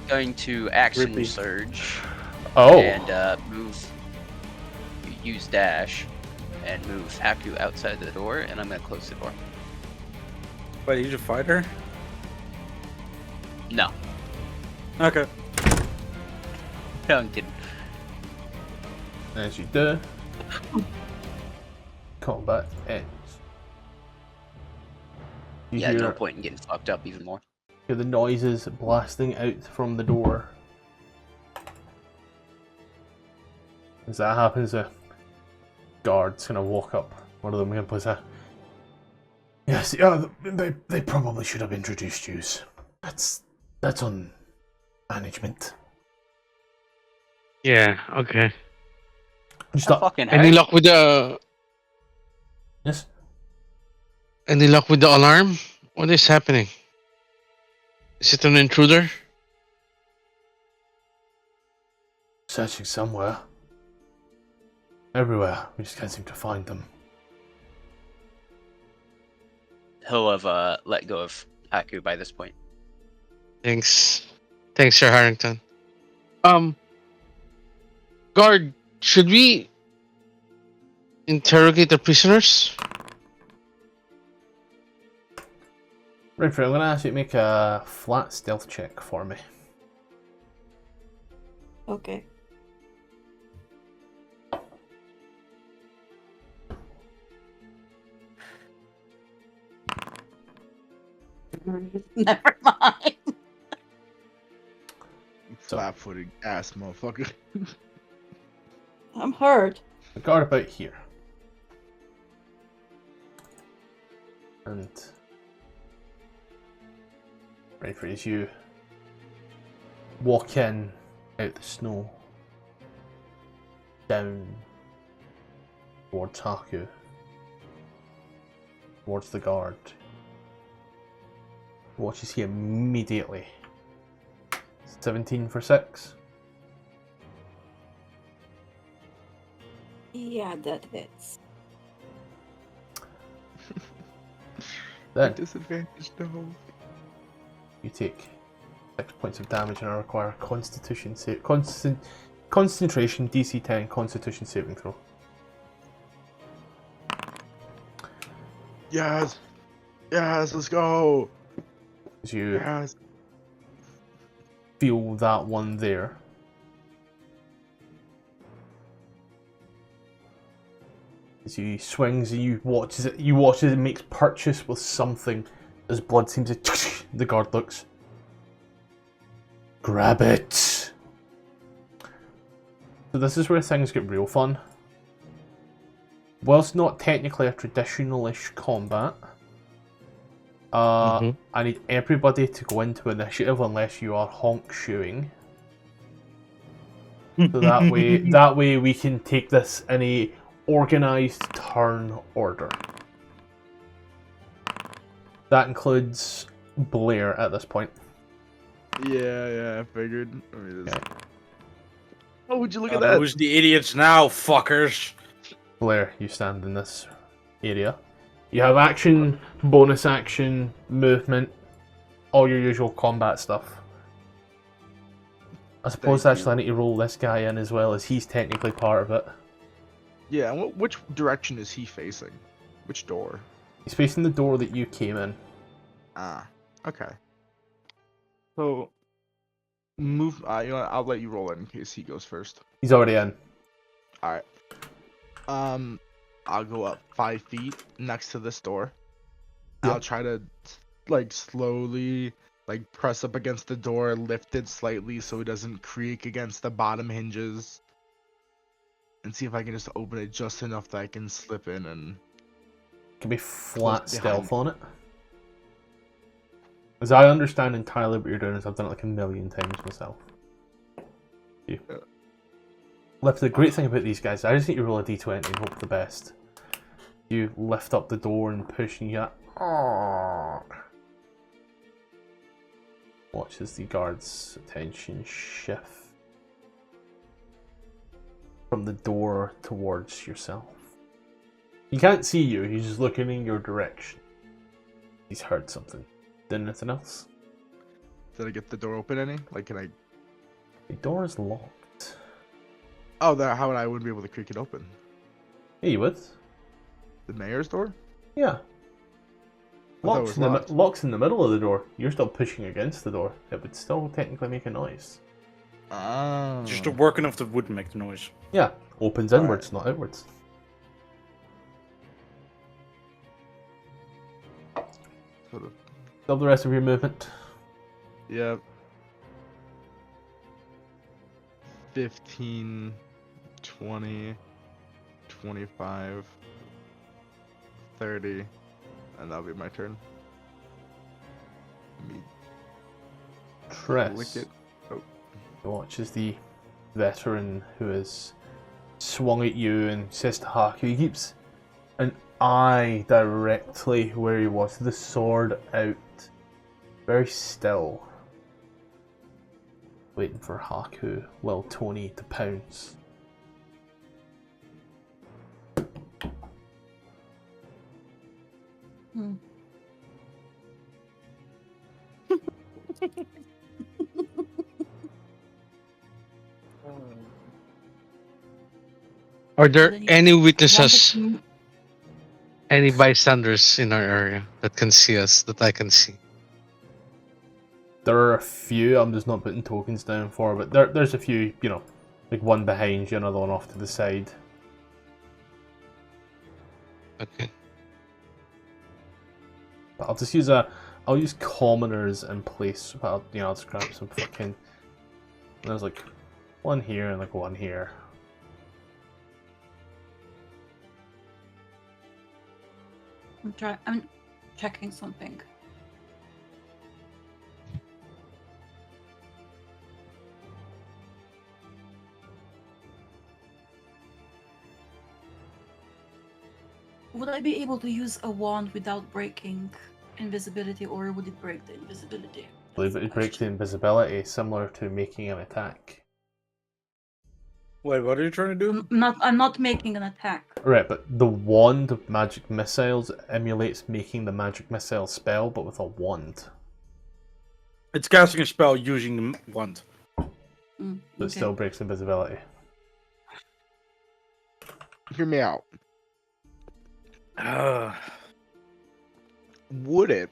Going to action Rippy. surge Oh! and move. Use dash and move Haku outside the door, and I'm gonna close the door. Wait, he's a fighter? No, Okay. no, I'm kidding. As you do, combat ends. You Yeah, hear, no point in getting fucked up even more. hear the noises blasting out from the door. As that happens, the guard's gonna walk up. One of them gonna put a... Yes, yeah, they probably should have introduced you. That's on management. Yeah, okay. Just Fucking Any heck. luck with the yes. any luck with the alarm? What is happening? Is it an intruder? Searching somewhere. Everywhere. We just can't seem to find them. He'll have let go of Haku by this point. Thanks, Sir Harrington. Guard, should we interrogate the prisoners? Renfrey, I'm gonna ask you to make a flat stealth check for me. Okay. Never mind. Flat-footed ass motherfucker. I'm hurt. The guard about here. And Renfrey, as you walk in out the snow, down towards Haku, towards the guard, watches he immediately. 17 for 6. Yeah, that hits. Then Disadvantage though. you take 6 points of damage and I require a Constitution save. Concentration DC 10 Constitution saving throw. Yes. Yes, let's go. As you Yes. feel that one there. As he swings and you watch as it makes purchase with something as blood seems to the guard looks. Grab it. So this is where things get real fun. Whilst not technically a traditional-ish combat, I need everybody to go into initiative unless you are honk shoeing. So that way we can take this in a organized turn order. That includes Blair at this point. Yeah, I figured. Let me just... Oh, would you look at Oh, that? who's the idiots now, fuckers? Blair, you stand in this area. You have action, bonus action, movement, all your usual combat stuff. I suppose Thank actually I need to roll this guy in as well, as he's technically part of it. Yeah, and which direction is he facing? Which door? He's facing the door that you came in. Ah, okay. So, move. You know what, I'll let you roll in case he goes first. He's already in. All right. I'll go up 5 feet next to this door. Yep. I'll try to like slowly like press up against the door, lift it slightly so it doesn't creak against the bottom hinges, and see if I can just open it just enough that I can slip in and. Can be flat Close behind stealth on it. As I understand entirely what you're doing, is I've done it like a million times myself. You. Left, the great thing about these guys, I just need to roll a d20 and hope for the best. You lift up the door and push, and you get. Watch as the guard's attention shift from the door towards yourself. He can't see you, he's just looking in your direction. He's heard something. Did anything else? Did I get the door open any? Like, can I... The door is locked. Oh, how would I wouldn't be able to creak it open? Yeah, you would. The mayor's door? Yeah. I thought it was locked. Locks in the middle of the door. You're still pushing against the door. It would still technically make a noise. Ah. Just the working of the wood make the noise. Yeah, opens Alright. inwards, not outwards. Sort of. Still the rest of your movement. Yeah. 15, 20, 25, 30, and that'll be my turn. Let me Tress. lick it. Oh, Watches the veteran who has swung at you and says to Haku, he keeps an eye directly where he was, the sword out, very still, waiting for Haku, Lil Tony, to pounce. Are there Then you any wanted witnesses, to- any bystanders in our area that can see us, that I can see? There are a few I'm just not putting tokens down for, but there's a few, you know, like one behind you, another one off to the side. Okay. But I'll just use I'll use commoners in place. I'll just grab some fucking. There's like one here and like one here. I'm checking something. Would I be able to use a wand without breaking invisibility, or would it break the invisibility? I believe it would break the invisibility, similar to making an attack. Wait, what are you trying to do? I'm not making an attack. Right, but the wand of magic missiles emulates making the magic missile spell, but with a wand. It's casting a spell using the wand. But it Okay. still breaks invisibility. hear me out. Uh, Would it?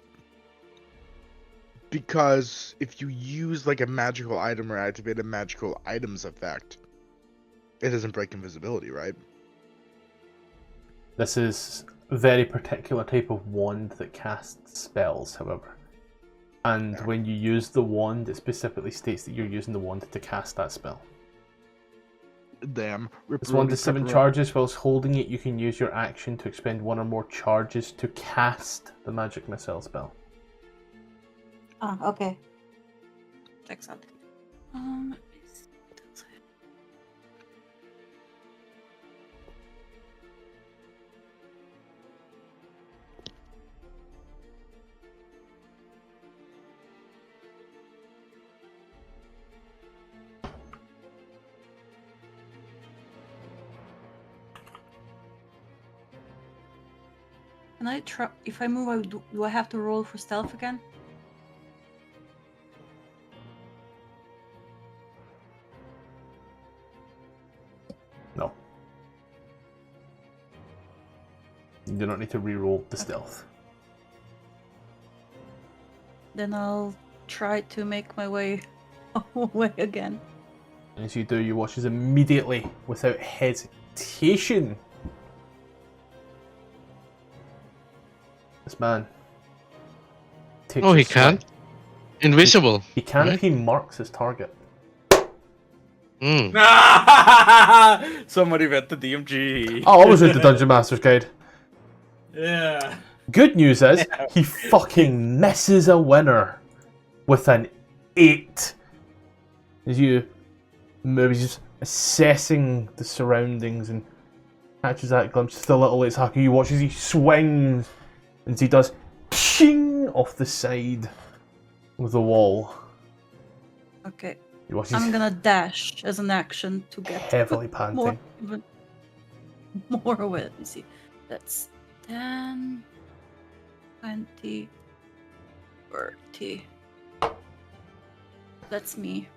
Because if you use like a magical item or activate a magical item's effect, it doesn't break invisibility, right? This is a very particular type of wand that casts spells, however. And when you use the wand, it specifically states that you're using the wand to cast that spell. Damn. It's 1 to 7 Ripperoni. charges. Whilst holding it, you can use your action to expend 1 or more charges to cast the magic missile spell. Ah, okay. Checks out. Let me see what else I have. Can I try? If I move, do I have to roll for stealth again? No. You do not need to reroll the stealth. Then I'll try to make my way away again. And as you do, you watch as immediately, without hesitation, this man takes Oh, a he swing. can't? Invisible. He can right? if he marks his target. Hmm. Somebody read the DMG. I always read the Dungeon Master's Guide. Yeah. Good news is, he fucking misses a winner with an 8. As you maybe just assessing the surroundings and catches that glimpse, still a little late. Haku, you watch as he swings, and he does ching off the side of the wall. Okay. You watch I'm he's gonna dash as an action to get heavily more, panting. even more away. Let me see. That's 10, 20, 30. That's me.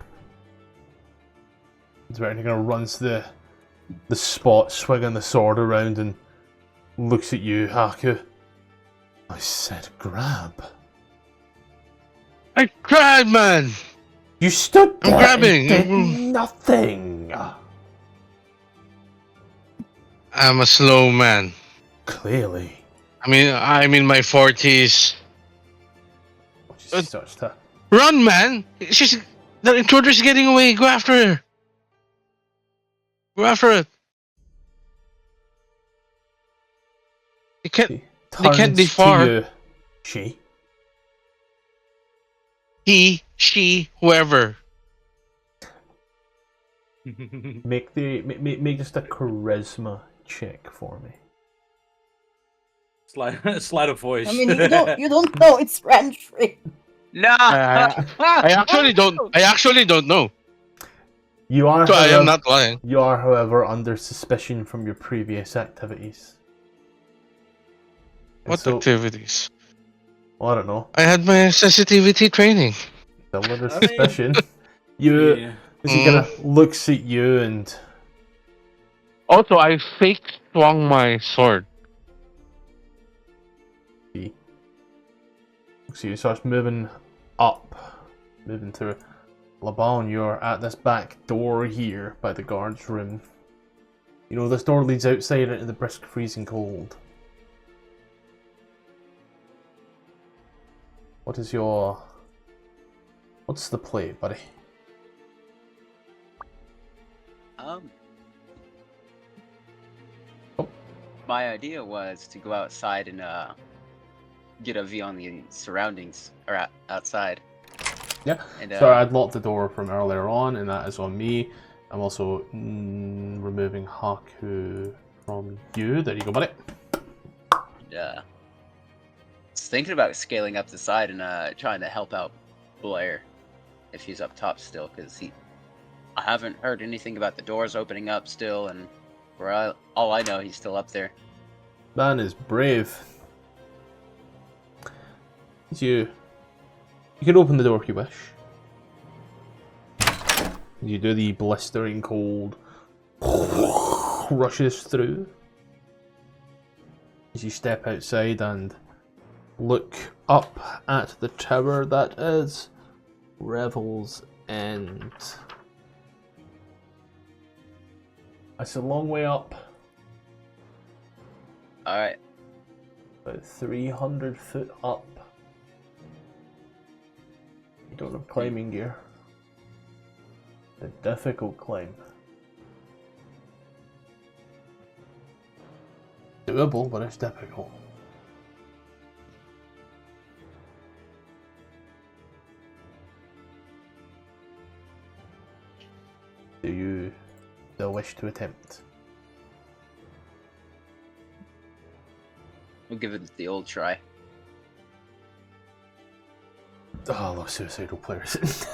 He's kind of runs to the spot, swinging the sword around, and looks at you, Haku. I said grab. I cried, man. You stood I'm there grabbing. and did nothing. I'm a slow man. Clearly. I mean, I'm in my 40s. She starts to Run, man! The intruder's getting away. Go after her. Go after it. They can't turns be far. to you. She. He, she, whoever. Make just a charisma check for me. Slide of voice. I mean, you don't know it's Renfrey. No. I actually don't know. You are. So I however, am not lying. You are, however, under suspicion from your previous activities. And What so, activities? well, I don't know. I had my sensitivity training. Still under I mean- suspicion. You. Yeah. As he kind of looks at you and Also, I fake swung my sword. he looks at you, starts moving up, moving through. Labaun, you're at this back door here by the guard's room. You know, this door leads outside into the brisk freezing cold. What's the play, buddy? My idea was to go outside and get a view on the surroundings, or outside. Yeah. And, Sorry, I'd locked the door from earlier on, and that is on me. I'm also removing Haku from you. There you go, buddy. I was thinking about scaling up the side and trying to help out Blair if he's up top still, because I haven't heard anything about the doors opening up still, and for all I know, he's still up there. Man is brave. You can open the door if you wish. You do the blistering cold rushes through as you step outside and look up at the tower that is Reavels End. It's a long way up, Alright. about 300 foot up. You don't have climbing gear. A difficult climb. Doable, but it's difficult. Do you still wish to attempt? We'll give it the old try. Oh, I love suicidal players.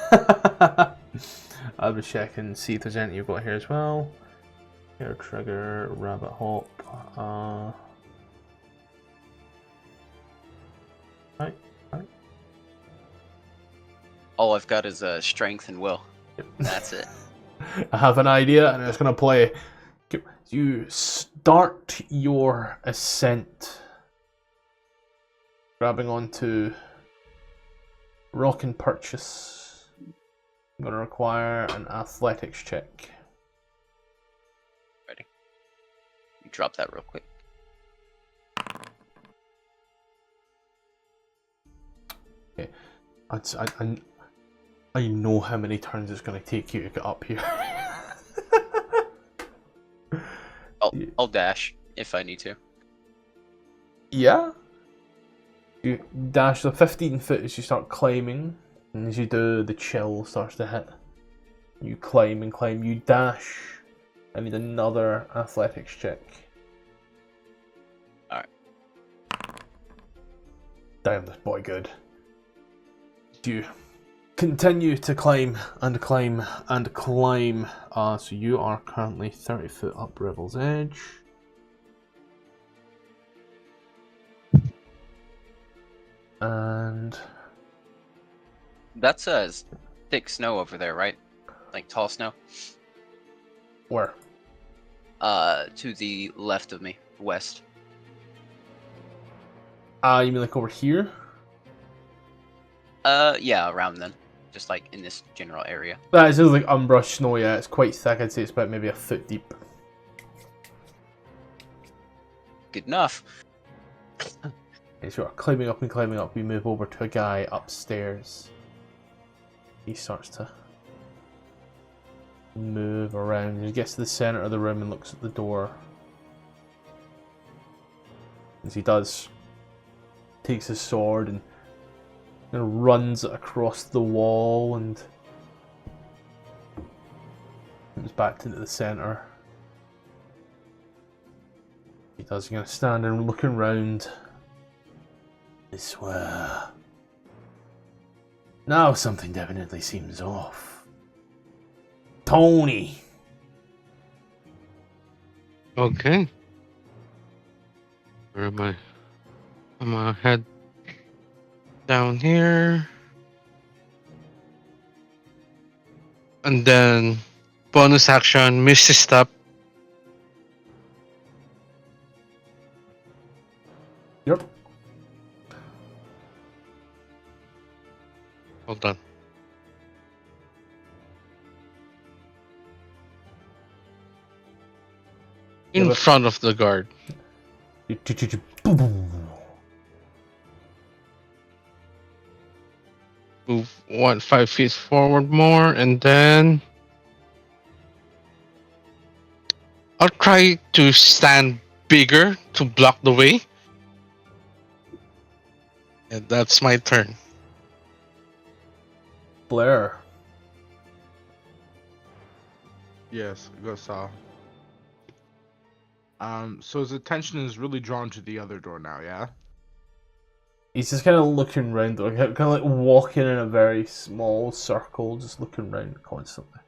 I'll be checking, see if there's anything you've got here as well. Air trigger, rabbit hop. Right. All I've got is strength and will. Yep. That's it. I have an idea and it's going to play. You start your ascent, grabbing onto rock and purchase. I'm going to require an athletics check. Ready? You drop that real quick. Okay. I know how many turns it's going to take you to get up here. I'll dash if I need to. Yeah. You dash the 15 foot as you start climbing, and as you do, the chill starts to hit. You climb and climb, you dash. I need another athletics check. Damn this boy good. You continue to climb and climb and climb. So you are currently 30 foot up Reavels Edge. And That's thick snow over there, right? Like tall snow. where? To the left of me, west. You mean like over here? Yeah, around then. Just like in this general area. That is just like unbrushed snow, yeah. It's quite thick. I'd say it's about maybe a foot deep. Good enough. Okay, so we're climbing up and climbing up. We move over to a guy upstairs. He starts to move around. He gets to the center of the room and looks at the door. As he does, takes his sword and runs it across the wall and comes back into the center. He does. He's gonna stand and looking around. I swear. Now something definitely seems off. Tony! Okay. Where am I? I'm gonna head down here. And then bonus action, Misty Step. Yep. Hold on. In Yeah, but- front of the guard. Move 5 feet forward more, and then I'll try to stand bigger to block the way. And that's my turn. Blair. Yes, go saw. So his attention is really drawn to the other door now, yeah? He's just kind of looking around, kind of like walking in a very small circle, just looking around constantly.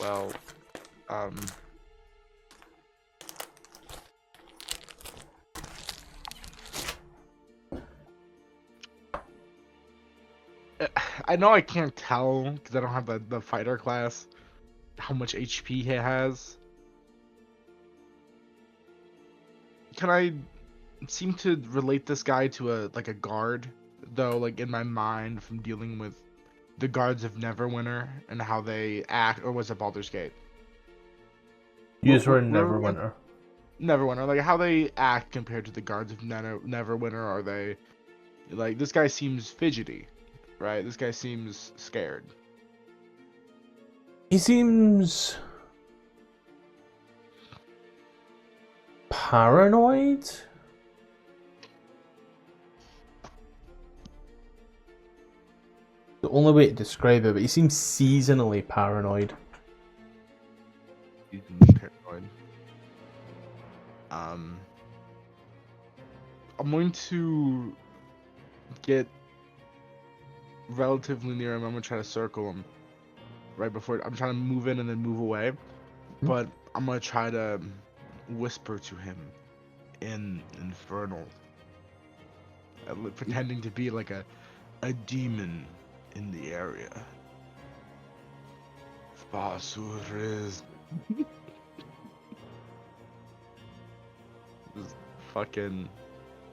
Well, I know I can't tell because I don't have the fighter class how much HP he has. Can I seem to relate this guy to a guard, though, like in my mind from dealing with the guards of Neverwinter and how they act, or was it Baldur's Gate? Use her in Where- Neverwinter. Neverwinter, like how they act compared to the guards of Neverwinter. Are they like, this guy seems fidgety, right? This guy seems scared. He seems paranoid. The only way to describe it, but he seems seasonally paranoid. He's paranoid. I'm going to get relatively near him. I'm gonna try to circle him right before. I'm trying to move in and then move away, but I'm gonna try to whisper to him in Infernal, pretending to be like a demon in the area. Basuriz. Just fucking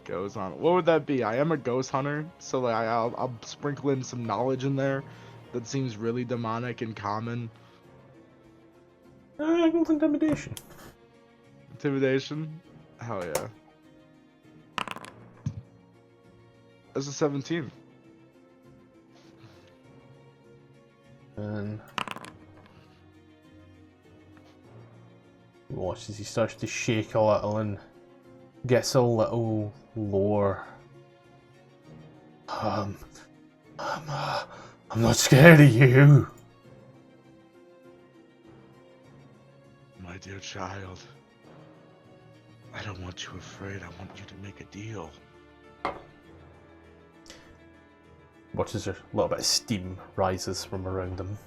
goes on. What would that be? I am a ghost hunter, so like I'll sprinkle in some knowledge in there that seems really demonic and common. I don't intimidation. Intimidation? Hell yeah. That's a 17. And he watches, he starts to shake a little and gets a little lower. I'm not scared of you. My dear child, don't want you afraid. I want you to make a deal. Watches a little bit of steam rises from around him.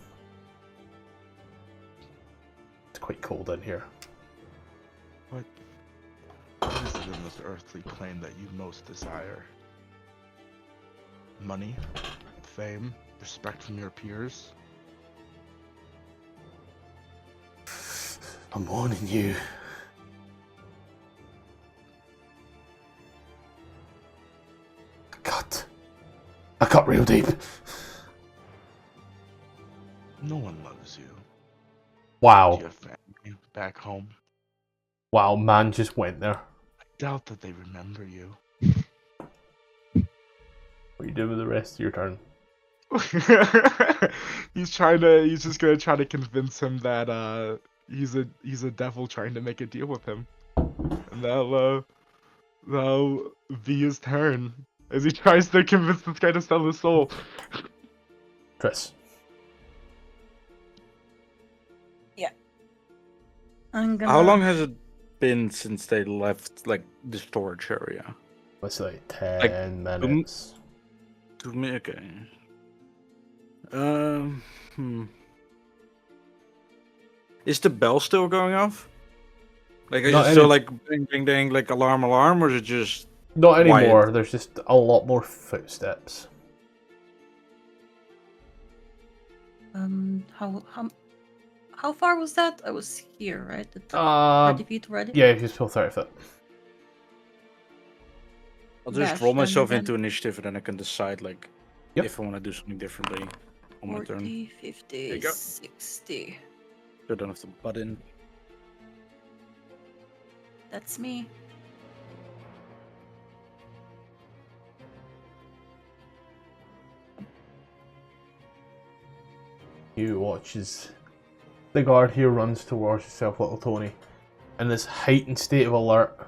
It's quite cold in here. What is it in this earthly plane that you most desire? Money? Fame? Respect from your peers? I'm warning you. I cut real deep. No one loves you. Do Wow. you have family back home? Wow, man just went there. I doubt that they remember you. What are you doing with the rest of your turn? He's just gonna try to convince him that he's a devil trying to make a deal with him. And that'll be his turn. As he tries to convince this guy to sell his soul. Tris. I'm gonna. How long has it been since they left, like, the storage area? Let's say 10 minutes. To me, okay. Is the bell still going off? Like, is Not it still any- like ding, ding, ding, like alarm, or is it just Not quiet? anymore, there's just a lot more footsteps. How far was that? I was here, right? At 30 feet already? Yeah, if you still 30 foot. I'll just Dash roll them myself again. into initiative and then I can decide, like, Yep. if I want to do something differently on my turn. 40, There 50, you go. 60. I don't have to butt in. That's me. You watch as the guard here runs towards yourself, little Tony, in this heightened state of alert.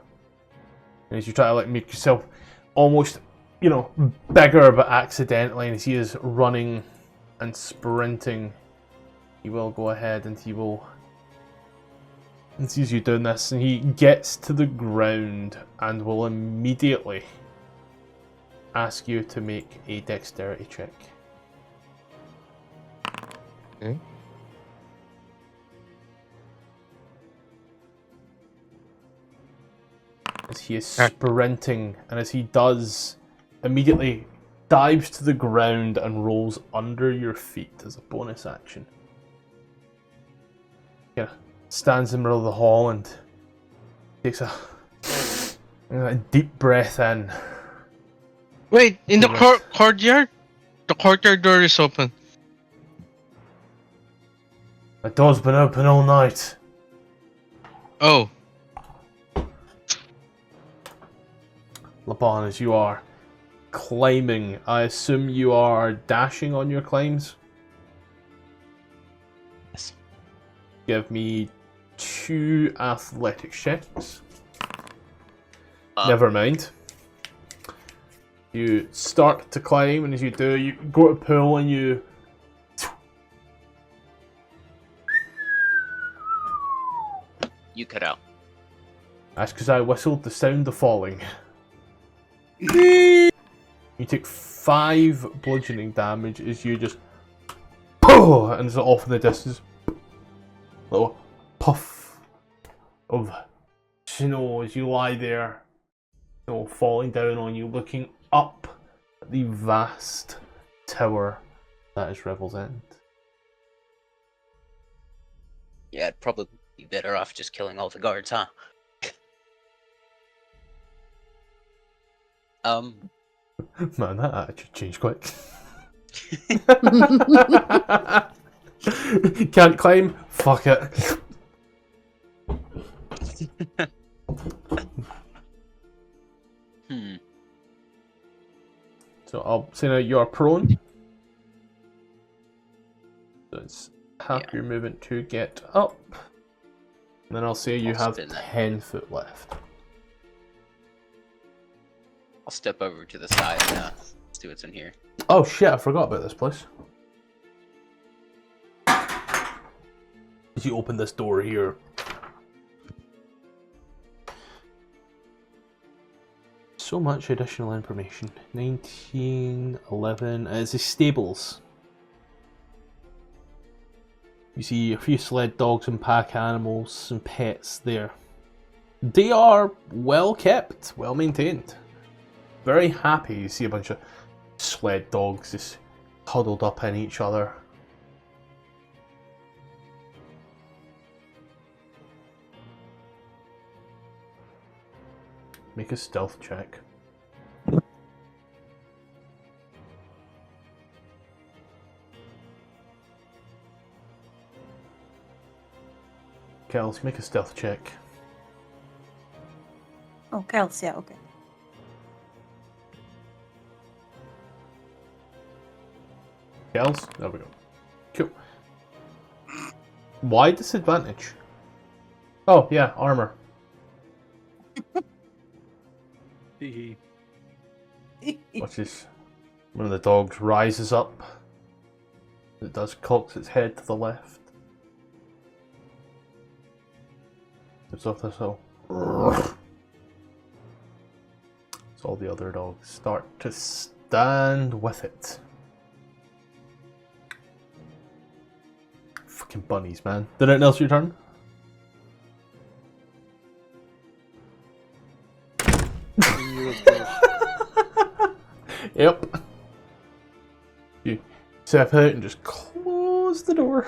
And as you try to like make yourself almost, bigger but accidentally, and as he is running and sprinting, he will go ahead and he sees you doing this, and he gets to the ground and will immediately ask you to make a dexterity check. Okay. As he is sprinting, and as he does, immediately dives to the ground and rolls under your feet as a bonus action. Yeah, stands in the middle of the hall and takes a deep breath in. Wait, in the Yes. courtyard? The courtyard door is open. The door's been open all night. Oh, Labaun, as you are climbing, I assume you are dashing on your climbs? Yes. Give me 2 athletic checks. Uh, Never mind. You start to climb, and as you do, you go to pull, and you... You cut out. That's because I whistled the sound of falling. You take 5 bludgeoning damage as you just... and it's off in the distance. Little puff of snow as you lie there. Snow falling down on you, looking up at the vast tower that is Reavels End. Yeah, I'd probably be better off just killing all the guards, huh? Man, that attitude changed quick. Can't climb? Fuck it. So I'll say now you're prone. So it's half your movement to get up. And then I'll say you I'll have spin that. 10 foot left. I'll step over to the side and see what's in here. Oh shit, I forgot about this place. As you open this door here, So much additional information. 1911. It's the stables. You see a few sled dogs and pack animals and pets there. They are well kept, well maintained. Very happy. You see a bunch of sled dogs just huddled up in each other. Make a stealth check. Kels, make a stealth check. Oh, Kels, yeah, okay. Kels? There we go. Cool. Why disadvantage? Oh, yeah, armor. Watch this. One of the dogs rises up. It does cocks its head to the left. It's off this hill. So all the other dogs start to stand with it. Fucking bunnies, man. Did anything else your turn? Yep. You step out and just close the door.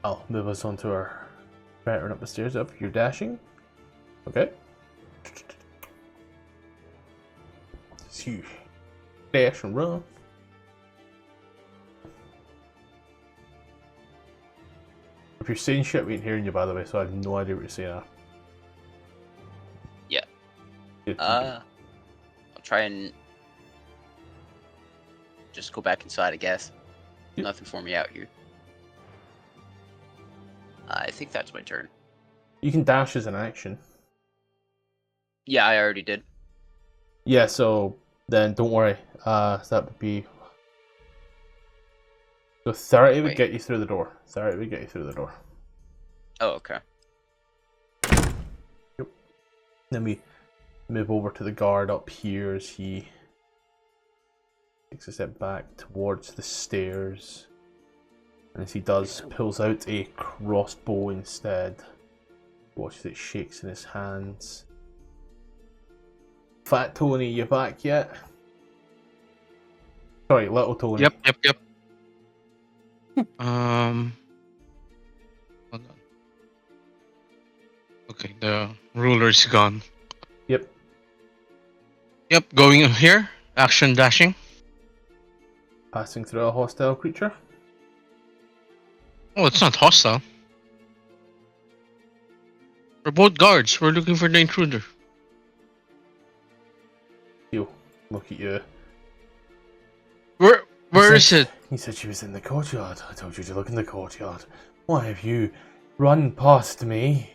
I'll move us onto our pattern up the stairs. Up, you're dashing. Okay. So you dash and run. If you're saying shit, we ain't hearing you, by the way, so I have no idea what you're saying. Yeah. Good. I'll try and just go back inside, I guess. Yep. Nothing for me out here. I think that's my turn. You can dash as an action. Yeah, I already did. Yeah, so then don't worry. That would be. So 30 would Wait. get you through the door. 30 would get you through the door. Oh, okay. Yep. Then we move over to the guard up here as he takes a step back towards the stairs. And as he does, pulls out a crossbow instead. Watches it shakes in his hands. Fat Tony, you back yet? Sorry, Little Tony. Yep. Hold on. Okay, the ruler's gone. Yep. Yep, going here. Action dashing. Passing through a hostile creature. Oh, it's not hostile. We're both guards. We're looking for the intruder. You look at you. Where is it? He said she was in the courtyard. I told you to look in the courtyard. Why have you run past me?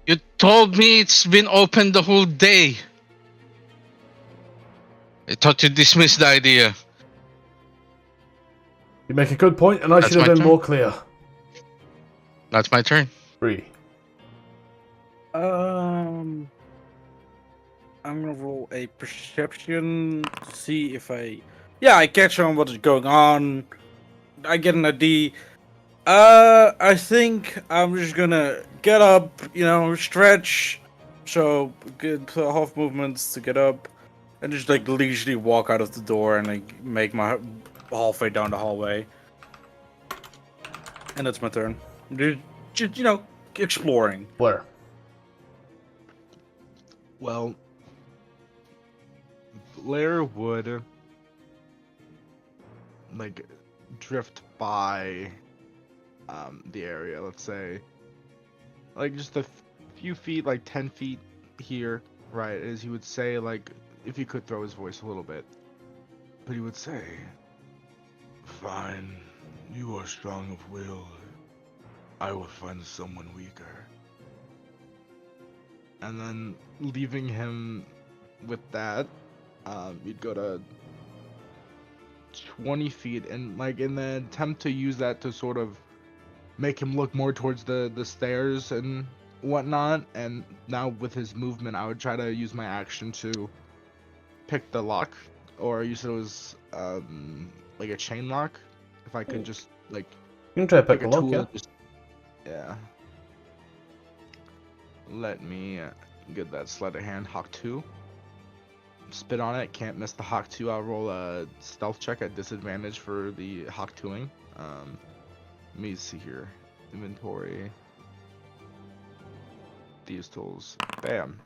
You told me it's been open the whole day. I thought you dismissed the idea. You make a good point, and I That's should have my been turn. more clear. That's my turn. Bree. I'm gonna roll a perception to see if I catch on what is going on. I get an ID. I think I'm just gonna get up, stretch, so good half movements to get up, and just like leisurely walk out of the door and like make my halfway down the hallway. And that's my turn. Just exploring. Blair. Well, Blair would like drift by the area, let's say like just a few feet, like 10 feet here, right? As he would say, like, if he could throw his voice a little bit, but he would say, "Fine, you are strong of will. I will find someone weaker." And then leaving him with that, you'd go to 20 feet and like in the attempt to use that to sort of make him look more towards the stairs and whatnot, and now with his movement, I would try to use my action to pick the lock, or you said it was like a chain lock. If I could just like You can try to pick pick the a lock, tool, yeah. and just yeah. Let me get that sleight of hand. Hawk 2. Spit on it. Can't miss the Hawk 2. I'll roll a stealth check at disadvantage for the Hawk 2ing. Let me see here. Inventory. These tools. Bam.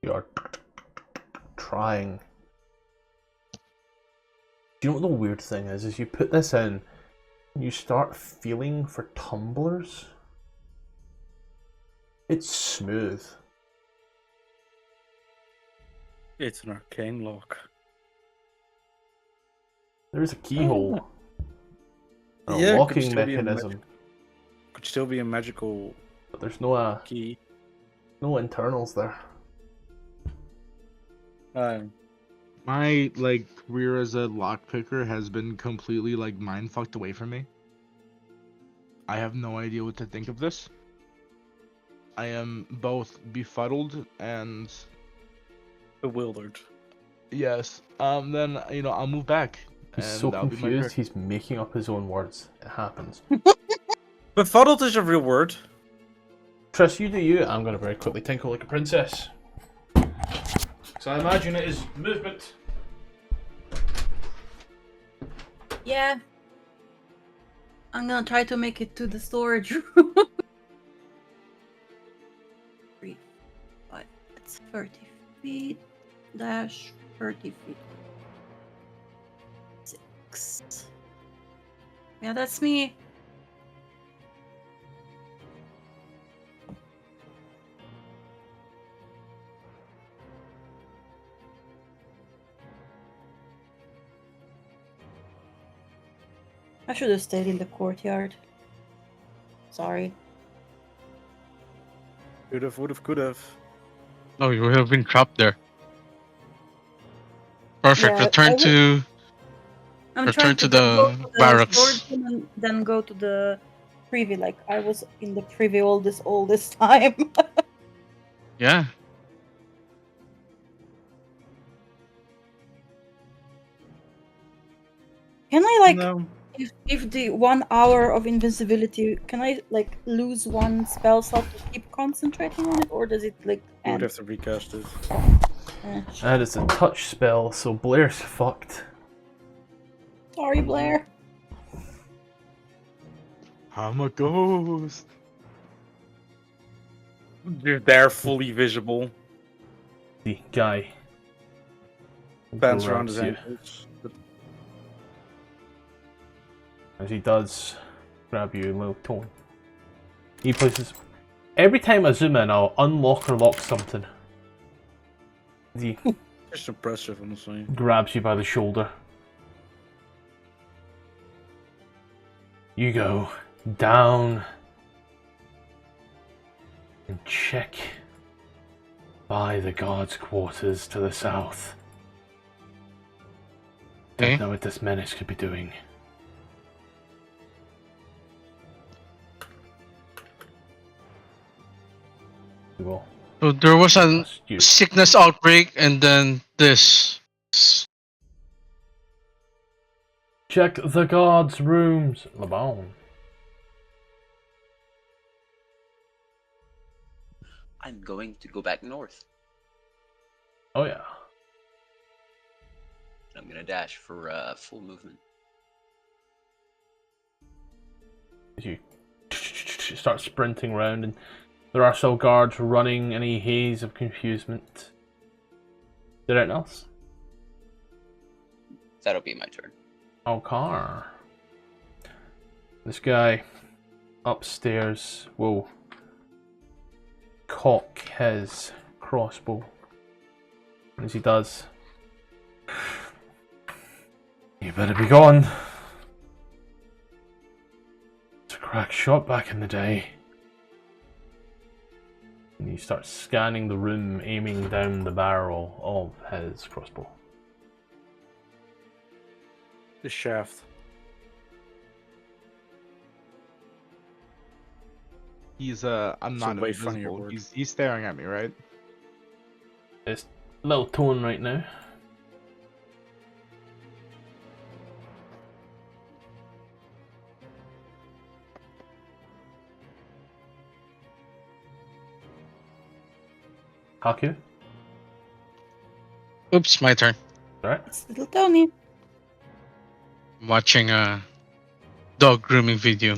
You are trying. Do you know what the weird thing is? Is you put this in, you start feeling for tumblers. It's smooth. It's an arcane lock. There's a keyhole. A Yeah, it could locking still be a mechanism. Could still be a magical But there's no key. no internals there. My like career as a lockpicker has been completely like mind fucked away from me. I have no idea what to think of this. I am both befuddled and Bewildered. yes. Then I'll move back. He's and so that'll be my confused, turn. he's making up his own words. It happens. Befuddled is a real word. Triss, you do you. I'm going to very quickly tinkle like a princess. So I imagine it is movement. Yeah. I'm gonna try to make it to the storage room. 3, 5, it's 30 feet. Dash 30 feet. 6. Yeah, that's me. I should have stayed in the courtyard. Sorry. Could have. No, you would have been trapped there. Perfect. Yeah, Return to I'm return trying to to go the to the barracks. storage room and then go to the privy. Like I was in the privy all this time. Yeah. Can I like No. if the 1 hour of invincibility, can I like lose one spell slot to keep concentrating on it, or does it like You would end? have to recast it. And it's a touch spell, so Blair's fucked. Sorry, Blair. I'm a ghost. They're fully visible. The guy. Bands around his grabs you. ankles. As he does grab you, little tone. He places. Every time I zoom in, I'll unlock or lock something. He It's impressive, honestly. grabs you by the shoulder. You go down and check by the guards' quarters to the south. Okay. Don't know what this menace could be doing. Well, So there was a that's you. sickness outbreak, and then this. Check the guards' rooms, Labaun. I'm going to go back north. Oh yeah. I'm gonna dash for full movement. You start sprinting around, and there are still guards running in a haze of confusement. Is there anything else? That'll be my turn. Alcar. This guy upstairs will cock his crossbow. As he does, you better be gone. It's a crack shot back in the day. And he starts scanning the room, aiming down the barrel of his crossbow. The shaft. He's I'm So not way funnier invisible. word. He's staring at me, right? It's a little tone right now. Haku? Oops, my turn. Alright. It's little Tony. I'm watching a dog grooming video.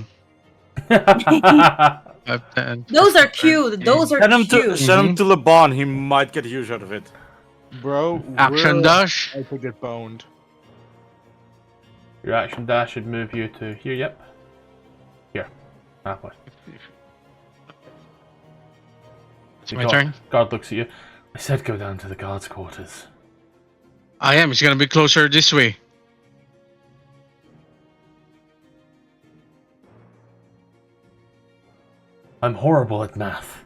Those are cute. Those are cute. Send him to Labaun. He might get a use out of it. Bro, Action we're dash. about to get boned. Your action dash should move you to here, yep. Here. Halfway. It's my turn. Guard looks at you. I said go down to the guard's quarters. I am. It's gonna be closer this way. I'm horrible at math.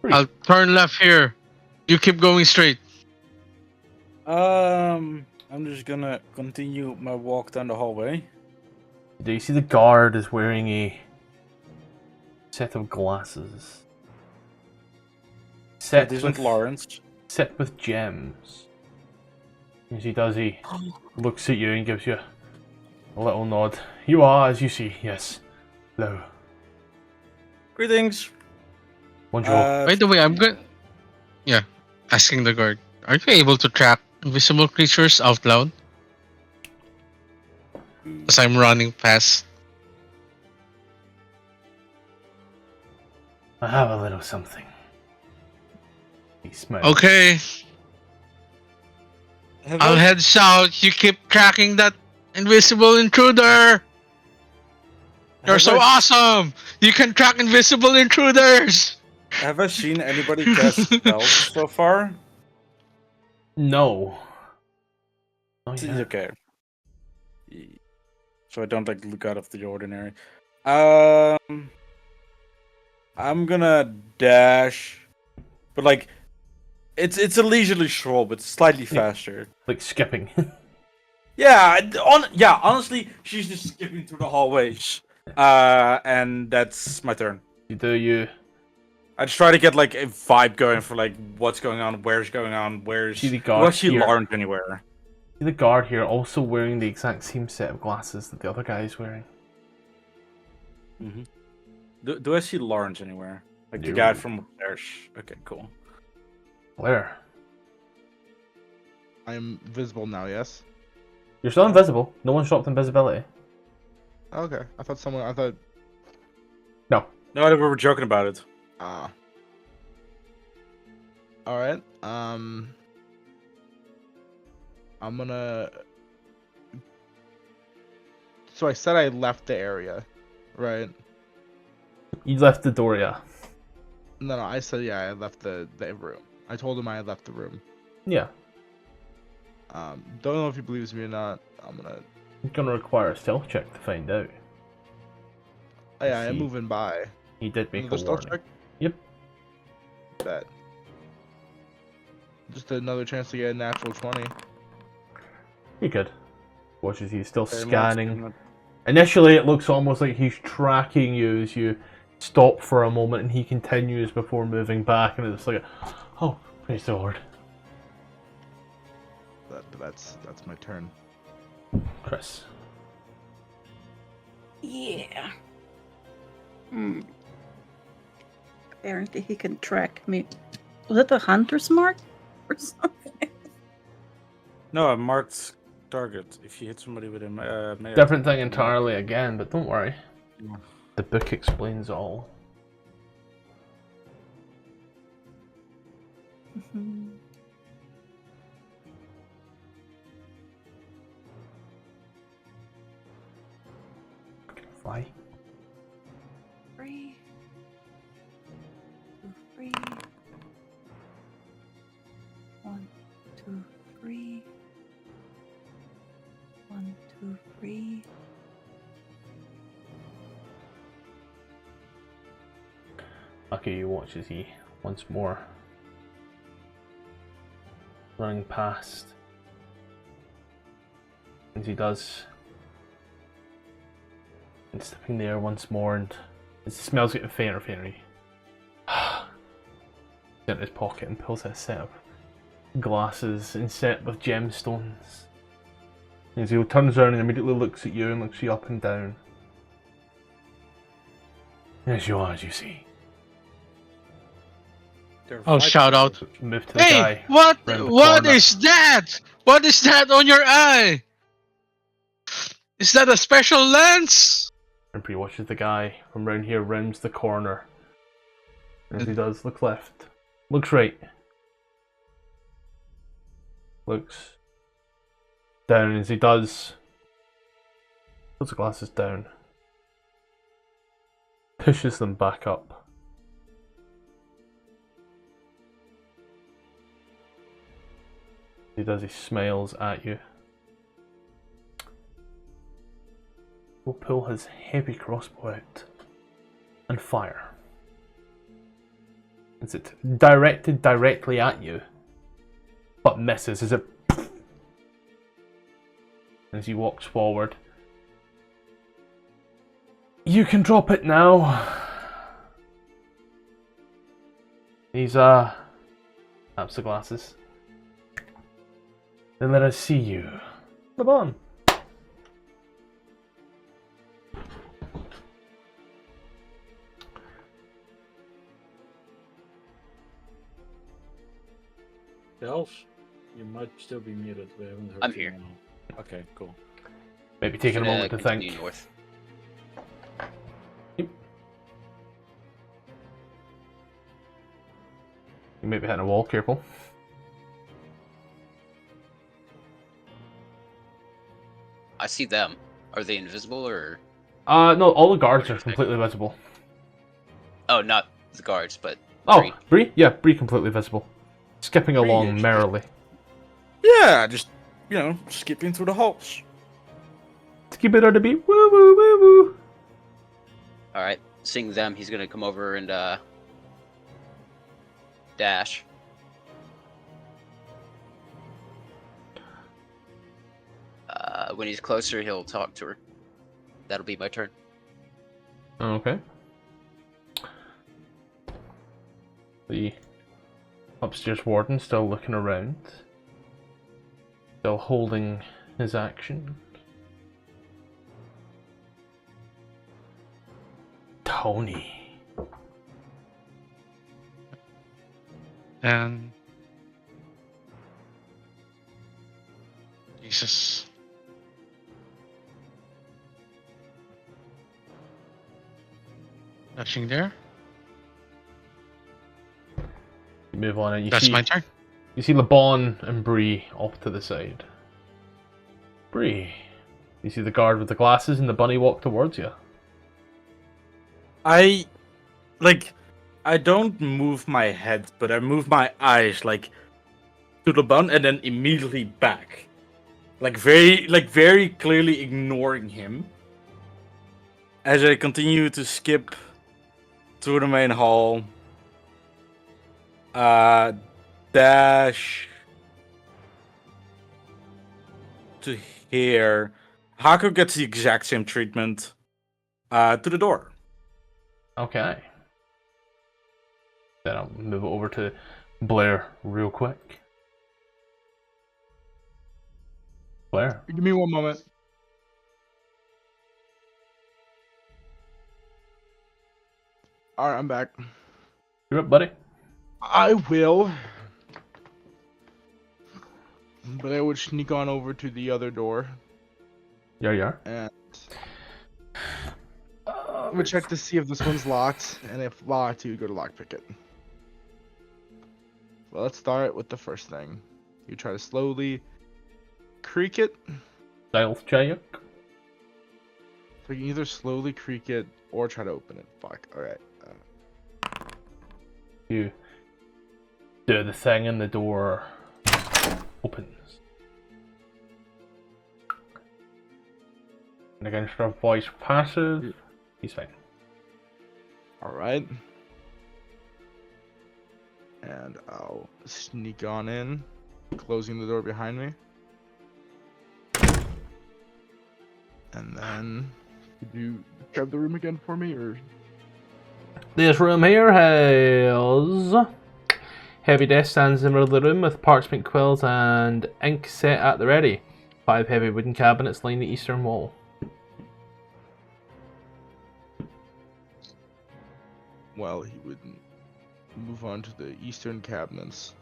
I'll turn left here. You keep going straight. I'm just gonna continue my walk down the hallway. Do you see the guard is wearing a set of glasses? Set That isn't with, Lawrence. set with gems. As he does, he looks at you and gives you a little nod. You are, as you see, yes. Hello. Greetings. Bonjour. By the way, I'm good. Yeah, asking the guard. Are you able to track invisible creatures out loud? As I'm running past. I have a little something. He smiles. Okay, I'll head south. You keep tracking that invisible intruder. You're so awesome! You can track invisible intruders! Have I seen anybody cast spells so far? No. Oh, It's yeah. okay. So I don't like look out of the ordinary. I'm gonna dash, but like, it's a leisurely stroll, but slightly faster. Like skipping. Yeah, honestly, she's just skipping through the hallways. And that's my turn. you I just try to get like a vibe going for like what's going on, where's going on, See the do guard I see here. Lawrence anywhere? see the guard here also wearing the exact same set of glasses that the other guy is wearing. Do I see Lawrence anywhere? Like the No. guy from upstairs. Okay, cool. Blair. I'm visible now, yes? You're still invisible. No one dropped invisibility. Okay. I thought No. No, we were joking about it. Alright. I'm gonna So I said I left the area, right? You left the door, yeah. No, I said yeah, I left the room. I told him I had left the room. Yeah. Don't know if he believes me or not. I'm gonna require a stealth check to find out. Oh, yeah, I'm See. moving by. He did make Another a stealth warning. check? Yep. Bet. Just another chance to get a natural 20. You're good. Watches you still Okay, scanning. Initially, it looks almost like he's tracking you as you stop for a moment, and he continues before moving back, and it's like, oh, praise the Lord. That's my turn. Chris. Yeah. Apparently he can track me. Was it a hunter's mark or something? No, I marked target. If you hit somebody with a melee Different thing entirely again, but don't worry. Yeah. The book explains all. Mhm. Fly. 3, 2, 3. 1, 2, 3. 1, 2, 3. Okay, you watch as he once more running past. As he does, and stepping there once more and It smells getting fainter, fainter. In his pocket and pulls out a set of glasses inset with gemstones. As he turns around and immediately looks at you and looks you up and down. Yes, you are, as you see. I'll shout out. Move to the Hey, guy. what? round the What corner. is that? What is that on your eye? Is that a special lens? Renfrey watches the guy from round here, rounds the corner. As he does, looks left. Looks right. Looks down as he does. Puts the glasses down. Pushes them back up. He does, he smiles at you. Will pull his heavy crossbow out and fire. Is it directed directly at you, but misses as it as he walks forward. You can drop it now. He's taps the glasses. Then let us see you. Labaun. Elves, you might still be muted. We haven't heard I'm from you here. now. Okay, cool. Maybe taking a moment to Continue think. north. You may be hitting a wall, careful. I see them. Are they invisible or? No, all the guards are completely visible. Oh, not the guards, but. Oh, Bree. Bree? Yeah, Bree completely visible. Skipping Bree along is- merrily. Yeah, just, skipping through the halls. Skip it on the beat. Woo woo woo woo. Alright, seeing them, he's gonna come over and, dash. When he's closer, he'll talk to her. That'll be my turn. Okay. The upstairs warden still looking around. Still holding his action. Tony. And Jesus. Nothing there. You move on and you That's see my turn. you see Labaun and Bree off to the side. Bree. You see the guard with the glasses and the bunny walk towards you. I don't move my head, but I move my eyes, to the bun and then immediately back. Very clearly ignoring him. As I continue to skip through the main hall. Dash to here. Haku gets the exact same treatment. To the door. Okay. Then I'll move it over to Blair real quick. Blair. Give me one moment. Alright, I'm back. You're up, buddy. I will. But I would sneak on over to the other door Yeah, you are. and I'm gonna check to see if this one's locked, and if locked, you go to lockpick it. Well, let's start with the first thing. You try to slowly creak it. Stealth check. So you can either slowly creak it or try to open it. Fuck. Alright. You do the thing and the door opens. And against our voice passive, he's fine. Alright. And I'll sneak on in, closing the door behind me. And then, could you describe the room again for me, or? This room here has heavy desk stands in the middle of the room with parchment quills and ink set at the ready. 5 heavy wooden cabinets line the eastern wall. Well, he would move on to the eastern cabinets.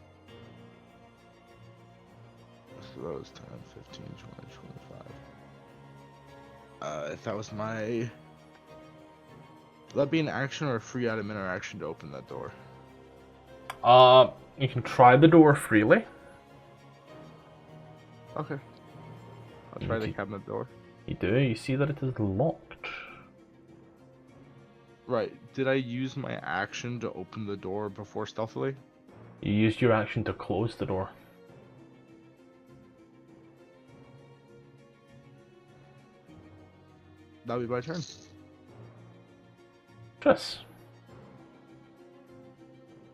So that was 10, 15, 20, 25. If that was my... Would that be an action or a free item interaction to open that door? You can try the door freely. Okay. I'll try the cabinet door. You do, you see that it is locked. Right. Did I use my action to open the door before stealthily? You used your action to close the door. That'll be my turn. Tris.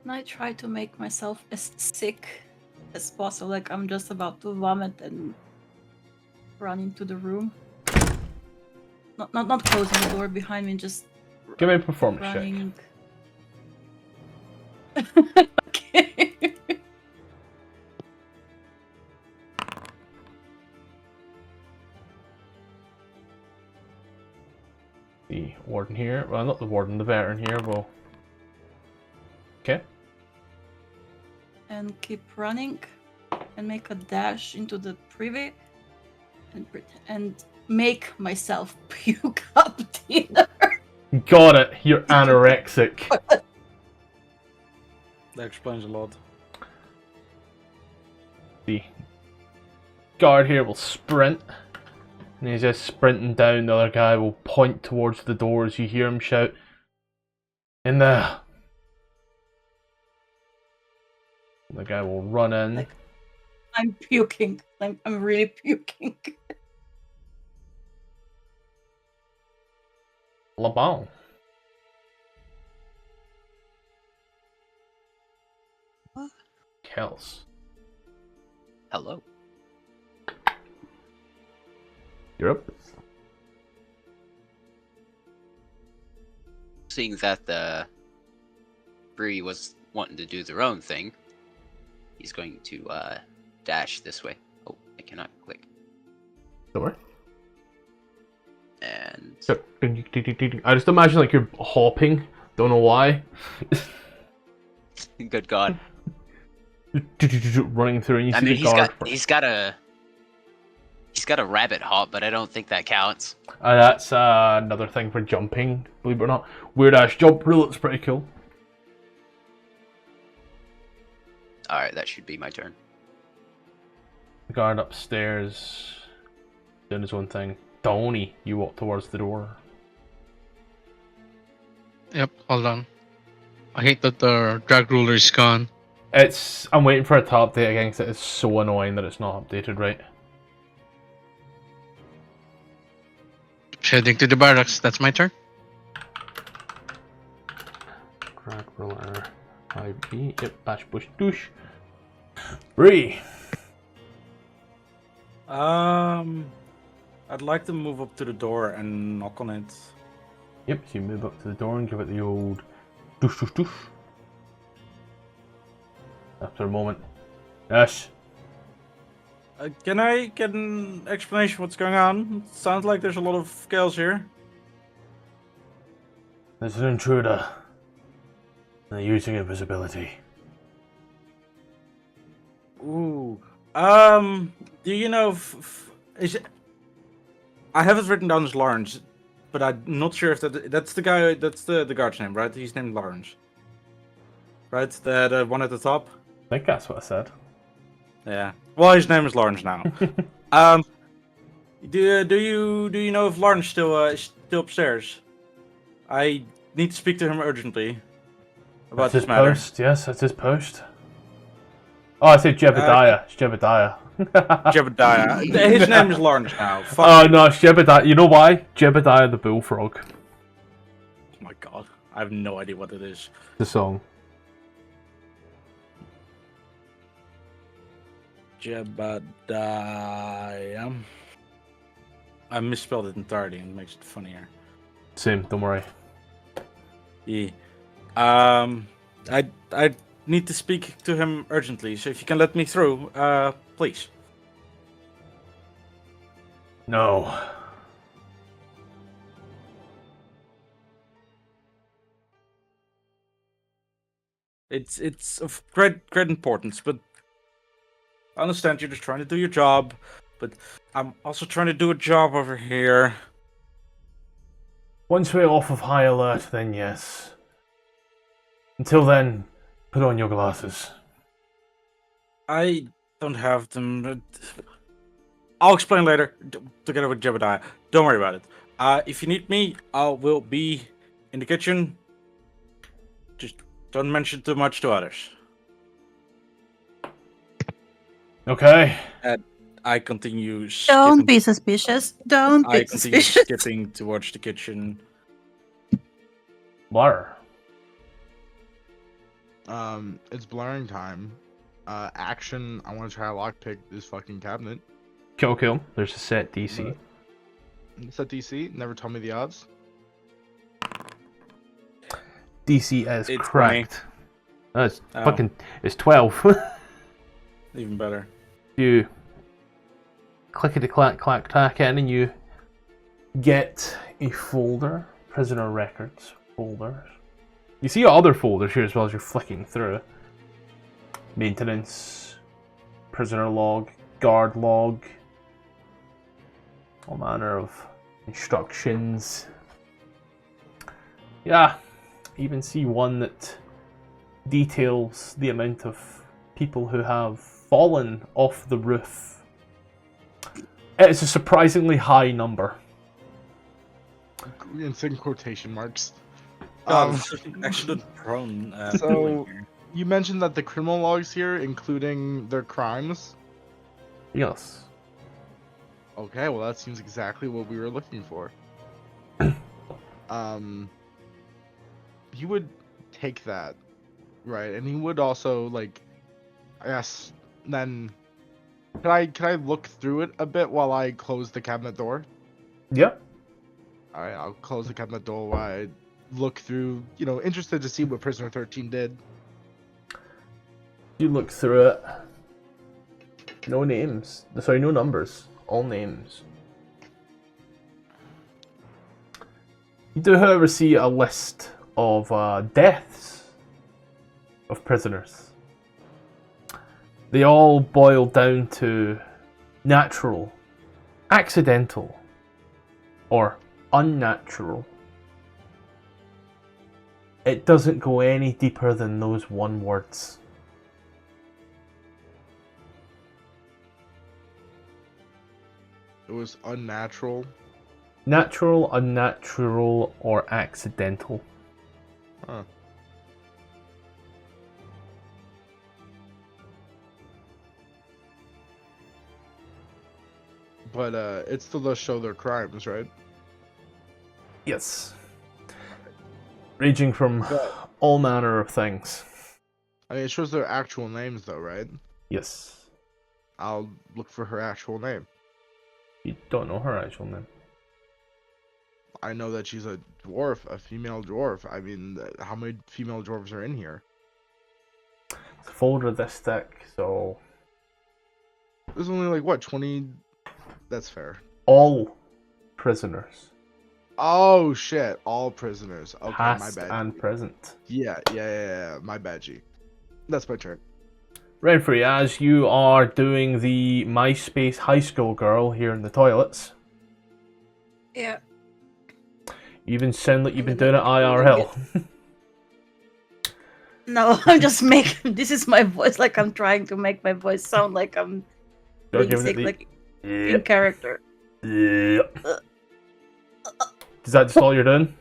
And I try to make myself as sick as possible, like I'm just about to vomit and run into the room. Not closing the door behind me, just Give me a performance running. check. Okay. The warden here. Well, not the warden, the veteran here. Well. Okay. And keep running and make a dash into the privy and make myself puke up dinner. Got it. You're anorexic. That explains a lot. The guard here will sprint. And he's just sprinting down. The other guy will point towards the doors. You hear him shout, "In there!" The guy will run in. Like, I'm puking. I'm really puking. Labaun. What? Kels. Hello. You're up. Seeing that the Bry was wanting to do their own thing, he's going to dash this way. Oh, I cannot click. Door. And I just imagine like you're hopping. Don't know why. good God. Running through, and you I see mean, the guard. he's got a rabbit hop, but I don't think that counts. That's another thing for jumping, believe it or not. Weird ass jump rule, it's pretty cool. Alright, that should be my turn. The guard upstairs doing his own thing. Tony, you walk towards the door. Yep, hold on. I hate that the drag ruler is gone. I'm waiting for it to update again because it is so annoying that it's not updated right. Heading to the barracks, that's my turn. Drag roller. 5B. Yep, bash push douche. Bry. I'd like to move up to the door and knock on it. Yep, so you move up to the door and give it the old douche douche douche. After a moment. Yes. Can I get an explanation what's going on? It sounds like there's a lot of girls here. There's an intruder. They're using invisibility. Ooh. Do you know is it... I have it written down as Lawrence, but I'm not sure if that's the guy, that's the guard's name, right? He's named Lawrence. Right? The one at the top? I think that's what I said. Yeah. Well, his name is Lawrence now. Do you know if Lawrence is still upstairs? I need to speak to him urgently about That's this his matter. post, yes, that's his post. Oh, I said Jebediah. It's Jebediah. Jebediah. His name is Lawrence now. Oh no, it's Jebediah. You know why? Jebediah the Bullfrog. Oh my god. I have no idea what it is. The song. Jebediah. I misspelled it entirely and it makes it funnier. Same, don't worry. Yeah. I need to speak to him urgently, so if you can let me through, please. No. It's of great importance, but I understand you're just trying to do your job, but I'm also trying to do a job over here. Once we're off of high alert, then yes. Until then, put on your glasses. I don't have them. I'll explain later, together with Jebediah. Don't worry about it. If you need me, I will be in the kitchen. Just don't mention too much to others. Okay. I continue Don't skipping. be suspicious. Don't I be continue suspicious. skipping towards the kitchen. Blur. It's blaring time. Action. I want to try to lockpick this fucking cabinet. Kill. There's a set DC. Set DC. Never tell me the odds. DC is It's cracked. That's Oh. fucking. It's 12. Even better. You clickety clack tack in and you get a folder. Prisoner records folders. You see other folders here as well as you're flicking through. Maintenance, prisoner log, guard log, all manner of instructions. Yeah, even see one that details the amount of people who have fallen off the roof. It's a surprisingly high number. It's in quotation marks. Excellent prone. So- You mentioned that the criminal logs here, including their crimes. Yes. Okay, well that seems exactly what we were looking for. He would take that, right? And he would also like, I guess. Then, can I look through it a bit while I close the cabinet door? Yep. All right, I'll close the cabinet door while I look through. You know, interested to see what Prisoner 13 did. You look through it. No names. Sorry, no numbers. All names. You do, however, see a list of deaths of prisoners. They all boil down to natural, accidental, or unnatural. It doesn't go any deeper than those one words. It was unnatural. Natural, unnatural, or accidental. Huh. But it still does show their crimes, right? Yes. Ranging from But- all manner of things. I mean, it shows their actual names, though, right? Yes. I'll look for her actual name. You don't know her actual name. I know that she's a dwarf, a female dwarf. I mean, how many female dwarves are in here? It's a folder this thick, so There's only like what, 20? That's fair. all prisoners, Oh shit! All prisoners. Okay, past my bad. and present. Yeah. My bad, G. That's my turn. Renfrey, as you are doing the MySpace high school girl here in the toilets, Yeah. you even sound like you've been doing it IRL. No, I'm just making. This is my voice. Like I'm trying to make my voice sound like I'm You're being giving it sick, the- like in Yep. character. Yep. Is that just all you're doing?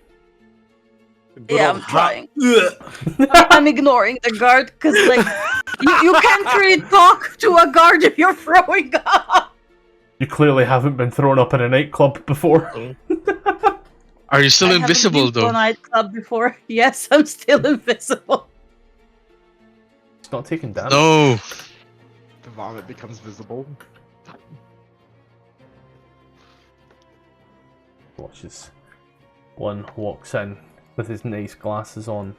Yeah, I'm trying. I'm ignoring the guard because, like, you can't really talk to a guard if you're throwing up. You clearly haven't been thrown up in a nightclub before. Are you still I haven't invisible been to a though? nightclub before. Yes, I'm still invisible. It's not taking damage. No. The vomit becomes visible. Watches. One walks in with his nice glasses on.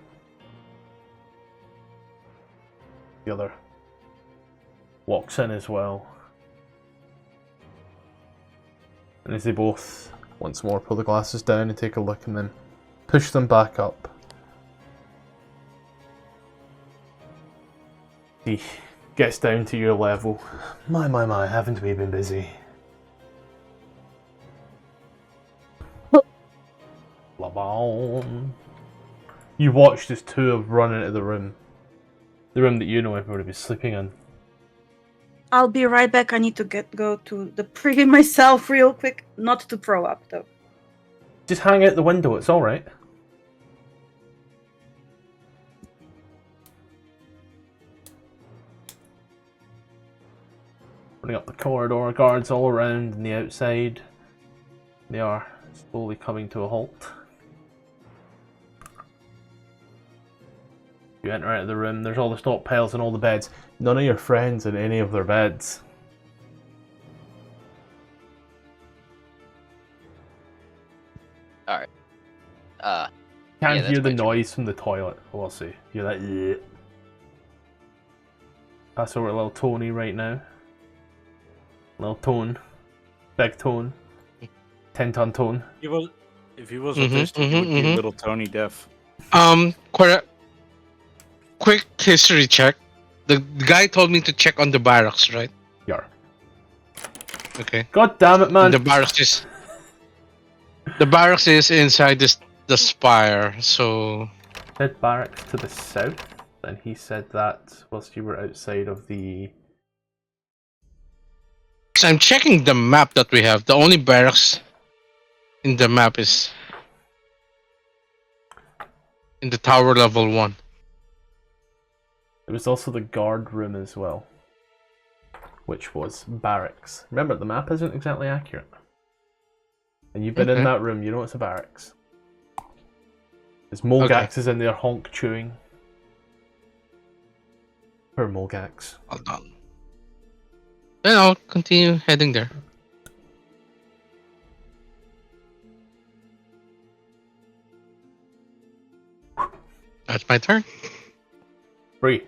The other walks in as well. And as they both once more pull the glasses down and take a look and then push them back up. He gets down to your level. My, haven't we been busy? Labaun. You watched as two have run into the room. The room that you know everybody was sleeping in. I'll be right back. I need to go to the pre myself real quick. Not to throw up though. Just hang out the window, it's alright. Running up the corridor, guards all around and the outside. They are slowly coming to a halt. You enter out of the room, there's all the stockpiles and all the beds. None of your friends in any of their beds. Alright. Can't Yeah, hear the that's my noise from the toilet. Oh, I'll see. Hear that? Yeah. Pass over to little Tony right now. Little Tone. Big Tone. 10-ton Tone. If he was autistic, he would be little Tony Deaf. Quick history check. The guy told me to check on the barracks, right? Yar. Okay. God damn it, man. The barracks is inside the spire, so Said barracks to the south. Then he said that whilst you were outside of the... I'm checking the map that we have. The only barracks in the map is in the tower level 1. There was also the guard room as well, which was barracks. Remember, the map isn't exactly accurate. And you've been in that room, you know it's a barracks. There's Molgax is in there honk chewing. Poor Molgax. Well done. Then I'll continue heading there. That's my turn. Bry.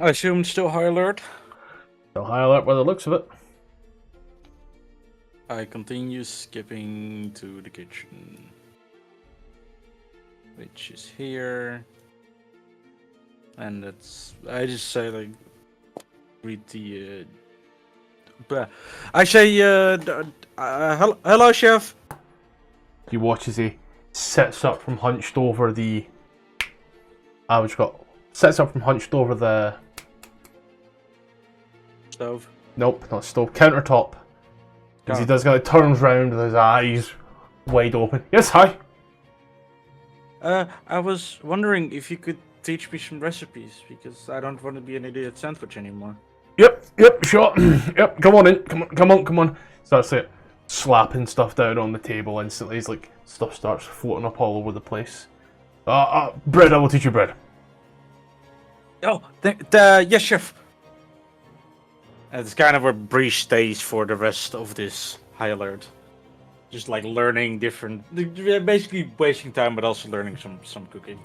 I assume still high alert. So high alert by the looks of it. I continue skipping to the kitchen, which is here. And that's, I just say like, read the, I say, hello, chef. You watch as he sits up from hunched over the... what you got? Sits up from hunched over the... Stove. Nope, not stove. Countertop. As he does kind of turns round with his eyes wide open. Yes, hi. I was wondering if you could teach me some recipes, because I don't want to be an idiot sandwich anymore. Yep, sure. Yep, come on in. Come on. Starts like slapping stuff down on the table instantly. He's like, stuff starts floating up all over the place. Bread, I will teach you bread. Oh, yes, chef. It's kind of where Bry stays for the rest of this high alert. Just like learning different, basically wasting time, but also learning some cooking.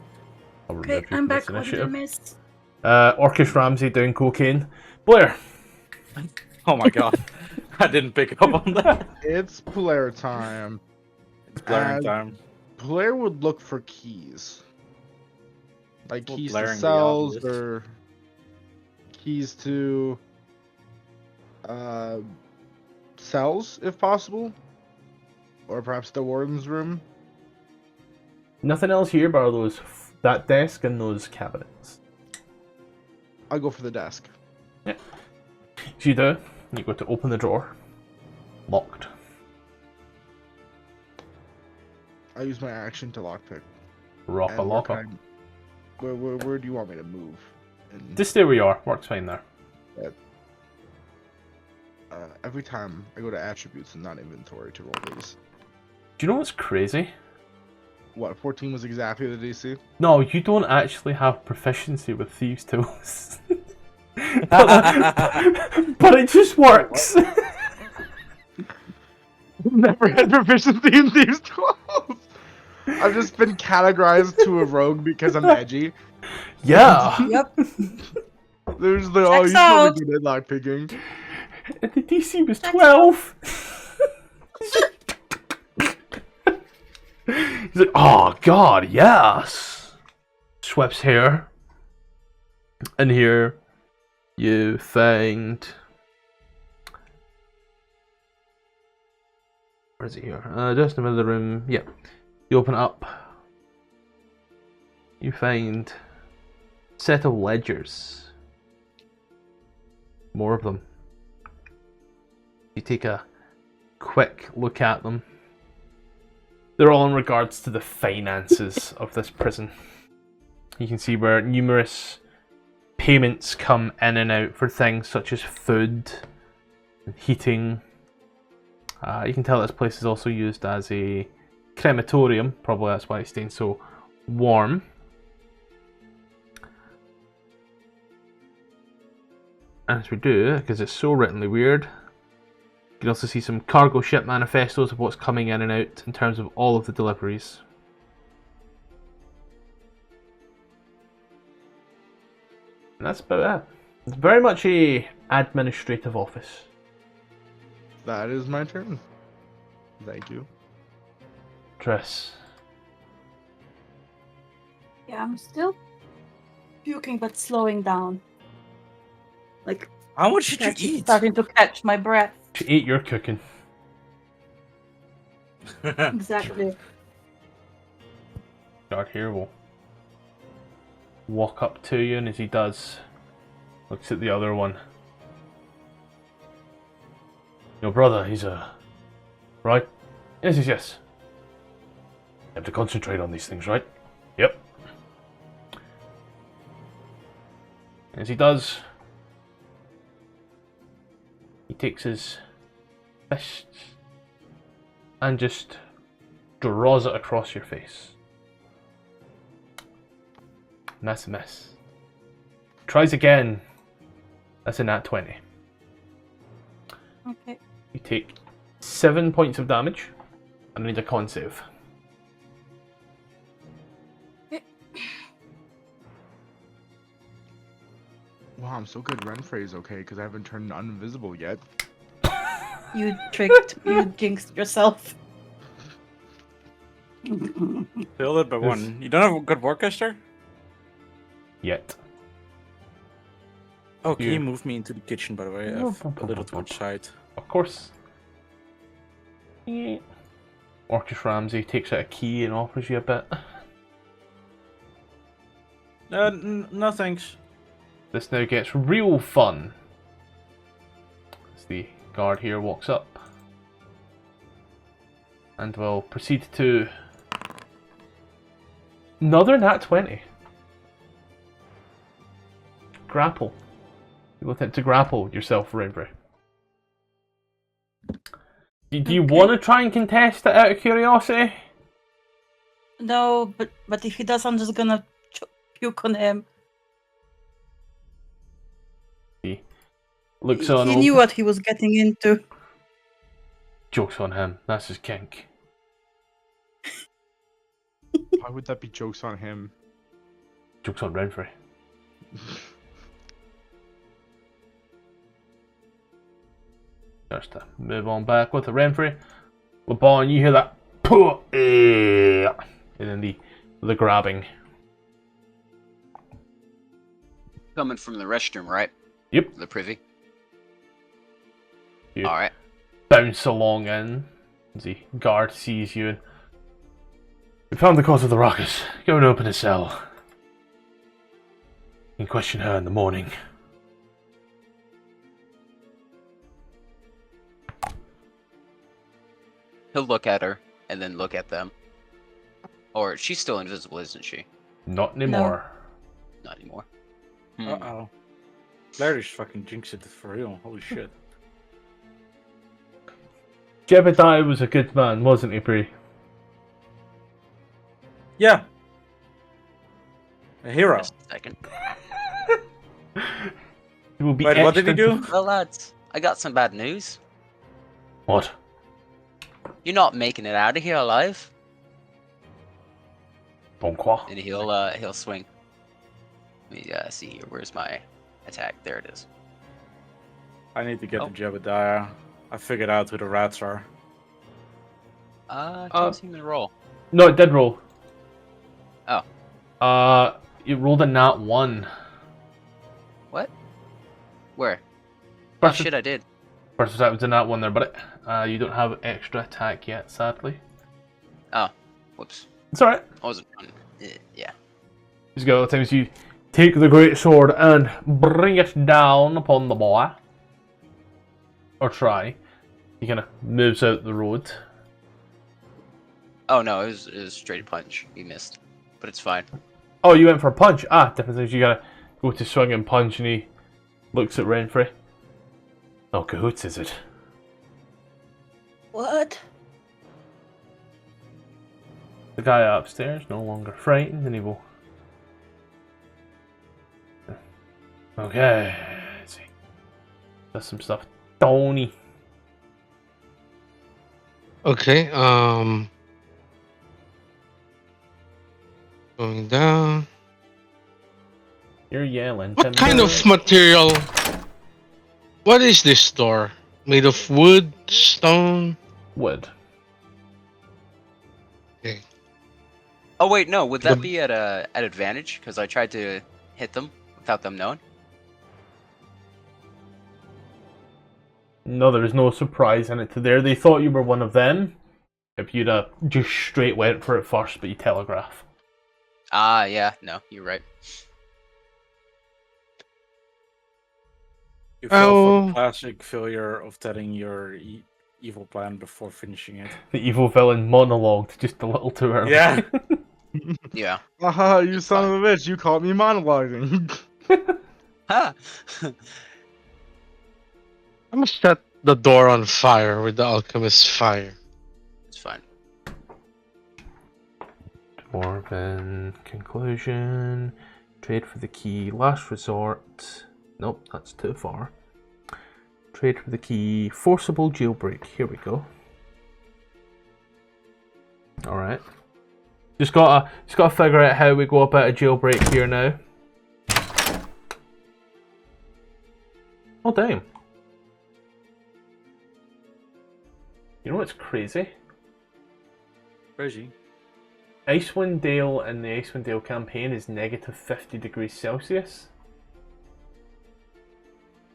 Okay, I'm back. What did I miss? Orcan Ramsey doing cocaine. Blair. Oh my god, I didn't pick up on that. It's Blair time. It's Blair time. Blair would look for keys. Like Well, keys to blaring the cells obvious. or keys to cells, if possible. Or perhaps the warden's room. Nothing else here but those that desk and those cabinets. I'll go for the desk. Yeah. So you do. You go to open the drawer. Locked. I use my action to lockpick. Rock a And lock what up. kind- Where do you want me to move? And, Just stay where you are. Works fine there. every time I go to attributes and not inventory to roll these. Do you know what's crazy? What, 14 was exactly the DC? No, you don't actually have proficiency with thieves' tools. but it just works. Never had proficiency in these tools. I've just been categorized to a rogue because I'm edgy. Yeah. Yep. There's the oh, Checks he's really out. good at lockpicking. And the DC was Checks 12. He's like, oh god, yes. Sweeps here. And here you find. Where is it here? Just in the middle of the room. Yeah. You open it up. You find a set of ledgers. More of them. You take a quick look at them. They're all in regards to the finances of this prison. You can see where numerous payments come in and out for things such as food and heating. You can tell this place is also used as a crematorium. Probably that's why it's staying so warm. As we do, because it's so writtenly weird, you can also see some cargo ship manifestos of what's coming in and out in terms of all of the deliveries. And that's about it. It's very much a administrative office. That is my turn. Thank you. Triss. Yeah, I'm still puking, but slowing down. Like, How much did you eat? starting to catch my breath. To eat your cooking. Exactly. Guard here will walk up to you, and as he does, looks at the other one. Your brother, he's a... Right? Yes. You have to concentrate on these things, right? Yep. As he does, he takes his fist and just draws it across your face. And that's a miss. Tries again. That's a nat 20. Okay. You take 7 points of damage, and I need a con save. Wow, I'm so good. Renfrey's okay because I haven't turned invisible yet. You tricked. You jinxed yourself. Failed it by one. You don't have a good workcaster? Yet. Oh, can You- you move me into the kitchen, by the way? I have a little to the side. Of course. Yeah. Orcan Ramsey takes out a key and offers you a bit. No thanks. This now gets real fun. As the guard here walks up. And will proceed to... Another nat 20. Grapple. You will attempt to grapple yourself, Renfrey. Do you Okay. want to try and contest it out of curiosity? No, but if he does, I'm just gonna puke on him. He looks on. He knew what he was getting into. Joke's on him. That's his kink. Why would that be jokes on him? Joke's on Renfrey. Just to move on back with the Renfrey. Labaun, you hear that? And then the grabbing. Coming from the restroom, right? Yep. The privy. You All right. bounce along in as the guard sees you. And we found the cause of the ruckus. Go and open a cell. You can question her in the morning. He'll look at her and then look at them. Or she's still invisible, isn't she? Not anymore. Not anymore. Uh-oh. Larry just fucking jinxed it for real. Holy shit. Jebediah was a good man, wasn't he, Bry? Yeah. A hero. Just a second. He will be Wait, what did he etched do? into- Well, lads, I got some bad news. What? You're not making it out of here alive. Bon quoi. and he'll swing. Let me see here. Where's my attack? There it is. I need to get Oh. the Jebediah. I figured out who the rats are. Can't seem to roll. No, it did roll. Oh. You rolled a nat 1. What? Where? Oh First, shit, I did. first attack was a nat 1 there, but you don't have extra attack yet, sadly. Oh, whoops. It's alright. I wasn't. Yeah. Just go all the times you take the great sword and bring it down upon the boy. Or try. He kind of moves out the road. Oh no, it was straight punch. You missed, but it's fine. Oh, you went for a punch. Different things. You gotta go to swing and punch, and he looks at Renfrey. Oh, cahoots, is it? What? The guy upstairs no longer frightened, and he will. Okay, let's see. Does some stuff. Tony. Okay, going down. You're yelling. What kind of material? What is this door? Made of wood, stone? wood? Okay. Oh wait, no. Would that The- be at advantage? Because I tried to hit them without them knowing. No, there is no surprise in it to there. They thought you were one of them. If you'd just straight went for it first, but you telegraph. Ah, yeah. No, you're right. You fell for Oh. the classic failure of telling your evil plan before finishing it. The evil villain monologued just a little too early. Yeah. Yeah. Haha, you son of a bitch, you caught me monologuing. Ha! I'm gonna set the door on fire with the alchemist's fire. It's fine. Dwarven conclusion. Trade for the key. Last resort. Nope, that's too far. Trade for the key. Forcible jailbreak. Here we go. Alright. Just gotta figure out how we go about a jailbreak here now. Oh damn. You know what's crazy? Crazy. Icewind Dale in the Icewind Dale campaign is negative 50 degrees Celsius.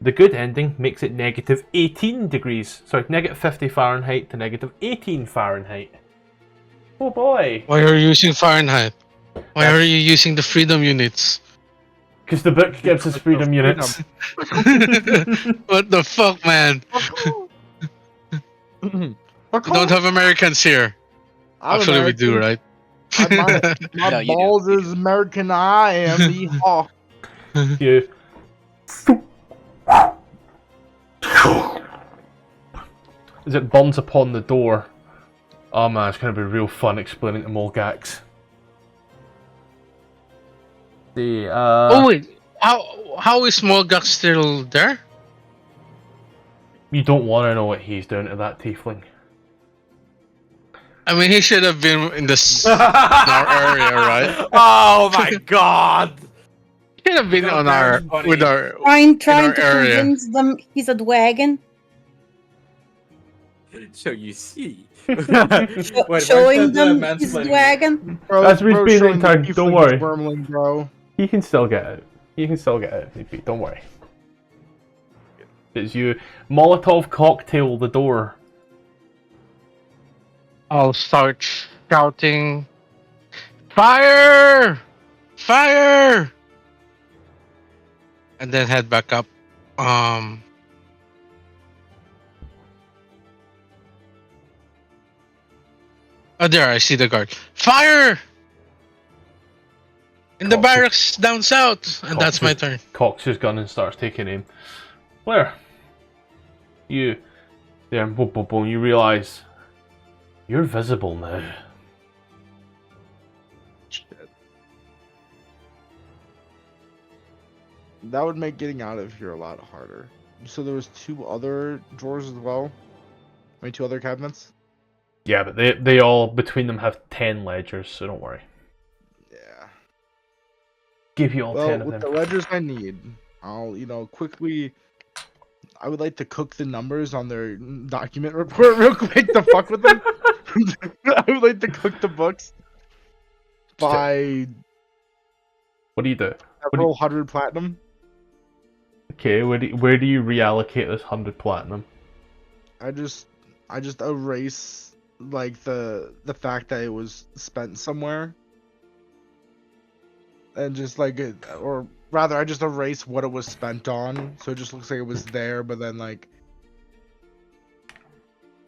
The good ending makes it negative 18 degrees. Sorry, negative 50 Fahrenheit to negative 18 Fahrenheit. Oh boy! Why are you using Fahrenheit? Why are you using the freedom units? Because the book gives us freedom units. What the fuck, man? We don't have Americans here. I'm Actually, we do, American. right? My No, you do, balls you is do. American. I am yeehaw. You. As it burns upon the door. Oh man, it's gonna be real fun explaining to Molgax. Oh wait, how is Molgax still there? You don't want to know what he's doing to that tiefling. I mean, he should have been in this in our area, right? Oh my god! He should have been on our with our Trying our to area. convince them he's a wagon. So you see. Showing them he's a wagon. Bro, That's what he's bro being showing retarded, the don't tieflings worry. Wormling, bro. He can still get out. He can still get out if need be, don't worry. It's you Molotov cocktail the door. I'll start shouting, "Fire! Fire!" and then head back up. Oh, there, I see the guard. Fire! In the Cock- barracks down south, and that's my turn. Cocks his gun and starts taking aim. Blair, you there, boom, boom, boom. You realise you're visible now. That would make getting out of here a lot harder. So there was 2 other drawers as well? I mean, 2 other cabinets? Yeah, but they all between them have 10 ledgers, so don't worry. give you all Well, 10 of with them. the ledgers I need, I'll, quickly. I would like to cook the numbers on their document report real quick to fuck with them. I would like to cook the books by What do you do? several hundred platinum. Okay, where do you reallocate this 100 platinum? I just erase like the fact that it was spent somewhere, and just like or rather, I just erase what it was spent on, so it just looks like it was there. But then like,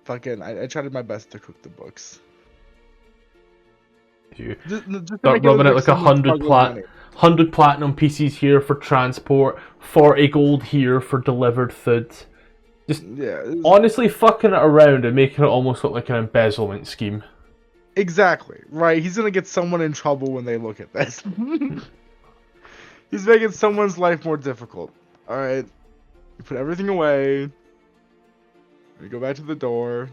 fucking, I tried my best to cook the books. You Just to start make it look rubbing it like someone 100 struggling money. 100 platinum pieces here for transport, 40 gold here for delivered food. Just Yeah, honestly fucking it around and making it almost look like an embezzlement scheme. exactly right. He's gonna get someone in trouble when they look at this. He's making someone's life more difficult. All right, you put everything away. We go back to the door,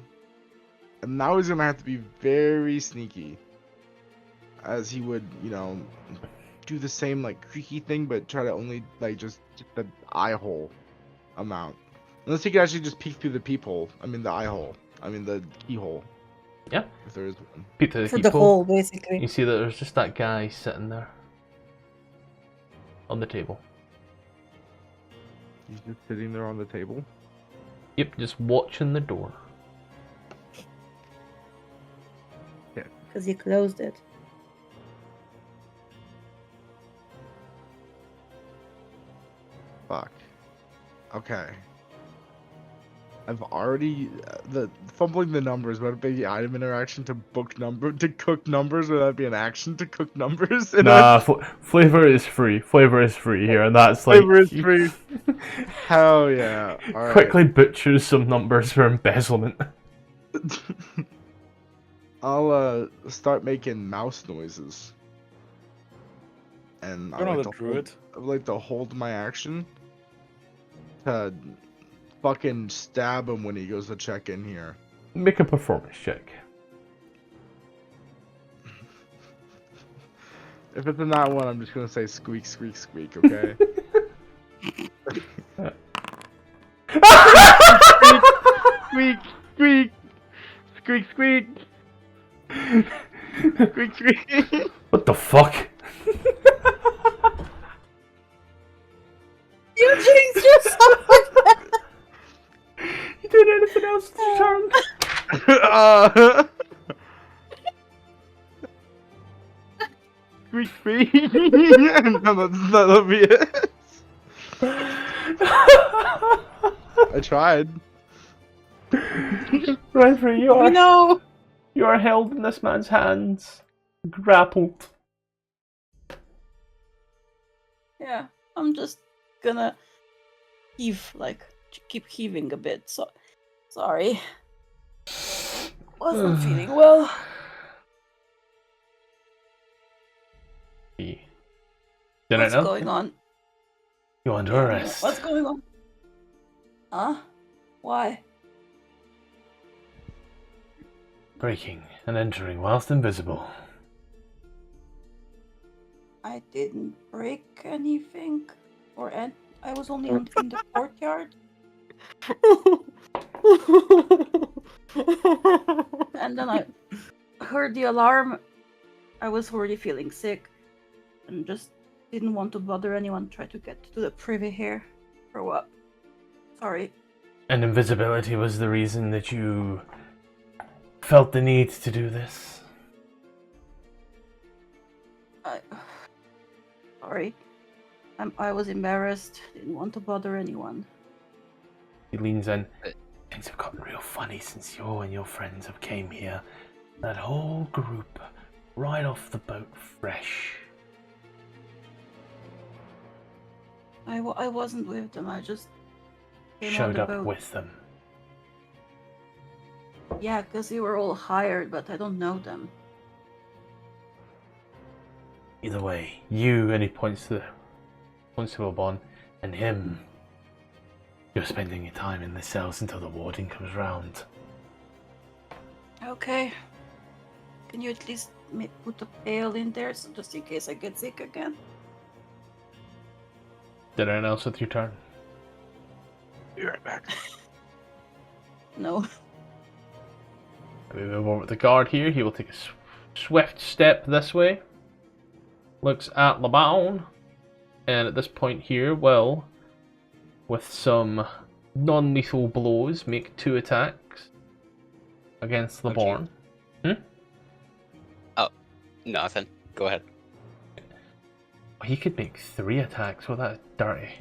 and now he's gonna have to be very sneaky, as he would, do the same like creaky thing, but try to only like just the eye hole amount. Unless he can actually just peek through the peephole. I mean the eye hole. I mean the keyhole. Yeah. If there is one. Peek through the For the peephole. hole, basically. You see that there's just that guy sitting there on the table. He's just sitting there on the table. Yep, just watching the door. Because you closed it. Fuck. Okay. I've already the fumbling the numbers. Would it be the item interaction to cook numbers? Would that be an action to cook numbers? Nah, flavor is free. Flavor is free here, and that's like Flavor is free. Hell yeah! All right. quickly butchers some numbers for embezzlement. I'll start making mouse noises, and I You're would not a druid. like to hold my action to fucking stab him when he goes to check in here. Make a performance check. If it's in that one, I'm just gonna say squeak, squeak, squeak. Okay. Squeak, squeak, squeak, squeak, squeak, squeak. What the fuck? You jinxed yourself! You doing anything else this turn? Squeak, squeak. No, that'll be it. I tried. Renfrey, Oh no! you are held in this man's hands, grappled. Yeah, I'm just gonna heave, keep heaving a bit. So, sorry. Wasn't feeling well. What's going on? You're under arrest. What's going on? Huh? Why? Breaking and entering whilst invisible. I didn't break anything, I was only in the courtyard. And then I heard the alarm. I was already feeling sick and just didn't want to bother anyone. Try to get to the privy here. For what? Sorry. And invisibility was the reason that you felt the need to do this? Sorry. I was embarrassed. Didn't want to bother anyone. He leans in. Things have gotten real funny since you and your friends have came here. That whole group, right off the boat, fresh. I wasn't with them. I just came on Showed the up boat. with them. Yeah, because they were all hired, but I don't know them. Either way, you, and he points to Labaun, and him. You're spending your time in the cells until the warden comes round. Okay. Can you at least put a pail in there, so just in case I get sick again? Did anything else with your turn? Be right back. No. We move over to the guard here. He will take a swift step this way. Looks at Labaun. And at this point here will, with some non-lethal blows, make 2 attacks against Labaun. Nothing. Go ahead. He could make 3 attacks. Well, that's dirty.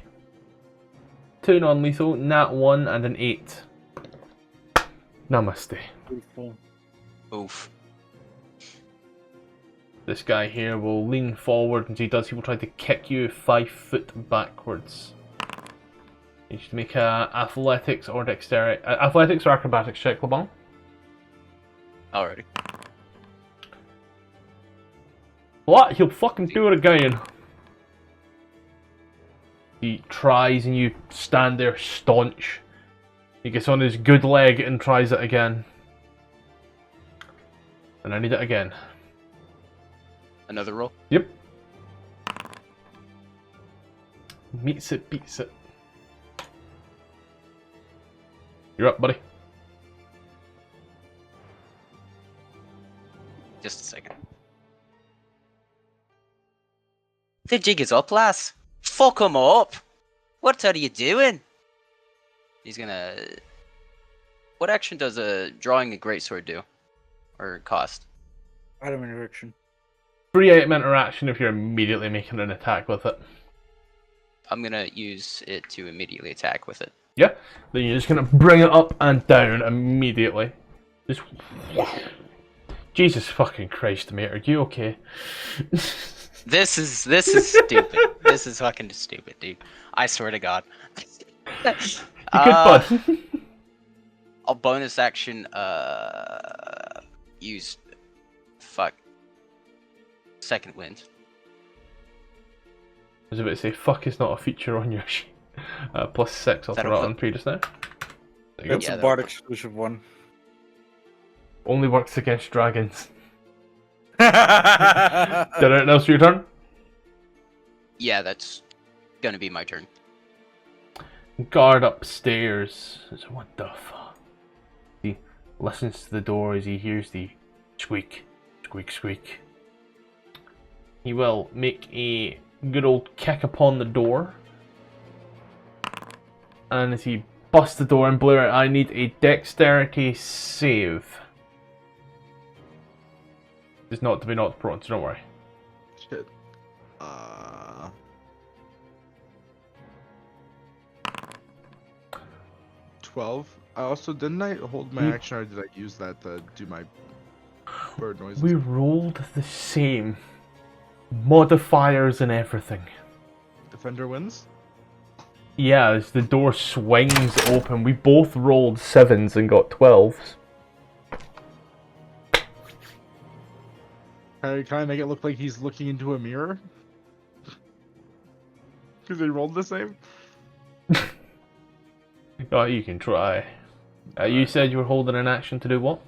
2 non-lethal, nat 1 and an 8. Namaste. Oof. This guy here will lean forward, and as he does, he will try to kick you 5 foot backwards. You should make a athletics or dexterity, athletics or acrobatics check, Labaun. Alrighty. What? He'll fucking do it again. He tries, and you stand there staunch. He gets on his good leg and tries it again. And I need it again. Another roll? Yep. Meets it, beats it. You're up, buddy. Just a second. The jig is up, lass. Fuck him up. What are you doing? He's gonna... What action does drawing a greatsword do? Or cost? Item interaction. 3 item interaction if you're immediately making an attack with it. I'm gonna use it to immediately attack with it. Yeah? Then you're just gonna bring it up and down immediately. Just... Jesus fucking Christ, mate, are you okay? This is stupid. This is fucking stupid, dude. I swear to God. You good, bud? I'll bonus action, use, second wind. I was about to say, fuck is not a feature on your sheet. +6, I'll That'll throw it put- on 3 just now. There you go. That's Yeah, a that'll bard work. exclusive one. Only works against dragons. Yeah, Did anything else for your turn? Yeah, that's gonna be my turn. Guard upstairs. So what the fuck? He listens to the door as he hears the squeak, squeak, squeak. He will make a good old kick upon the door. And as he busts the door and Blare, I need a dexterity save. It's not to be knocked prone, so don't worry. Shit. 12. I also didn't I hold my You- action, or did I use that to do my bird noises? We rolled the same. Modifiers and everything. Defender wins. Yeah, as the door swings open, we both rolled 7s and got 12s. Can I make it look like he's looking into a mirror? Because they rolled the same. Oh, you can try. You said you were holding an action to do what?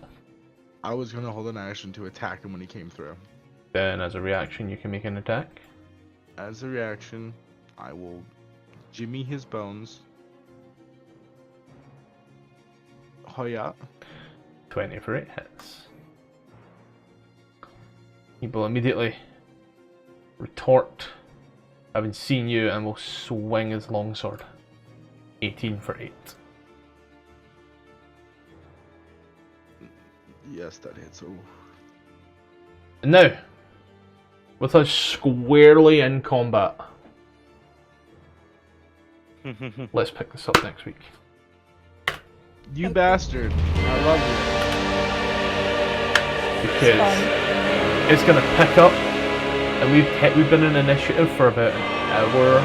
I was gonna hold an action to attack him when he came through. Then, as a reaction, you can make an attack. As a reaction, I will jimmy his bones. Oh yeah. 20 for 8 hits. He will immediately retort, having seen you, and will swing his longsword. 18 for 8. Yes, that hits. Oh. And now, with us squarely in combat, let's pick this up next week. You bastard! I love Because it's going to pick up, and we've been in initiative for about an hour.